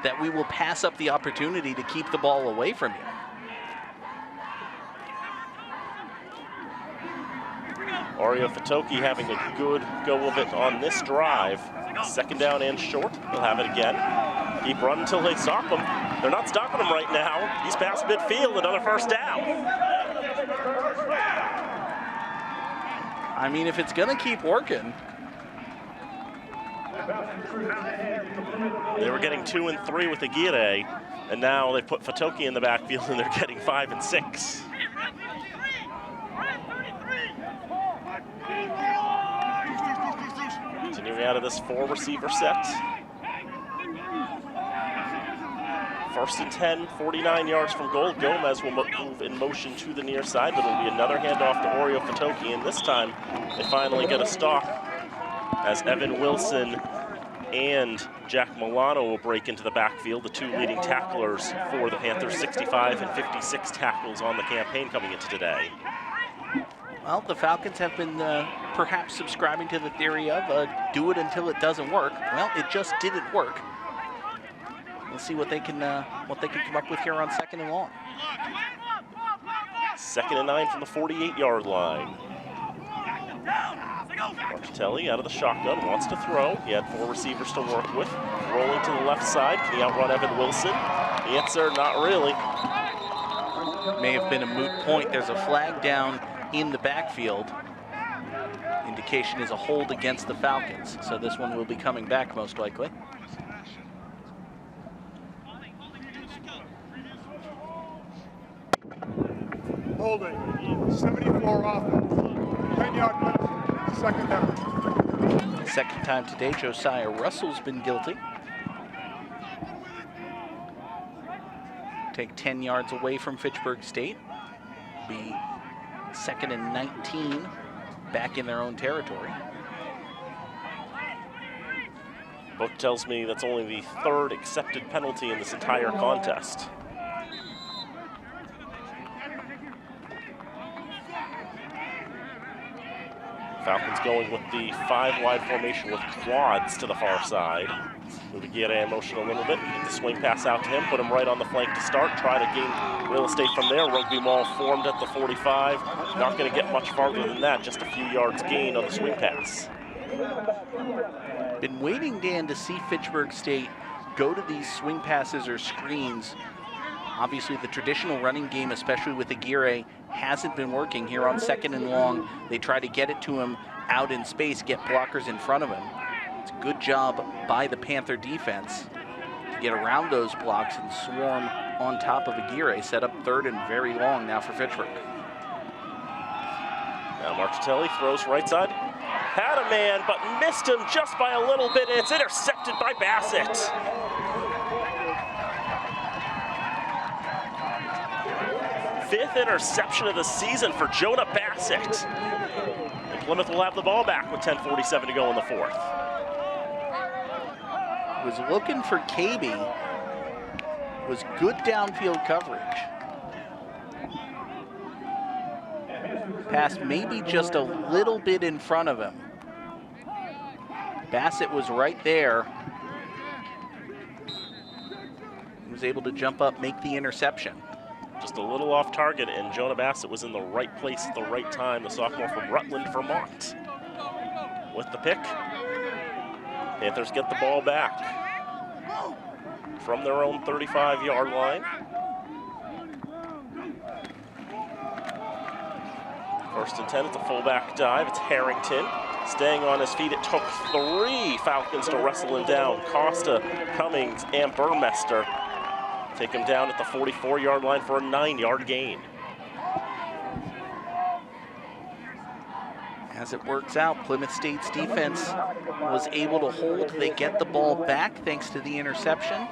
that we will pass up the opportunity to keep the ball away from you. Oreo Fatoki having a good go of it on this drive. 2nd down and short. He'll have it again. Keep running until they stop him. They're not stopping him right now. He's past midfield, another 1st down. I mean, if it's going to keep working. They were getting 2 and 3 with Aguirre. And now they put Fatoki in the backfield and they're getting 5 and 6. Continuing out of this 4-receiver set. 1st and 10, 49 yards from goal. Gomez will move in motion to the near side, but it'll be another handoff to Oreo Fatoki, and this time they finally get a stop as Evan Wilson and Jack Milano will break into the backfield, the 2 leading tacklers for the Panthers, 65 and 56 tackles on the campaign coming into today. Well, the Falcons have been perhaps subscribing to the theory of do it until it doesn't work. Well, it just didn't work. We'll see what they can come up with here on 2nd and long. 2nd and 9 from the 48-yard line. Marchitelli out of the shotgun, wants to throw. He had 4 receivers to work with. Rolling to the left side, can he outrun Evan Wilson? The answer, not really. May have been a moot point. There's a flag down in the backfield. Indication is a hold against the Falcons, so this one will be coming back most likely. Holding, 74 offense, 10-yard penalty, 2nd down. 2nd time today, Josiah Russell's been guilty. Take 10 yards away from Fitchburg State. Be 2nd and 19, back in their own territory. Book tells me that's only the 3rd accepted penalty in this entire contest. Falcons going with the 5-wide formation with quads to the far side. Moving Guerre in motion a little bit. Get the swing pass out to him. Put him right on the flank to start. Try to gain real estate from there. Rugby maul formed at the 45. Not going to get much farther than that. Just a few yards gained on the swing pass. Been waiting, Dan, to see Fitchburg State go to these swing passes or screens. Obviously, the traditional running game, especially with Aguirre, hasn't been working. Here on 2nd and long, they try to get it to him out in space, get blockers in front of him. It's a good job by the Panther defense to get around those blocks and swarm on top of Aguirre. Set up 3rd and very long now for Fitchburg. Now Marchitelli throws right side. Had a man, but missed him just by a little bit, and it's intercepted by Bassett. Fifth interception of the season for Jonah Bassett. And Plymouth will have the ball back with 10:47 to go in the 4th. Was looking for KB. Was good downfield coverage. Pass maybe just a little bit in front of him. Bassett was right there. He was able to jump up, make the interception. Just a little off target, and Jonah Bassett was in the right place at the right time, the sophomore from Rutland, Vermont. With the pick, Panthers get the ball back from their own 35-yard line. 1st and 10, it's a fullback dive. It's Harrington staying on his feet. It took 3 Falcons to wrestle him down. Costa, Cummings, and Burmester take him down at the 44-yard line for a 9-yard gain. As it works out, Plymouth State's defense was able to hold. They get the ball back thanks to the interception.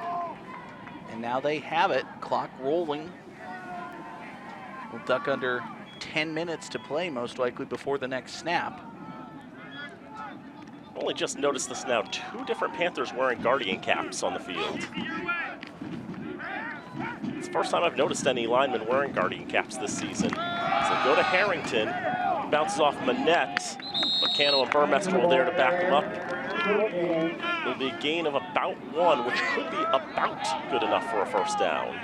And now they have it, clock rolling. We'll duck under 10 minutes to play, most likely, before the next snap. Only just noticed this now. 2 different Panthers wearing Guardian caps on the field. It's the first time I've noticed any linemen wearing Guardian caps this season. So go to Harrington, bounces off Manette, but Cano and Burmester will there to back him up. It'll be a gain of about 1, which could be about good enough for a 1st down.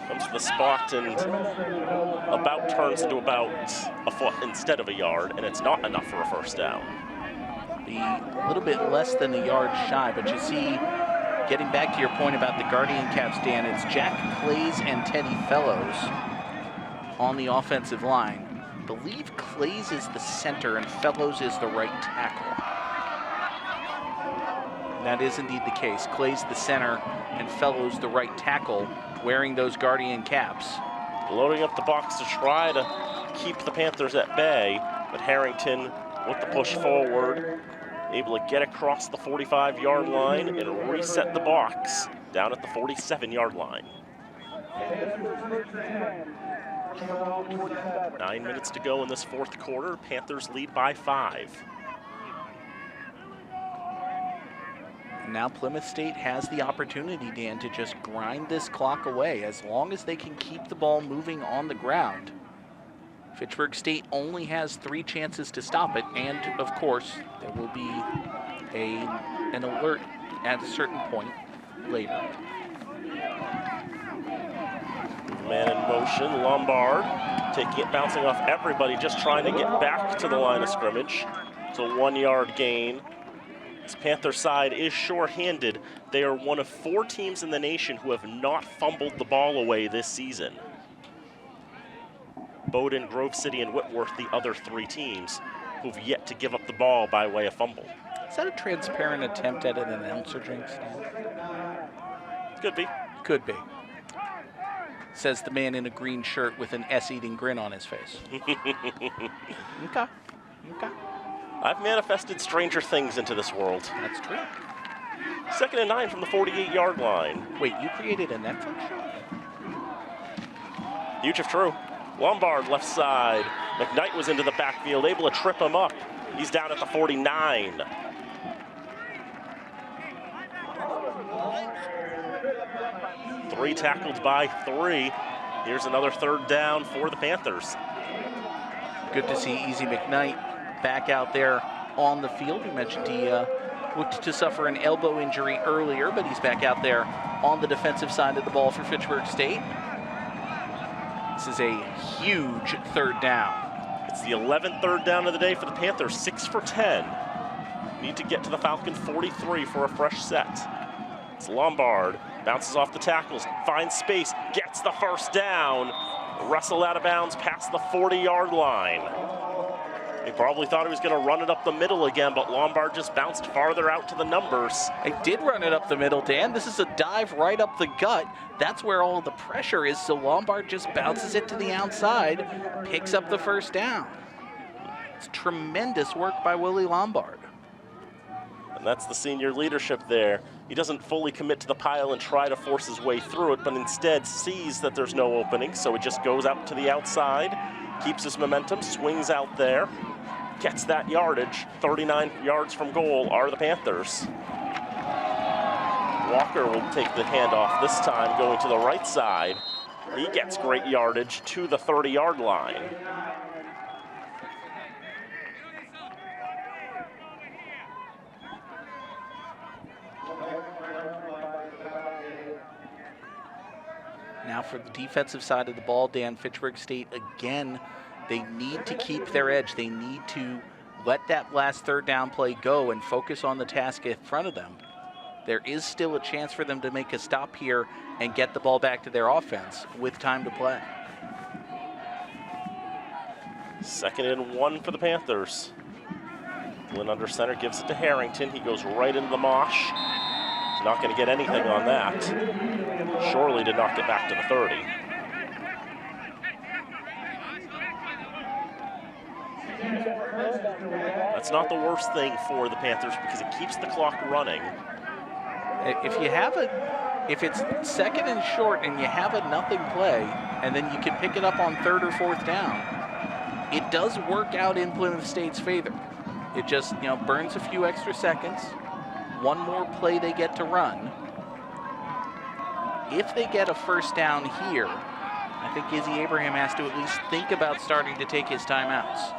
Comes to the spot and about turns into about a foot instead of a yard, and it's not enough for a 1st down. Be a little bit less than a yard shy, but you see, getting back to your point about the Guardian caps, Dan, it's Jack Clays and Teddy Fellows on the offensive line. I believe Clays is the center and Fellows is the right tackle. That is indeed the case. Clay's the center and Fellows the right tackle, wearing those Guardian caps. Loading up the box to try to keep the Panthers at bay, but Harrington with the push forward, able to get across the 45-yard line and reset the box down at the 47-yard line. 9 minutes to go in this fourth quarter. Panthers lead by 5. Now Plymouth State has the opportunity, Dan, to just grind this clock away as long as they can keep the ball moving on the ground. Fitchburg State only has 3 chances to stop it, and of course, there will be an alert at a certain point later. Man in motion, Lombard taking it, bouncing off everybody, just trying to get back to the line of scrimmage. It's a 1-yard gain. This Panther side is shorthanded. They are one of 4 teams in the nation who have not fumbled the ball away this season. Bowdoin, Grove City, and Whitworth, the other 3 teams who've yet to give up the ball by way of fumble. Is that a transparent attempt at an announcer jinx? Could be. Could be. Says the man in a green shirt with an S-eating grin on his face. Okay. I've manifested stranger things into this world. That's true. 2nd and 9 from the 48-yard line. Wait, you created a Netflix show? Huge if true. Lombard left side. McKnight was into the backfield, able to trip him up. He's down at the 49. Three tackled by 3. Here's another 3rd down for the Panthers. Good to see Easy McKnight back out there on the field. We mentioned he looked to suffer an elbow injury earlier, but he's back out there on the defensive side of the ball for Fitchburg State. This is a huge 3rd down. It's the 11th 3rd down of the day for the Panthers, 6 for 10. Need to get to the Falcon 43 for a fresh set. It's Lombard, bounces off the tackles, finds space, gets the 1st down. Wrestled out of bounds past the 40-yard line. They probably thought he was going to run it up the middle again, but Lombard just bounced farther out to the numbers. I did run it up the middle, Dan. This is a dive right up the gut. That's where all the pressure is, so Lombard just bounces it to the outside, picks up the 1st down. It's tremendous work by Willie Lombard. And that's the senior leadership there. He doesn't fully commit to the pile and try to force his way through it, but instead sees that there's no opening, so he just goes out to the outside, keeps his momentum, swings out there, gets that yardage. 39 yards from goal are the Panthers. Walker will take the handoff this time, going to the right side. He gets great yardage to the 30-yard line. Now for the defensive side of the ball, Dan, Fitchburg State, again, they need to keep their edge. They need to let that last 3rd down play go and focus on the task in front of them. There is still a chance for them to make a stop here and get the ball back to their offense with time to play. 2nd and 1 for the Panthers. Flynn under center, gives it to Harrington. He goes right into the mosh. He's not going to get anything on that. Shorely did not get back to the 30. That's not the worst thing for the Panthers because it keeps the clock running. If it's 2nd and short and you have a nothing play, and then you can pick it up on 3rd or 4th down, it does work out in Plymouth State's favor. It just, burns a few extra seconds. One more play they get to run. If they get a 1st down here, I think Izzy Abraham has to at least think about starting to take his timeouts.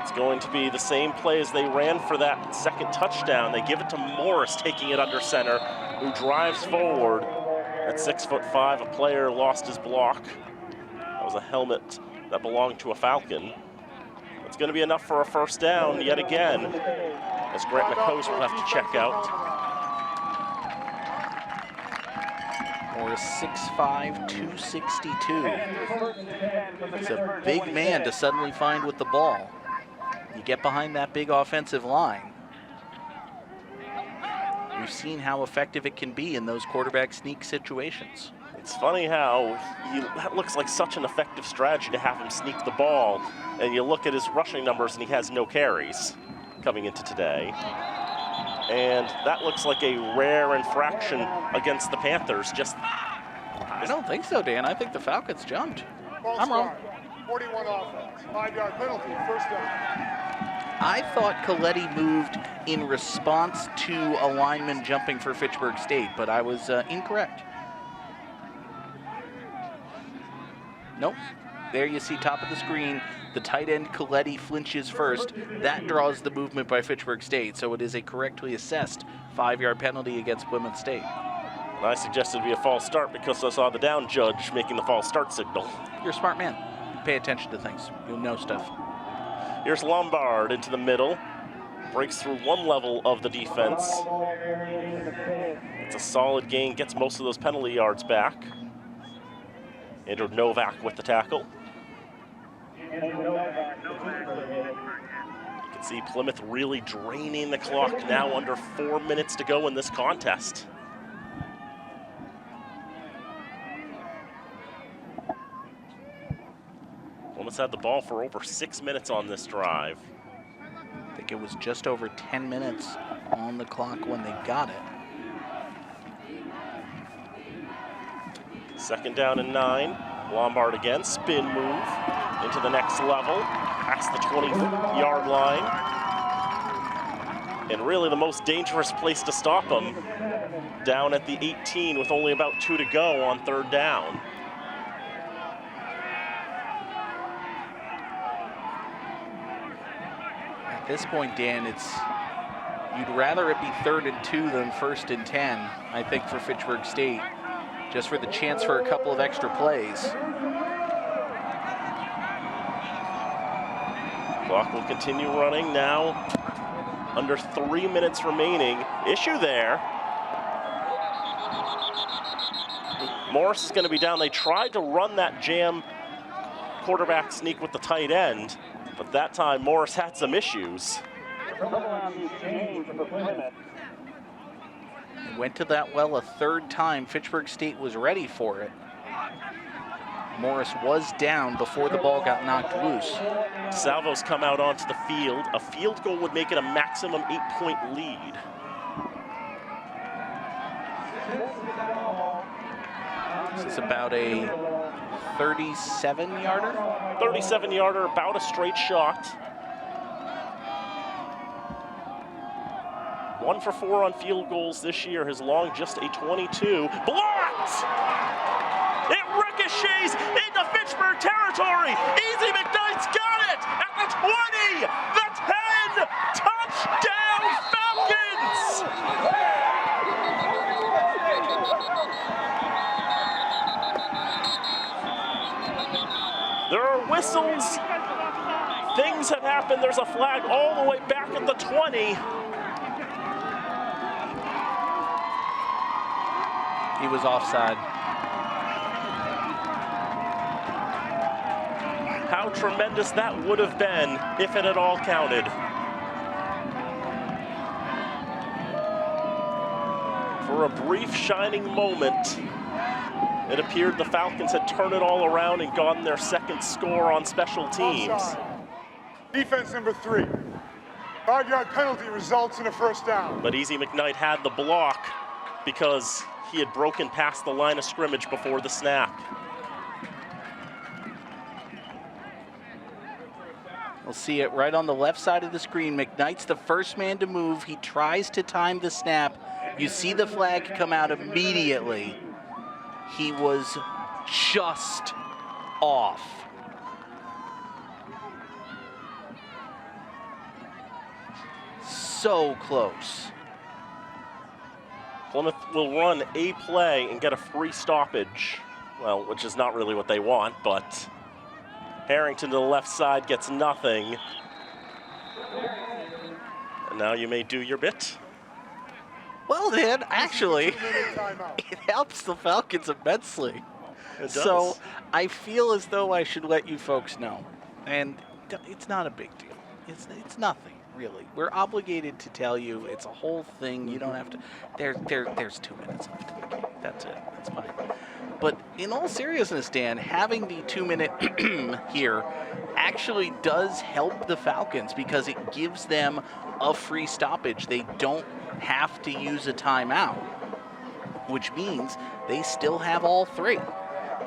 It's going to be the same play as they ran for that 2nd touchdown. They give it to Morris, taking it under center, who drives forward. At 6'5", a player lost his block. That was a helmet that belonged to a Falcon. It's going to be enough for a 1st down yet again, as Grant McCose will have to check out. Morris 6'5", 262. He's a big man to suddenly find with the ball. You get behind that big offensive line. we've seen how effective it can be in those quarterback sneak situations. It's funny how that looks like such an effective strategy to have him sneak the ball, and you look at his rushing numbers and he has no carries coming into today. And that looks like a rare infraction against the Panthers. I don't think so, Dan. I think the Falcons jumped. I'm wrong. 41 offense, 5-yard penalty, first down. I thought Coletti moved in response to a lineman jumping for Fitchburg State, but I was incorrect. Nope. There you see, top of the screen, the tight end Coletti flinches first. That draws the movement by Fitchburg State, so it is a correctly assessed 5-yard penalty against Plymouth State. I suggested it'd be a false start because I saw the down judge making the false start signal. You're a smart man. Pay attention to things. You'll know stuff. Here's Lombard into the middle. Breaks through one level of the defense. It's a solid gain, gets most of those penalty yards back. Andrew Novak with the tackle. You can see Plymouth really draining the clock now, under 4 minutes to go in this contest. Plymouth's had the ball for over 6 minutes on this drive. I think it was just over 10 minutes on the clock when they got it. 2nd down and 9. Lombard again, spin move into the next level, past the 20-yard line. And really the most dangerous place to stop him, down at the 18 with only about 2 to go on 3rd down. At this point, Dan, you'd rather it be 3rd and 2 than 1st and 10, I think, for Fitchburg State, just for the chance for a couple of extra plays. Clock will continue running now. Under 3 minutes remaining. Issue there. Morris is going to be down. They tried to run that jam quarterback sneak with the tight end, but that time Morris had some issues. Went to that well a 3rd time. Fitchburg State was ready for it. Morris was down before the ball got knocked loose. Salvo's come out onto the field. A field goal would make it a maximum 8-point lead. This is about a 37-yarder? 37-yarder, about a straight shot. 1 for 4 on field goals this year. His long just a 22. Blocked! It ricochets into Fitchburg territory. Easy McKnight's got it at the 20, the 10, touchdown Falcons! There are whistles. Things have happened. There's a flag all the way back at the 20. He was offside. How tremendous that would have been if it had all counted. For a brief shining moment, it appeared the Falcons had turned it all around and gotten their 2nd score on special teams. Offside. Defense number 3. 5-yard penalty results in a first down. But Easy McKnight had the block because he had broken past the line of scrimmage before the snap. We'll see it right on the left side of the screen. McKnight's the first man to move. He tries to time the snap. You see the flag come out immediately. He was just off. So close. Plymouth will run a play and get a free stoppage. Well, which is not really what they want, but Harrington to the left side gets nothing. And now you may do your bit. Well then, actually, it helps the Falcons immensely. It does. So I feel as though I should let you folks know. And it's not a big deal. It's nothing. really. We're obligated to tell you it's a whole thing. You don't have to. There's 2 minutes left in the game. That's it. That's fine. But in all seriousness, Dan, having the 2-minute here actually does help the Falcons because it gives them a free stoppage. They don't have to use a timeout, which means they still have all 3.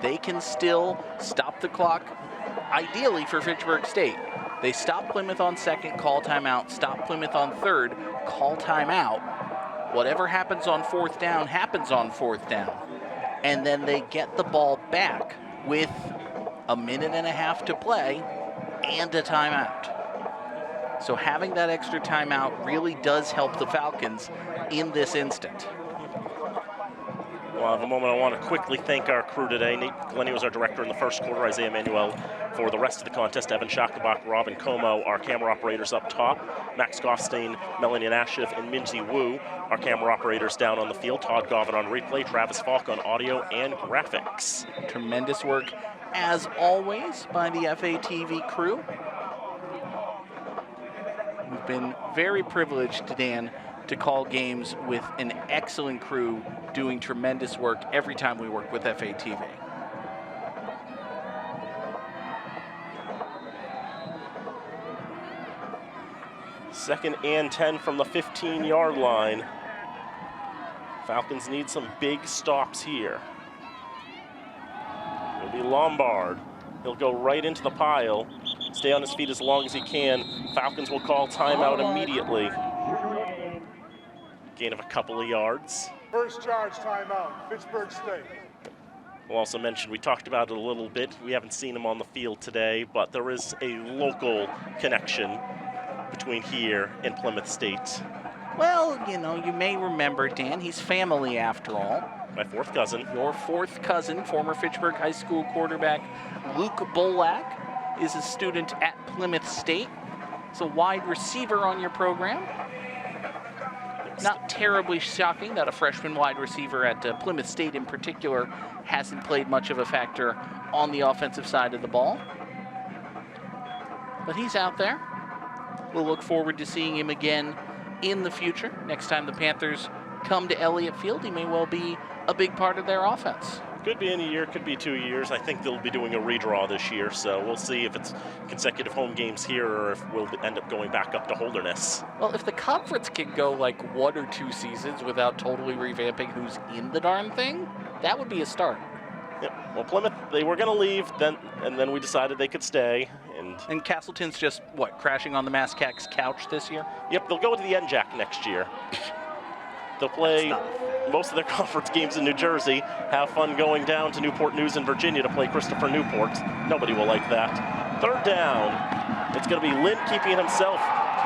They can still stop the clock, ideally for Fitchburg State. They stop Plymouth on 2nd, call timeout. Stop Plymouth on 3rd, call timeout. Whatever happens on 4th down happens on 4th down. And then they get the ball back with a minute and a half to play and a timeout. So having that extra timeout really does help the Falcons in this instant. Well, I have a moment I want to quickly thank our crew today. Nate Glennie was our director in the first quarter, Isaiah Manuel for the rest of the contest, Evan Schachterbach, Robin Como, our camera operators up top, Max Goffstein, Melanie Nashif, and Minzy Wu. Our camera operators down on the field, Todd Govan on replay, Travis Falk on audio and graphics. Tremendous work, as always, by the FATV crew. We've been very privileged, Dan, to call games with an excellent crew doing tremendous work every time we work with FATV. Second and 10 from the 15-yard line. Falcons need some big stops here. It'll be Lombard. He'll go right into the pile, stay on his feet as long as he can. Falcons will call timeout immediately. Gain of a couple of yards. First charge timeout, Fitchburg State. We'll also mention, we talked about it a little bit. We haven't seen him on the field today, but there is a local connection between here and Plymouth State. Well, you know, you may remember, Dan, he's family after all. My 4th cousin. Your 4th cousin, former Fitchburg High School quarterback Luke Bolak, is a student at Plymouth State. He's a wide receiver on your program. Not terribly shocking that a freshman wide receiver at Plymouth State in particular hasn't played much of a factor on the offensive side of the ball. But he's out there. We'll look forward to seeing him again in the future. Next time the Panthers come to Elliott Field, he may well be a big part of their offense. Could be in a year, could be 2 years. I think they'll be doing a redraw this year, so we'll see if it's consecutive home games here or if we'll end up going back up to Holderness. Well, if the conference can go like 1 or 2 seasons without totally revamping who's in the darn thing, that would be a start. Yep. Well, Plymouth, they were going to leave, and then we decided they could stay. And Castleton's just, what, crashing on the Mascax couch this year? Yep, they'll go to the NJAC next year. They'll play most of their conference games in New Jersey, have fun going down to Newport News in Virginia to play Christopher Newport. Nobody will like that. 3rd down. It's going to be Lynn keeping it himself,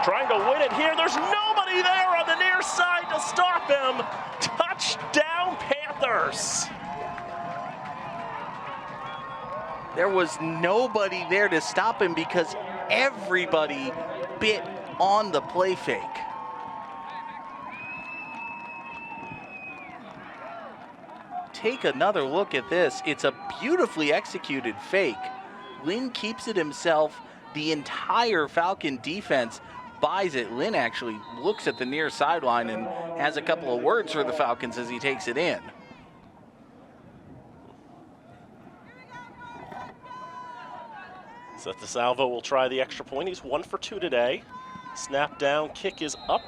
trying to win it here. There's nobody there on the near side to stop him. Touchdown, Panthers. There was nobody there to stop him because everybody bit on the play fake. Take another look at this. It's a beautifully executed fake. Lynn keeps it himself. The entire Falcon defense buys it. Lynn actually looks at the near sideline and has a couple of words for the Falcons as he takes it in. Seth DeSalvo will try the extra point. He's 1 for 2 today. Snap down, kick is up.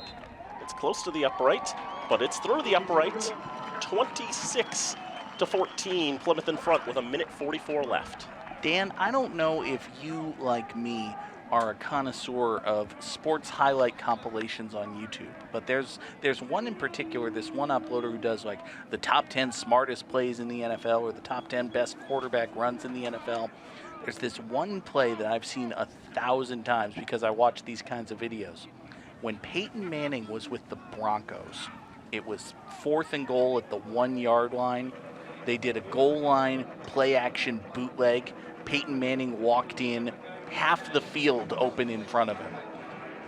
It's close to the upright, but it's through the upright. 26-14, Plymouth in front with a minute 44 left. Dan, I don't know if you, like me, are a connoisseur of sports highlight compilations on YouTube, but there's one in particular, this one uploader who does like the top 10 smartest plays in the NFL or the top 10 best quarterback runs in the NFL. There's this one play that I've seen 1,000 times because I watch these kinds of videos. When Peyton Manning was with the Broncos, it was 4th and goal at the 1-yard line. They did a goal line play action bootleg. Peyton Manning walked in, half the field open in front of him.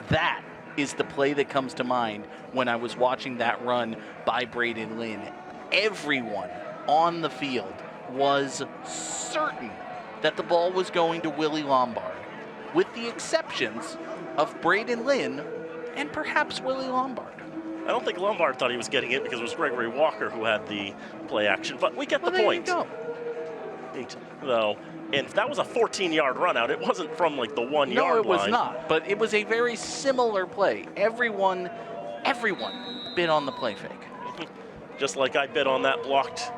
That is the play that comes to mind when I was watching that run by Braden Lynn. Everyone on the field was certain that the ball was going to Willie Lombard, with the exceptions of Braden Lynn, and perhaps Willie Lombard. I don't think Lombard thought he was getting it because it was Gregory Walker who had the play action, but we get the point. There you go. Though, and if that was a 14-yard run out, it wasn't from like the 1 yard line. No, it was not, but it was a very similar play. Everyone bid on the play fake. Just like I bid on that blocked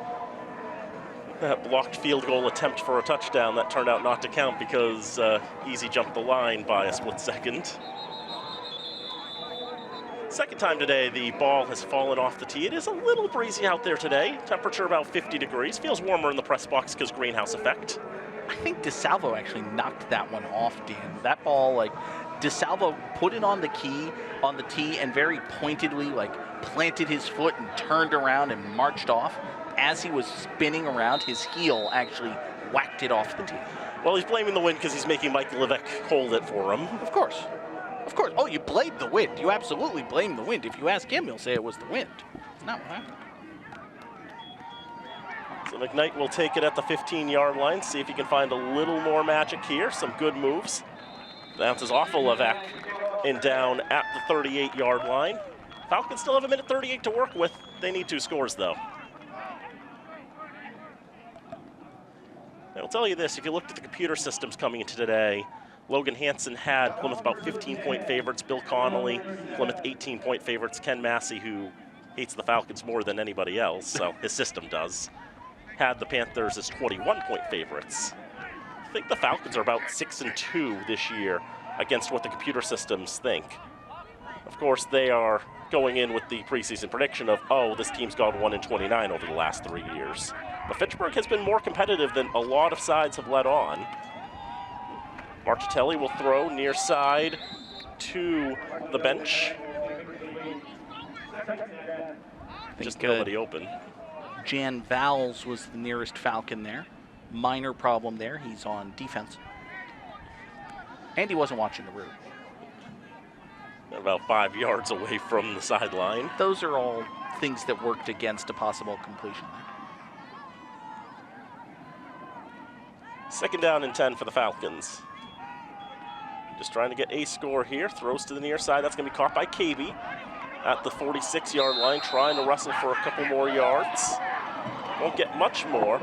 field goal attempt for a touchdown that turned out not to count because Easy jumped the line by a split second. Second time today, the ball has fallen off the tee. It is a little breezy out there today. Temperature about 50 degrees. Feels warmer in the press box because greenhouse effect. I think DeSalvo actually knocked that one off, Dan. That ball, like, DeSalvo put it on the tee, and very pointedly, like, planted his foot and turned around and marched off. As he was spinning around, his heel actually whacked it off the tee. Well, he's blaming the wind because he's making Mike Levesque hold it for him. Of course. Of course. Oh, you blame the wind. You absolutely blame the wind. If you ask him, he'll say it was the wind. It's not what happened. So McKnight will take it at the 15-yard line, see if he can find a little more magic here. Some good moves. Bounces off of Levesque and down at the 38-yard line. Falcons still have 1:38 to work with. They need 2 scores, though. I'll tell you this, if you looked at the computer systems coming into today, Logan Hansen had Plymouth about 15-point favorites, Bill Connolly, Plymouth 18-point favorites, Ken Massey, who hates the Falcons more than anybody else, so his system does, had the Panthers as 21-point favorites. I think the Falcons are about 6-2 this year against what the computer systems think. Of course, they are going in with the preseason prediction of, oh, this team's gone 1-29 over the last 3 years. But Fitchburg has been more competitive than a lot of sides have let on. Marchitelli will throw near side to the bench. Just nobody open. Jan Vowles was the nearest Falcon there. Minor problem there. He's on defense. And he wasn't watching the route. About 5 yards away from the sideline. Those are all things that worked against a possible completion. Second down and 10 for the Falcons. Just trying to get a score here. Throws to the near side. That's going to be caught by KB at the 46-yard line, trying to wrestle for a couple more yards. Won't get much more.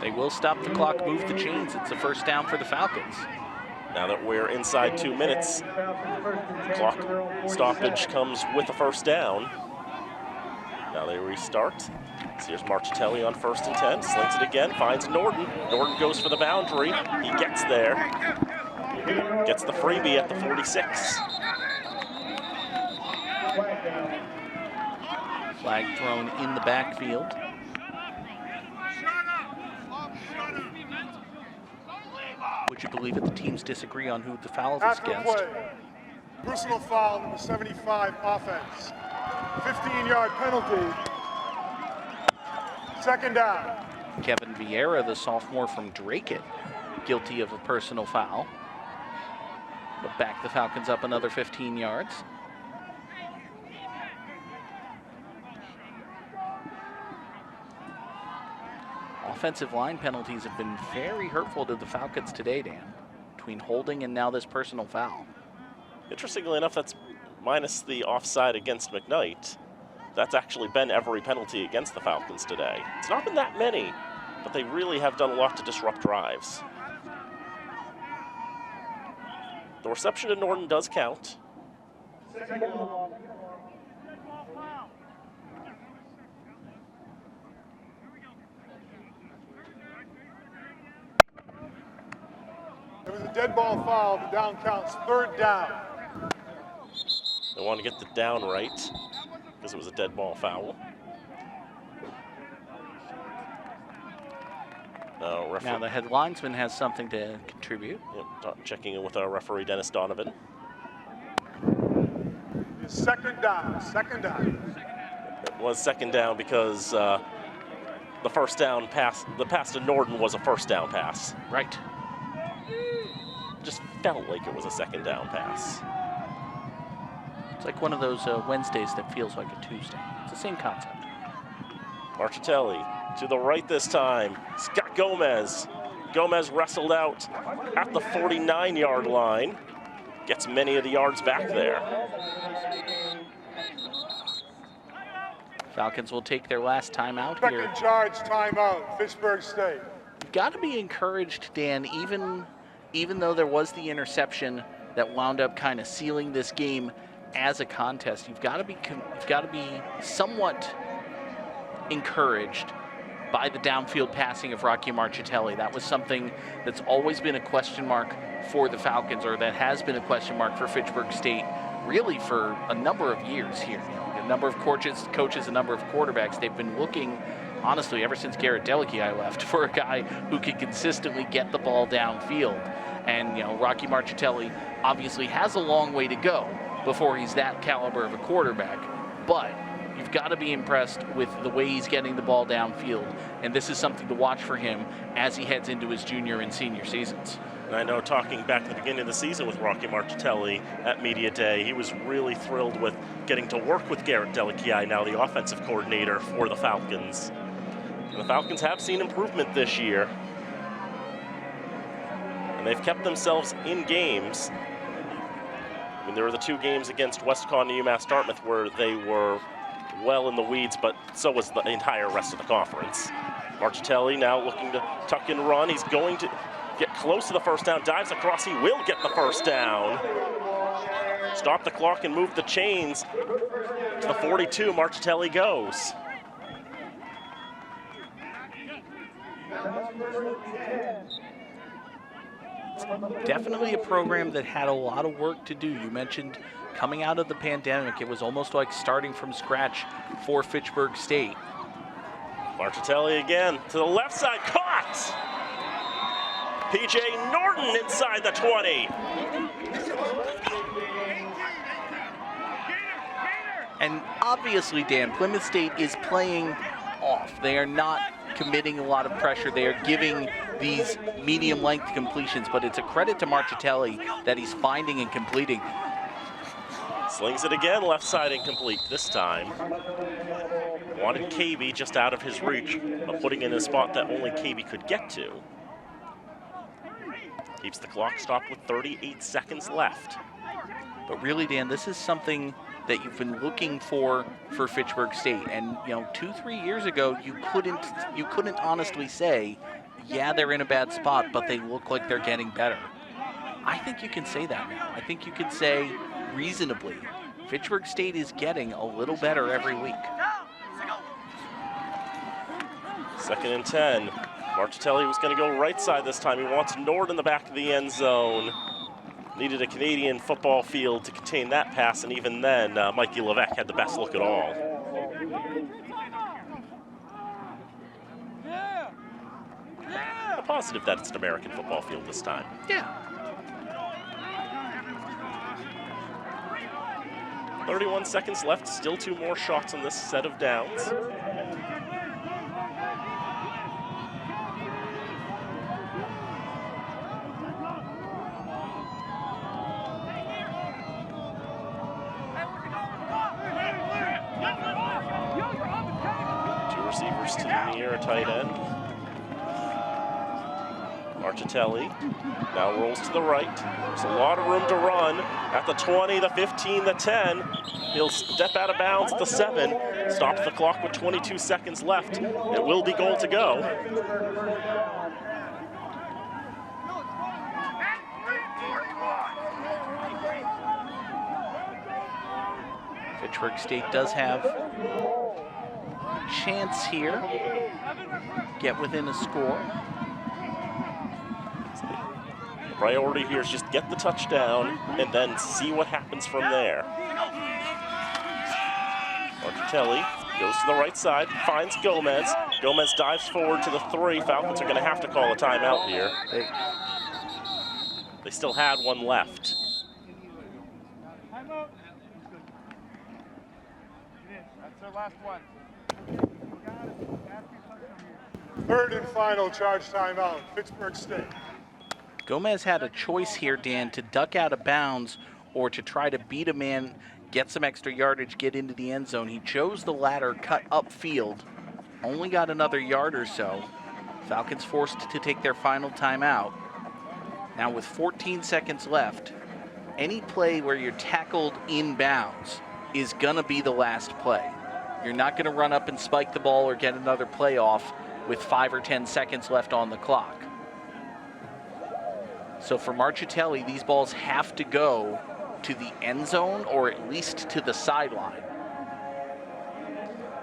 They will stop the clock, move the chains. It's a first down for the Falcons. Now that we're inside 2 minutes, clock stoppage comes with a first down. Now they restart. So here's Marchitelli on 1st and 10. Slings it again, finds Norden. Norden goes for the boundary. He gets there. Gets the freebie at the 46. Flag thrown in the backfield. Would you believe it, the teams disagree on who the foul is After against? play, personal foul number 75 offense. 15-yard penalty. Second down. Kevin Vieira, the sophomore from Drake, guilty of a personal foul. But back the Falcons up another 15 yards. Offensive line penalties have been very hurtful to the Falcons today, Dan, between holding and now this personal foul. Interestingly enough, that's minus the offside against McKnight. That's actually been every penalty against the Falcons today. It's not been that many, but they really have done a lot to disrupt drives. The reception to Norden does count. There was a dead ball foul. The down counts. Third down. They want to get the down right because it was a dead ball foul. Now the head linesman has something to contribute. Yep, checking in with our referee, Dennis Donovan. Second down. Second down. It was second down because the first down pass, the pass to Norden was a first down pass. Right. Just felt like it was a second down pass. It's like one of those Wednesdays that feels like a Tuesday. It's the same concept. Marchitelli to the right this time. Scott Gomez. Gomez wrestled out at the 49-yard line. gets many of the yards back there. Falcons will take their last timeout here. Second charge timeout, Fitchburg State. You've got to be encouraged, Dan, even though there was the interception that wound up kind of sealing this game as a contest. You've got to be somewhat encouraged by the downfield passing of Rocky Marchitelli. That was something that's always been a question mark for the Falcons, or that has been a question mark for Fitchburg State, really for a number of years here. A number of coaches, a number of quarterbacks. They've been looking, honestly, ever since Garrett Delichii left, for a guy who can consistently get the ball downfield. And Rocky Marchitelli obviously has a long way to go before he's that caliber of a quarterback, but you've got to be impressed with the way he's getting the ball downfield, and this is something to watch for him as he heads into his junior and senior seasons. And I know, talking back at the beginning of the season with Rocky Marchitelli at Media Day, he was really thrilled with getting to work with Garrett Delichii, now the offensive coordinator for the Falcons. And the Falcons have seen improvement this year, and they've kept themselves in games. I mean, there were the 2 games against Westcon and UMass Dartmouth where they were well in the weeds, but so was the entire rest of the conference. Marchitelli now looking to tuck and run. He's going to get close to the first down, dives across, he will get the first down. Stop the clock and move the chains to the 42. Marchitelli goes. Definitely a program that had a lot of work to do. You mentioned coming out of the pandemic, it was almost like starting from scratch for Fitchburg State. Marchitelli again to the left side, caught! PJ Norton inside the 20. And obviously, Dan, Plymouth State is playing off. They are not committing a lot of pressure. They are giving these medium-length completions, but it's a credit to Marchitelli that he's finding and completing. Slings it again, left side incomplete this time. Wanted KB just out of his reach, but putting in a spot that only KB could get to. Keeps the clock stopped with 38 seconds left. But really, Dan, this is something that you've been looking for Fitchburg State. And 2-3 years ago, you couldn't honestly say, yeah, they're in a bad spot, but they look like they're getting better. I think you can say that now. I think you can say reasonably, Fitchburg State is getting a little better every week. 2nd and 10. Marchitelli was going to go right side this time. He wants Nord in the back of the end zone. Needed a Canadian football field to contain that pass, and even then, Mikey Levesque had the best look at all. I'm positive that it's an American football field this time. Yeah. 31 seconds left, still 2 more shots on this set of downs. Receivers to the near tight end. Marchitelli now rolls to the right. There's a lot of room to run at the 20, the 15, the 10. He'll step out of bounds at the 7. Stops the clock with 22 seconds left. It will be goal to go. Fitchburg State does have chance here, get within a score. The priority here is just get the touchdown and then see what happens from there. Marchitelli goes to the right side, finds Gomez. Gomez dives forward to the 3. Falcons are going to have to call a timeout here. They still had one left. That's their last one. 3rd and final charge timeout, Fitchburg State. Gomez had a choice here, Dan, to duck out of bounds or to try to beat a man, get some extra yardage, get into the end zone. He chose the latter, cut upfield, only got another yard or so. Falcons forced to take their final timeout. Now with 14 seconds left, any play where you're tackled inbounds is going to be the last play. You're not going to run up and spike the ball or get another play off with 5 or 10 seconds left on the clock. So for Marchitelli, these balls have to go to the end zone or at least to the sideline.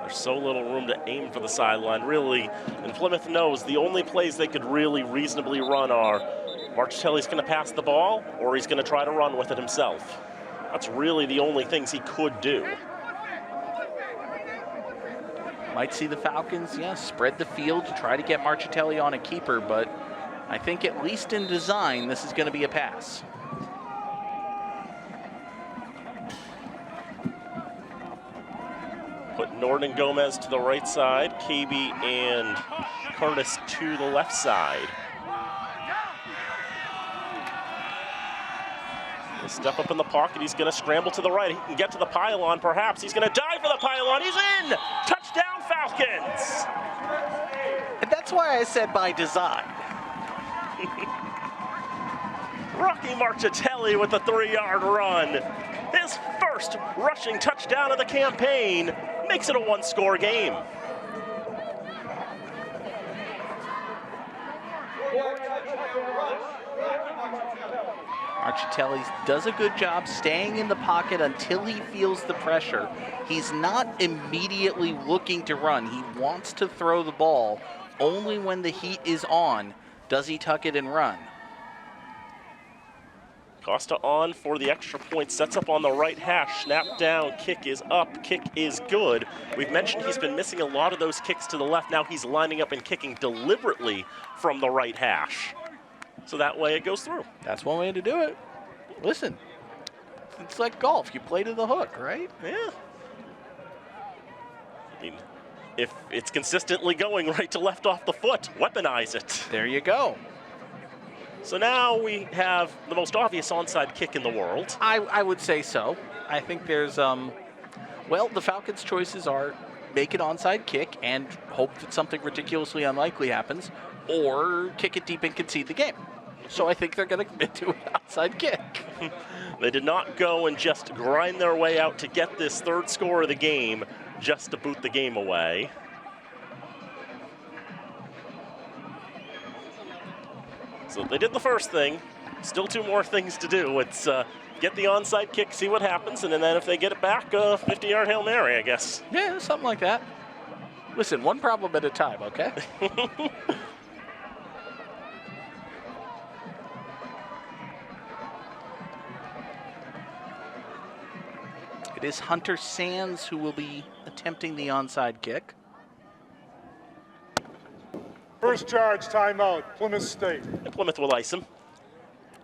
There's so little room to aim for the sideline, really. And Plymouth knows the only plays they could really reasonably run are Marchitelli's going to pass the ball or he's going to try to run with it himself. That's really the only things he could do. Might see the Falcons, spread the field to try to get Marchitelli on a keeper, but I think at least in design, this is going to be a pass. Put Norden and Gomez to the right side, KB and Curtis to the left side. He'll step up in the pocket, he's going to scramble to the right. He can get to the pylon, perhaps. He's going to dive for the pylon, he's in! Touchdown, Falcons! And that's why I said by design. Rocky Marchitelli with a 3-yard run. His first rushing touchdown of the campaign makes it a 1-score game. Marchitelli does a good job staying in the pocket until he feels the pressure. He's not immediately looking to run. He wants to throw the ball. Only when the heat is on does he tuck it and run. Costa on for the extra point, sets up on the right hash, snap down, kick is up, kick is good. We've mentioned he's been missing a lot of those kicks to the left. Now he's lining up and kicking deliberately from the right hash. So that way it goes through. That's one way to do it. Listen, it's like golf. You play to the hook, right? Yeah. I mean, if it's consistently going right to left off the foot, weaponize it. There you go. So now we have the most obvious onside kick in the world. I would say so. I think there's, well, the Falcons' choices are make an onside kick and hope that something ridiculously unlikely happens, or kick it deep and concede the game. So I think they're going to commit to an onside kick. They did not go and just grind their way out to get this third score of the game just to boot the game away. So they did the first thing. Still 2 more things to do. It's get the onside kick, see what happens, and then if they get it back, 50-yard Hail Mary, I guess. Yeah, something like that. Listen, one problem at a time, okay? It is Hunter Sands who will be attempting the onside kick. First charge, timeout, Plymouth State. And Plymouth will ice him.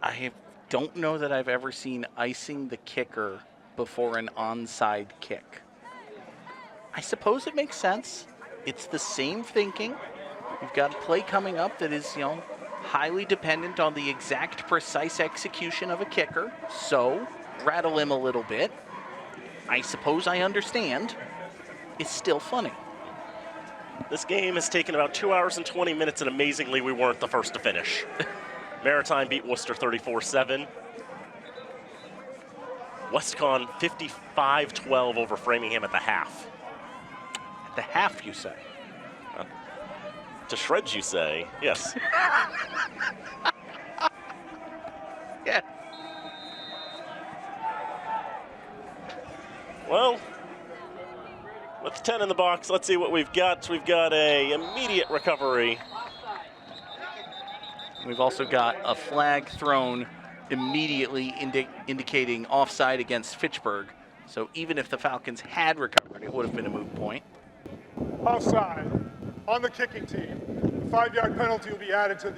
I don't know that I've ever seen icing the kicker before an onside kick. I suppose it makes sense. It's the same thinking. You've got a play coming up that is, highly dependent on the exact precise execution of a kicker. So, rattle him a little bit. I suppose I understand. It's still funny. This game has taken about 2 hours and 20 minutes, and amazingly, we weren't the first to finish. Maritime beat Worcester 34-7. Westcon 55-12 over Framingham at the half. At the half, you say? To shreds, you say. Yes. Yeah. Well, with 10 in the box, let's see what we've got. We've got a immediate recovery. We've also got a flag thrown immediately indicating offside against Fitchburg. So even if the Falcons had recovered, it would have been a moot point. Offside on the kicking team. The 5-yard penalty will be added to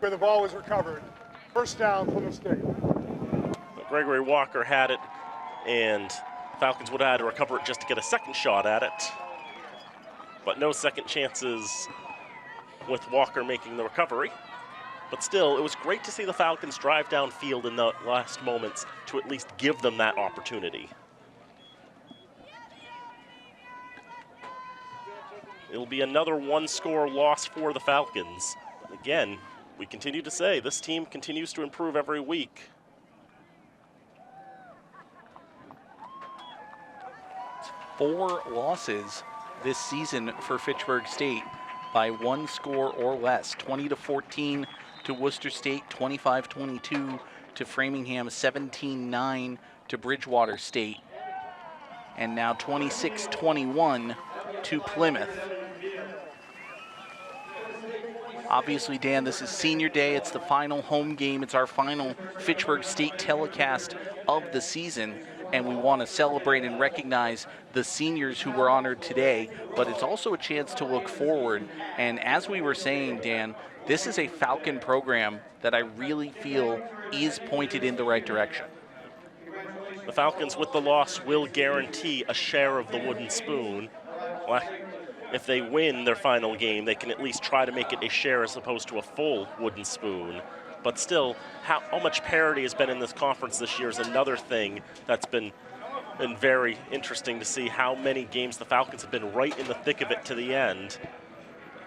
where the ball was recovered. First down, Plymouth State. Gregory Walker had it, and Falcons would have had to recover it just to get a second shot at it. But no second chances with Walker making the recovery. But still, it was great to see the Falcons drive downfield in the last moments to at least give them that opportunity. It'll be another 1-score loss for the Falcons. Again, we continue to say this team continues to improve every week. 4 losses this season for Fitchburg State by 1 score or less. 20-14 to Worcester State, 25-22 to Framingham, 17-9 to Bridgewater State, and now 26-21 to Plymouth. Obviously, Dan, this is senior day. It's the final home game. It's our final Fitchburg State telecast of the season, and we want to celebrate and recognize the seniors who were honored today, but it's also a chance to look forward. And as we were saying, Dan, this is a Falcon program that I really feel is pointed in the right direction. The Falcons, with the loss, will guarantee a share of the wooden spoon. Well, if they win their final game, they can at least try to make it a share as opposed to a full wooden spoon. But still, how much parity has been in this conference this year is another thing that's been very interesting to see how many games the Falcons have been right in the thick of it to the end.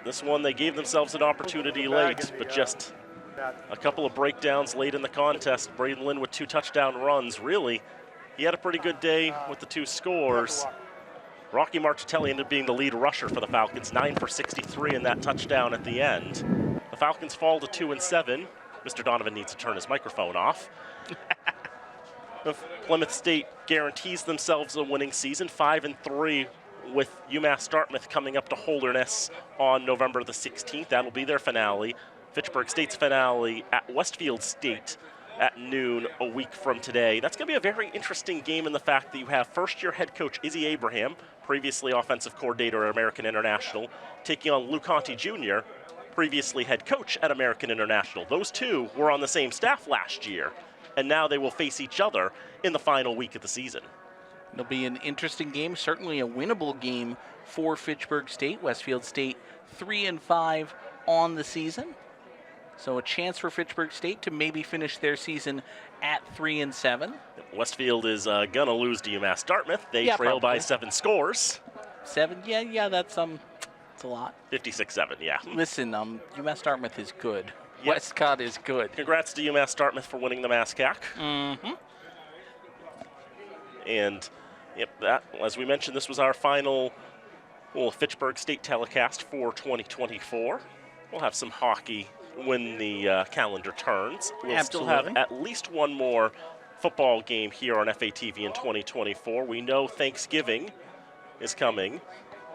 This one, they gave themselves an opportunity late, but just a couple of breakdowns late in the contest. Braden Lynn with 2 touchdown runs. Really, he had a pretty good day with the 2 scores. Rocky Marchitelli ended up being the lead rusher for the Falcons, 9 for 63 in that touchdown at the end. The Falcons fall to 2-7. Mr. Donovan needs to turn his microphone off. Plymouth State guarantees themselves a winning season, 5-3, with UMass Dartmouth coming up to Holderness on November the 16th. That'll be their finale. Fitchburg State's finale at Westfield State at noon a week from today. That's going to be a very interesting game in the fact that you have first-year head coach Izzy Abraham, previously offensive coordinator at American International, taking on Luke Conti Jr., previously head coach at American International. Those two were on the same staff last year, and now they will face each other in the final week of the season. It'll be an interesting game, certainly a winnable game for Fitchburg State. Westfield State 3-5 on the season. So a chance for Fitchburg State to maybe finish their season at 3-7. Westfield is gonna lose to UMass Dartmouth. They trail by 7 scores. 7, yeah, that's a lot. 56-7, yeah. Listen, UMass Dartmouth is good. Yep. Westcott is good. Congrats to UMass Dartmouth for winning the MASCAC. Mm-hmm. And that, as we mentioned, this was our final Fitchburg State telecast for 2024. We'll have some hockey when the calendar turns. We'll Absolutely. Still have at least one more football game here on FATV in 2024. We know Thanksgiving is coming.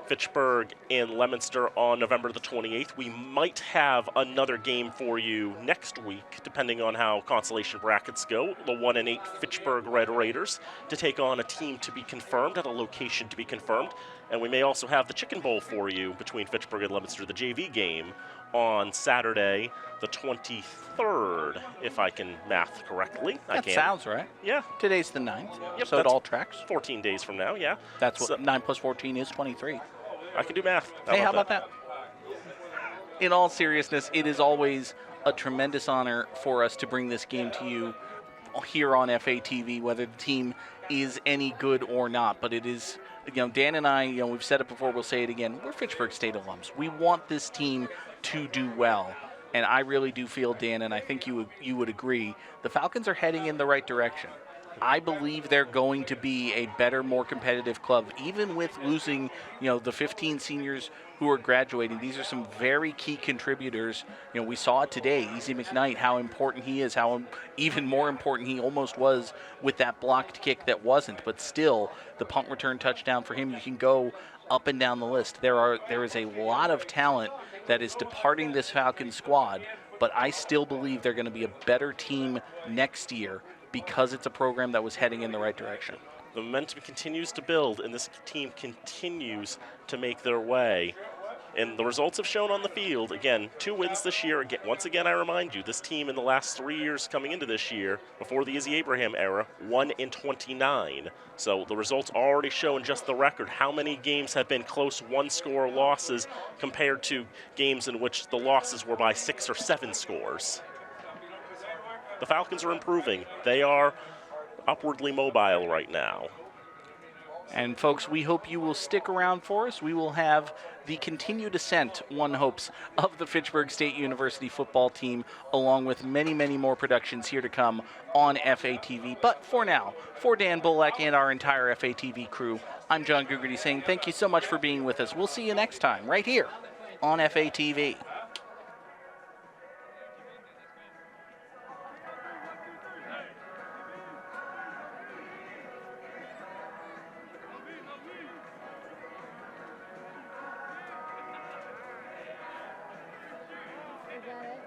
Fitchburg and Leominster on November the 28th. We might have another game for you next week, depending on how consolation brackets go. The 1-8 Fitchburg Red Raiders to take on a team to be confirmed at a location to be confirmed. And we may also have the Chicken Bowl for you between Fitchburg and Leominster, the JV game, on Saturday the 23rd, if I can math correctly. That sounds right. Yeah. Today's the 9th, Yep, so it all tracks. 14 days from now, yeah. That's what 9 plus 14 is 23. I can do math. How about that? In all seriousness, it is always a tremendous honor for us to bring this game to you here on FATV, whether the team is any good or not. But it is, Dan and I, we've said it before, we'll say it again. We're Fitchburg State alums. We want this team to do well. And I really do feel, Dan, and I think you would agree, the Falcons are heading in the right direction. I believe they're going to be a better, more competitive club, even with losing, the 15 seniors who are graduating. These are some very key contributors. We saw it today, Easy McKnight, how important he is, how even more important he almost was with that blocked kick that wasn't. But still, the punt return touchdown for him, you can go up and down the list. There is a lot of talent that is departing this Falcons squad, but I still believe they're going to be a better team next year, because it's a program that was heading in the right direction. The momentum continues to build, and this team continues to make their way. And the results have shown on the field. Again, 2 wins this year. Once again, I remind you, this team in the last 3 years coming into this year, before the Izzy Abraham era, 1-29. So the results already show in just the record how many games have been close 1-score losses compared to games in which the losses were by 6 or 7 scores. The Falcons are improving. They are upwardly mobile right now. And folks, we hope you will stick around for us. We will have the continued ascent, one hopes, of the Fitchburg State University football team, along with many, many more productions here to come on FATV. But for now, for Dan Bullock and our entire FATV crew, I'm John Gugerty saying thank you so much for being with us. We'll see you next time right here on FATV. Is that it?